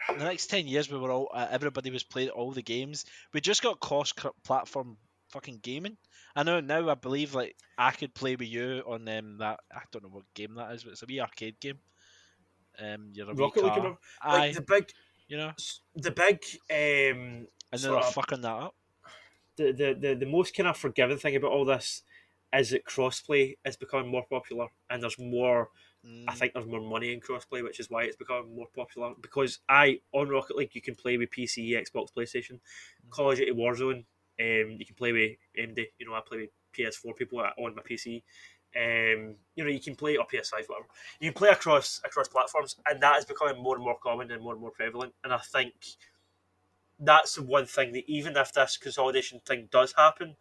the next 10 years we were all everybody was playing all the games. We just got cross-platform fucking gaming. I know now. I believe like I could play with you on that. I don't know what game that is, but it's a wee arcade game. You're a wee Rocket League, car. like Aye, the big and then sort they're of fucking that up. the most kind of forgiving thing about all this is that crossplay is becoming more popular, and there's more. I think there's more money in crossplay, which is why it's becoming more popular. Because on Rocket League you can play with PC, Xbox, PlayStation, Call of Duty Warzone. You can play with AMD. You know, I play with PS4 people on my PC. You know, you can play or PS5, whatever. You can play across platforms, and that is becoming more and more common and more prevalent. And I think that's the one thing that even if this consolidation thing does happen,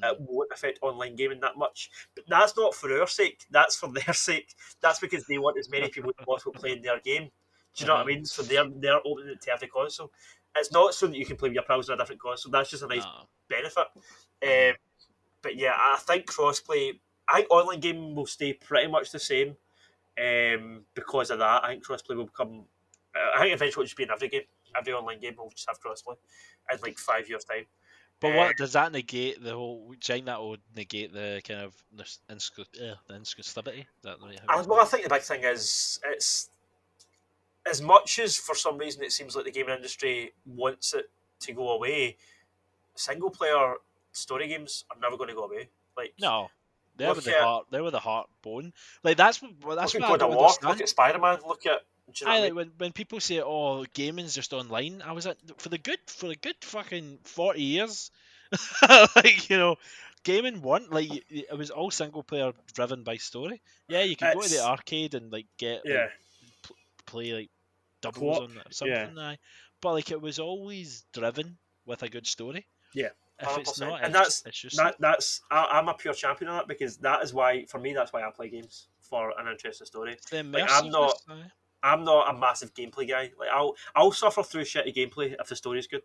it won't affect online gaming that much. But that's not for our sake. That's for their sake. That's because they want as many people as possible playing their game. Do you know what I mean? So they're opening it to every console. It's not so that you can play with your pals on a different console. That's just a nice benefit. But yeah, I think crossplay. I think online gaming will stay pretty much the same because of that. I think crossplay will become. I think eventually it'll just be in every game. Every online game will just have crossplay in like 5 years' time. But what does that negate the whole? Do you think that would negate the kind of the exclusivity? I think the big thing is it's as much as for some reason it seems like the gaming industry wants it to go away. Single player story games are never going to go away. Like no, they were the heart. They were the heart bone. Like that's what look at I God of don't War. understand. Look at Spider-Man. Look at. Do you know what I mean? when people say, "Oh, gaming's just online," I was like, for a good fucking 40 years, like gaming weren't like it was all single player driven by story. Yeah, you could go to the arcade and like get like play like doubles Co-op, on something, but like it was always driven with a good story. Yeah, 100%. If it's not, and it's just I'm a pure champion of that because that is why for me that's why I play games for an interesting story. it's the Like immersiveness. I'm not a massive gameplay guy. Like I'll suffer through shitty gameplay if the story's good.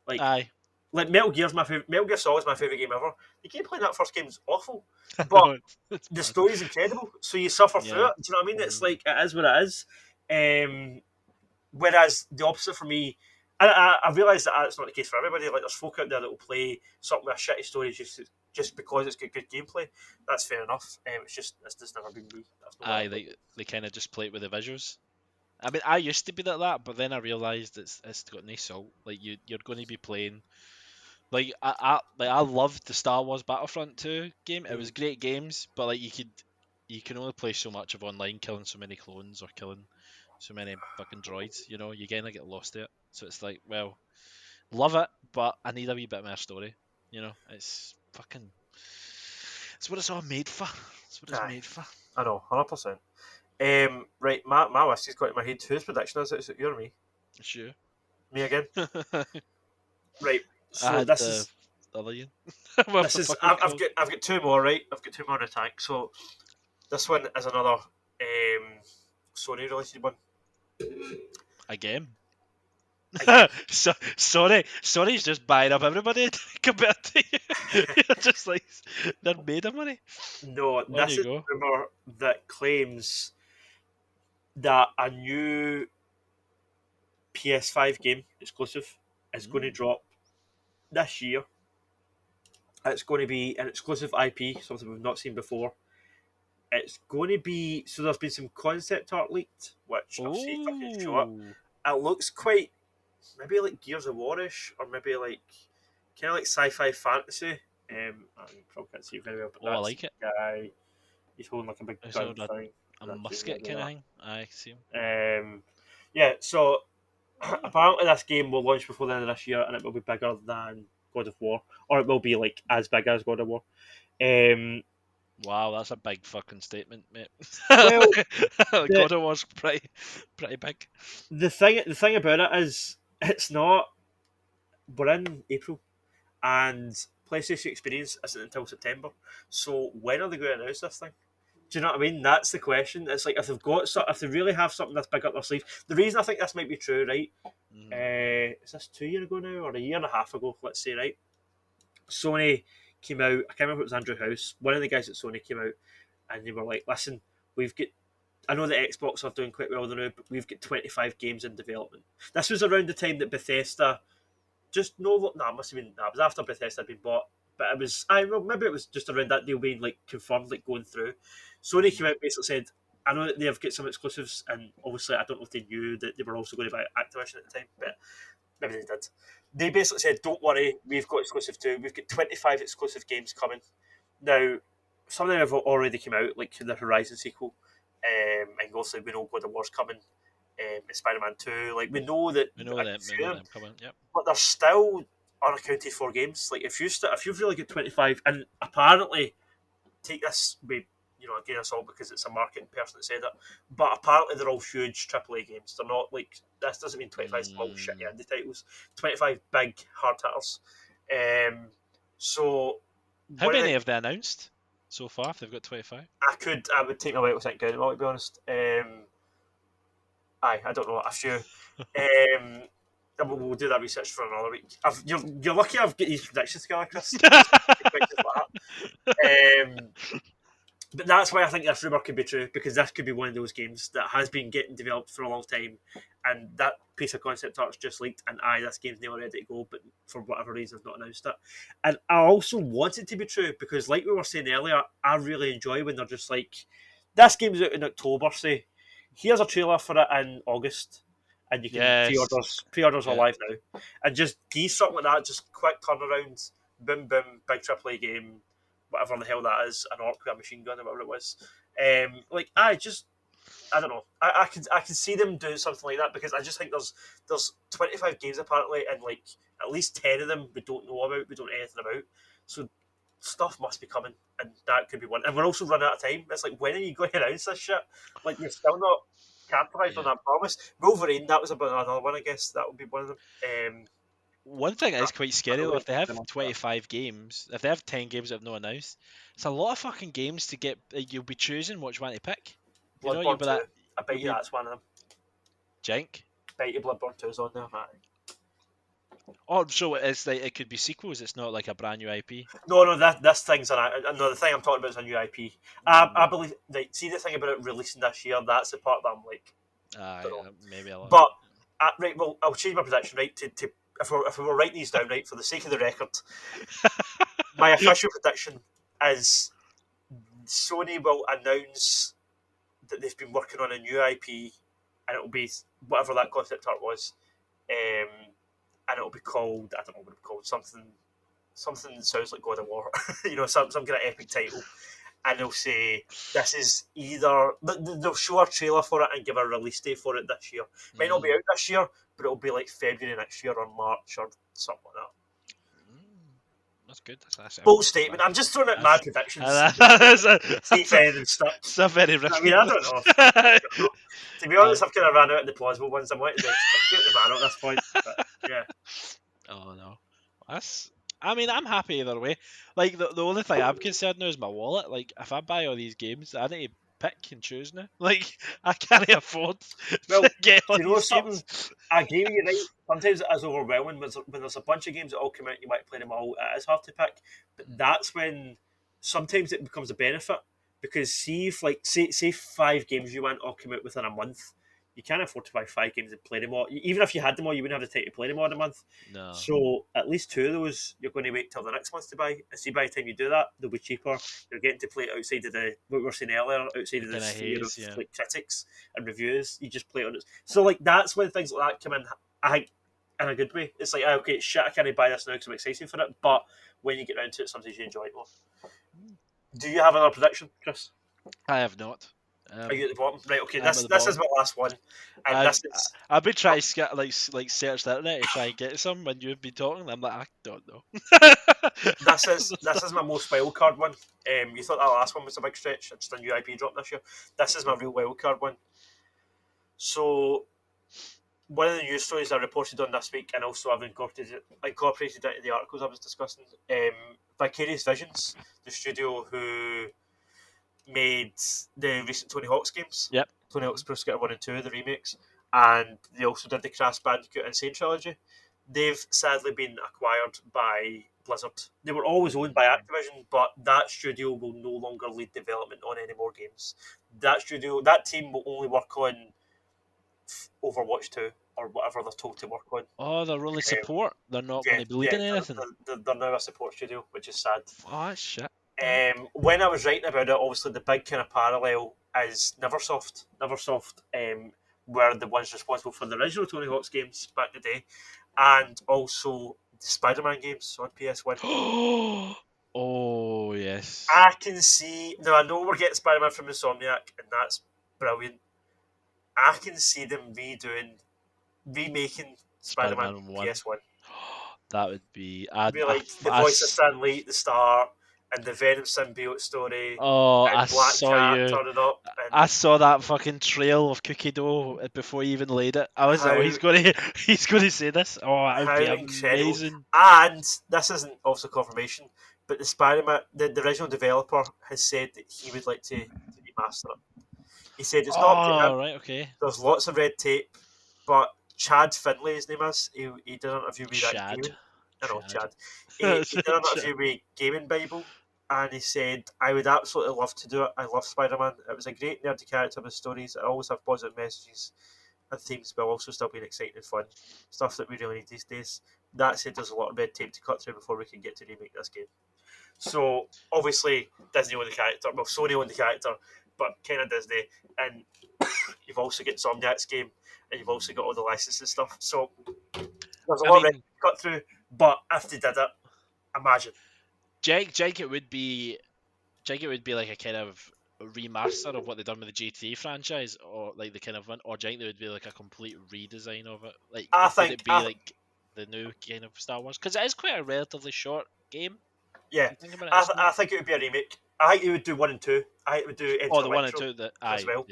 Like Aye. Like Metal Gear's my favorite. Metal Gear Solid's my favorite game ever. The gameplay in that first game's awful, but No, it's the bad. story's incredible. So you suffer through Yeah. it. Do you know what I mean? It's like it is what it is. Whereas the opposite for me, I realise that it's not the case for everybody. Like there's folk out there that will play something with a shitty story just because it's got good gameplay. That's fair enough. It's just never been me. That's not Aye, they kind of just play it with the visuals. I mean, I used to be like that, but then I realised it's got no salt. Like you're going to be playing. Like I loved the Star Wars Battlefront 2 game. It was great games, but like you can only play so much of online, killing so many clones or killing so many fucking droids. You kind of get lost in it. So it's like, well, love it, but I need a wee bit more story. It's fucking. It's what it's all made for. It's what it's made for. I know, 100%. Right, my list has got in my head. Whose prediction is it? Is it you or me? It's you. Me again. Right. So I this is other you. this is I've got two more. Right, I've got two more in the tank. So this one is another Sony related one. Again. Sorry's just buying up everybody. compared to you. You're just like, they're made of money. No, On this you is go. a rumor that claims that a new PS5 game exclusive is going to drop this year. It's going to be an exclusive IP, something we've not seen before. It's going to be so. There's been some concept art leaked, which I'll see if I can show up. Ooh. It looks quite maybe like Gears of War-ish, or maybe like kind of like sci-fi fantasy. I probably can't see it very well, but I that's like it. the guy. He's holding like a big It's gun sort of thing. a That's musket kind of thing. I see him. Yeah, so apparently this game will launch before the end of this year, and it will be bigger than God of War, or it will be like as big as God of War. Wow, that's a big fucking statement, mate. Well, the God of War's pretty big. the thing about it is, it's not. We're in April, and PlayStation Experience isn't until September. So when are they going to announce this thing? Do you know what I mean? That's the question. It's like if if they really have something this big up their sleeve. The reason I think this might be true, right? Is this 2 years ago now, or a year and a half ago? Let's say, right? Sony came out. I can't remember if it was Andrew House. One of the guys at Sony came out, and they were like, "Listen, we've got. I know that Xbox are doing quite well now, but we've got 25 games in development." This was around the time that Bethesda just no, it must have been that was after Bethesda had been bought, but it was maybe it was just around that deal being like confirmed, like going through. Sony came out and basically said, "I know that they've got some exclusives, and obviously I don't know if they knew that they were also going to buy Activision at the time, but maybe they did." They basically said, "Don't worry, we've got exclusive too. We've got 25 exclusive games coming." Now, some of them have already come out, like the Horizon sequel, and obviously we know God of War's coming. Spider-Man 2, like we know that We know them coming. Yep. but they're still unaccounted for games. Like if you've really got 25, and apparently take this with again it's all because it's a marketing person that said it, but apparently they're all huge AAA games. They're not like this doesn't mean 25 small shitty indie titles. 25 big hard hitters. So How many have they announced so far? If they've got 25. I would take my weight with it down. To be honest. I don't know a few. We'll do that research for another week. You're lucky I've got these predictions together, Chris. But that's why I think this rumour could be true, because this could be one of those games that has been getting developed for a long time, and that piece of concept art's just leaked, and this game's never ready to go, but for whatever reason I've not announced it. And I also want it to be true, because like we were saying earlier, I really enjoy when they're just like, this game's out in October, say, here's a trailer for it in August, and you can pre-orders are live now, and just do something like that, just quick turnaround, boom boom, big AAA game, whatever the hell that is, an orc with a machine gun or whatever it was. I don't know. I can see them doing something like that, because I just think there's 25 games apparently, and like at least 10 of them we don't know about, we don't know anything about. So stuff must be coming, and that could be one. And we're also running out of time. It's like, when are you going to announce this shit? Like, you're still not capitalised on that promise. Wolverine, that was about another one, I guess. That would be one of them. One thing that is quite scary though, if they have 25 games, if they have 10 games that have not announced, it's a lot of fucking games to get. You'll be choosing which one to pick. Bloodborne 2, I bet you that's one of them. Jank. I bet you Bloodborne 2 is on there, man. Oh, so it's like it could be sequels. It's not like a brand new IP. No, this thing's the thing I'm talking about is a new IP. I believe. Like, see the thing about it releasing this year. That's the part that I'm like. Maybe a lot. But right, well, I'll change my prediction. Right, to if we were writing these down, right, for the sake of the record, my official prediction is Sony will announce that they've been working on a new IP, and it'll be whatever that concept art was, and it'll be called, I don't know what it'll be called, something that sounds like God of War, some kind of epic title, and they'll say this is either they'll show a trailer for it and give a release date for it this year. Might not be out this year, but it'll be like February next year or March or something like that. That's good. That's bold statement. I'm just throwing out my predictions. See if anything stuck. It's a very risky. I mean, I don't know. To be honest, I've kind of ran out of the plausible ones. I'm waiting to get the man at this point. But, yeah. Oh no, I'm happy either way. Like the only thing I'm concerned now is my wallet. Like if I buy all these games, I need to pick and choose now. Like I can't afford to get all these games. I agree with you, right? Sometimes it is overwhelming when there's a bunch of games that all come out, you might play them all, it is hard to pick. But that's when sometimes it becomes a benefit because see if like say 5 games you want all come out within a month, you can't afford to buy 5 games and play them all. Even if you had them all, you wouldn't have the time to play them all in a month. No. So at least 2 of those you're going to wait till the next month to buy. And see by the time you do that, they'll be cheaper. You're getting to play it outside of the what we were saying earlier, outside of the sphere haze, of yeah. like critics and reviews. You just play it on it. So like that's when things like that come in. I think in a good way. It's like okay, shit, I can't buy this now because I'm excited for it. But when you get around to it, sometimes you enjoy it more. Do you have another prediction, Chris? I have not. Are you at the bottom? Right, okay. I'm at This the this is bottom. my last one, and this is I've been trying to like search the internet to try and get some when you've been talking. I'm like, I don't know. this is my most wild card one. You thought that last one was a big stretch. It's a new IP drop this year. This is my real wild card one. So one of the news stories I reported on this week, and also I've incorporated into the articles I was discussing. Vicarious Visions, the studio who made the recent Tony Hawk's games. Yep. Tony Hawk's Pro Skater 1 and 2, the remakes, and they also did the Crash Bandicoot Insane trilogy. They've sadly been acquired by Blizzard. They were always owned by Activision, but that studio will no longer lead development on any more games. That team will only work on Overwatch 2 or whatever they're told to work on. Oh, they're really support. They're not going to be leading anything. They're now a support studio, which is sad. Oh, that's shit. When I was writing about it, obviously the big kind of parallel is Neversoft. Neversoft were the ones responsible for the original Tony Hawk's games back in the day, and also the Spider-Man games on PS1. Oh, yes. I can see... Now, I know we're getting Spider-Man from Insomniac, and that's brilliant. I can see them remaking Spider-Man 1. PS1. That would be... Like the voice of Stan Lee at the start, and the Venom symbiote story. Oh, and I Black saw Cat you. turning up. And I saw that fucking trail of cookie dough before you even laid it. I was like, oh, he's going to say this. Oh, that would be amazing. And this isn't also confirmation, but the Spider-Man, the original developer, has said that he would like to remaster it. He said it's not to him. Right, okay. There's lots of red tape, but Chad Finlay, his name is, he did an interview with Chad. Chad. He did an interview with Gaming Bible, and he said, I would absolutely love to do it. I love Spider-Man. It was a great nerdy character with stories that always have positive messages and themes, but also still being exciting and fun. Stuff that we really need these days. That said, there's a lot of red tape to cut through before we can get to remake this game. So, obviously, Disney owned the character. Well, Sony owned the character, but kind of Disney. And you've also got Insomniac's game, and you've also got all the licensing stuff. So, there's a lot of red tape to cut through, but if they did it, imagine. Jake, it would be like a kind of remaster of what they've done with the GTA franchise, or like the kind of one, or do you think it would be like a complete redesign of it? Like, would it be like the new kind of Star Wars? Because it is quite a relatively short game. Yeah, I think it would be a remake. I think it would do 1 and 2. I think it would do the 1 and 2 as well.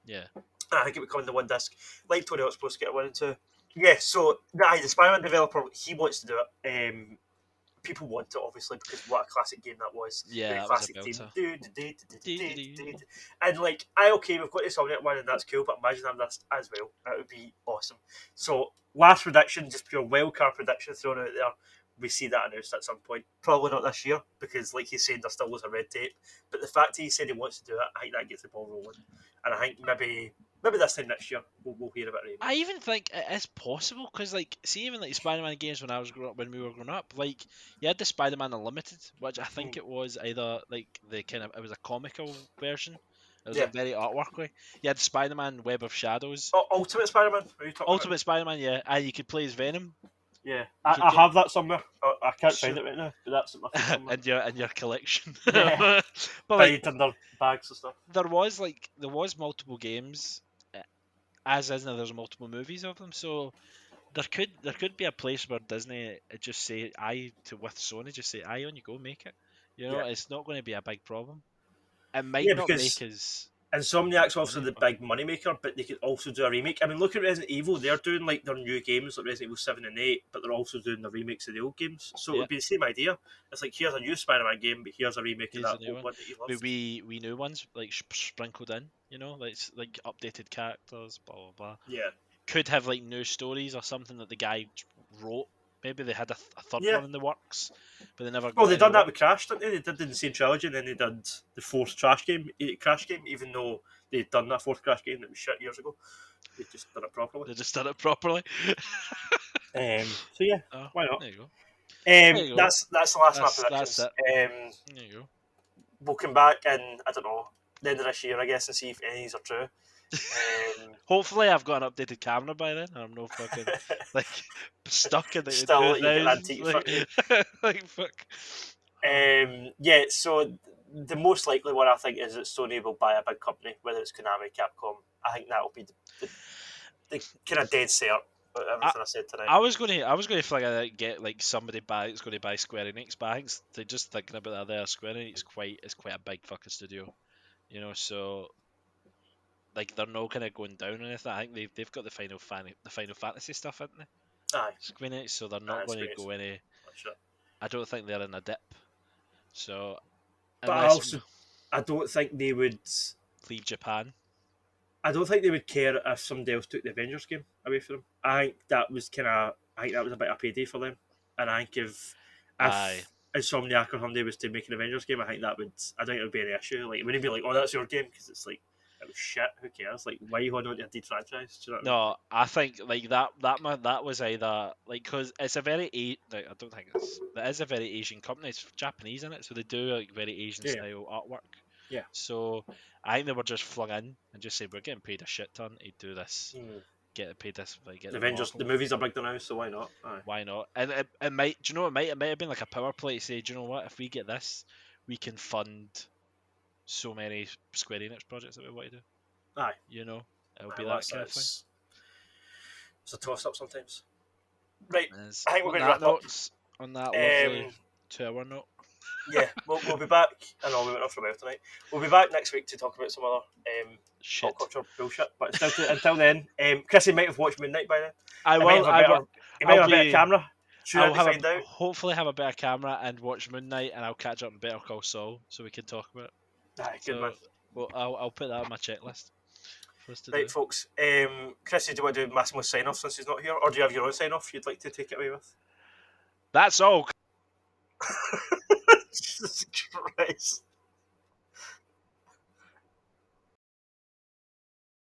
Yeah. I think it would come in the one disc, like Tony Hawk's supposed to get 1 and 2. Yeah, so the Spider-Man developer, he wants to do it. People want it, obviously, because what a classic game that was. Yeah, that classic was a team. And like, we've got this on it one, and that's cool. But imagine having this as well. That would be awesome. So, last prediction, just pure wildcard prediction thrown out there. We see that announced at some point. Probably not this year, because like he's saying, there's still loads of red tape. But the fact he said he wants to do it, I think that gets the ball rolling. And I think maybe this time next year we'll hear about it. I even think it is possible because, like, see, even like Spider-Man games when we were growing up, like you had the Spider-Man Unlimited, which I think it was either like it was a comical version. It was like very artworky. You had Spider-Man Web of Shadows. Ultimate Spider-Man. Ultimate Spider-man, yeah, and you could play as Venom. Yeah, I have that somewhere. I can't find it right now, but that's my somewhere. in your collection. Yeah. But like, under bags and stuff. There was multiple games, as is now there's multiple movies of them. So there could be a place where Disney just say with Sony, just say on you go, make it. You know, it's not going to be a big problem. It might not make as. Insomniac's also the big money maker, but they could also do a remake. I mean, look at Resident Evil; they're doing like their new games, like Resident Evil 7 and 8, but they're also doing the remakes of the old games. So it would be the same idea. It's like here's a new Spider-Man game, but here's a remake of that old one that you loved. We new ones like sprinkled in, you know, like updated characters, blah blah blah. Yeah. could have like new stories or something that the guy wrote. Maybe they had a third Yeah. one in the works, but they never got Well, they done anywhere. that with Crash, didn't they? They did the insane trilogy, and then they did the fourth Crash game, even though they'd done that fourth Crash game that was shit years ago. They just done it properly. They just did it properly. So yeah, Oh, why not? there you go. There you go. That's the last of my predictions. That's it. There you go. We'll come back in, I don't know, the end of this year, I guess, and see if any of these are true. Hopefully, I've got an updated camera by then. I'm no fucking like stuck in the Still, you get 2000s. antique fucking. Like fuck. Yeah, so the most likely one I think is that Sony will buy a big company, whether it's Konami, Capcom. I think that will be the kind of dead cert. Everything I said tonight. I was gonna flag out get like somebody that's going to buy Square Enix, but I think they're just thinking about that there. Square Enix is quite a big fucking studio, you know. So like they're not kind of going down or anything. I think they've got the Final Fantasy stuff, haven't they? Aye. Square Enix, so they're not going to go any. Sure. I don't think they're in a dip. So, but I don't think they would leave Japan. I don't think they would care if somebody else took the Avengers game away from them. I think that was a bit of a payday for them. And I think if Insomniac or Hyundai was to make an Avengers game, I don't think it would be any issue. Like, it wouldn't be like, oh, that's your game, because it's like, it was shit. Who cares? Like, why are you holding on to a dead franchise? Do you know what I mean? I think like that was either like because it's a very like, I don't think it is a very Asian company. It's Japanese in it, so they do like very Asian style artwork. Yeah. So I think they were just flung in and just said we're getting paid a shit ton to do this. Get paid this. Like, get the Avengers. The movies are big now, so why not? Aye. Why not? And it might. Do you know? It might have been like a power play to say, do you know what? If we get this, we can fund so many Square Enix projects that we want to do. Aye. You know, it'll be that kind of thing. It's a toss up sometimes. Right. I think we're going to wrap up on that lovely 2-hour note. Yeah, we'll be back. I know we went off for a while tonight. We'll be back next week to talk about some other pop culture bullshit. But until then, Chrissy might have watched Midnight by then. I will. He might have a better camera. Hopefully have a better camera and watch Moon Knight, and I'll catch up on Better Call Saul so we can talk about it. Aye, good man. Well, I'll put that on my checklist. Right, folks. Chrissy, do you want to do Massimo's sign off since he's not here, or do you have your own sign off you'd like to take it away with? That's all. Jesus Christ.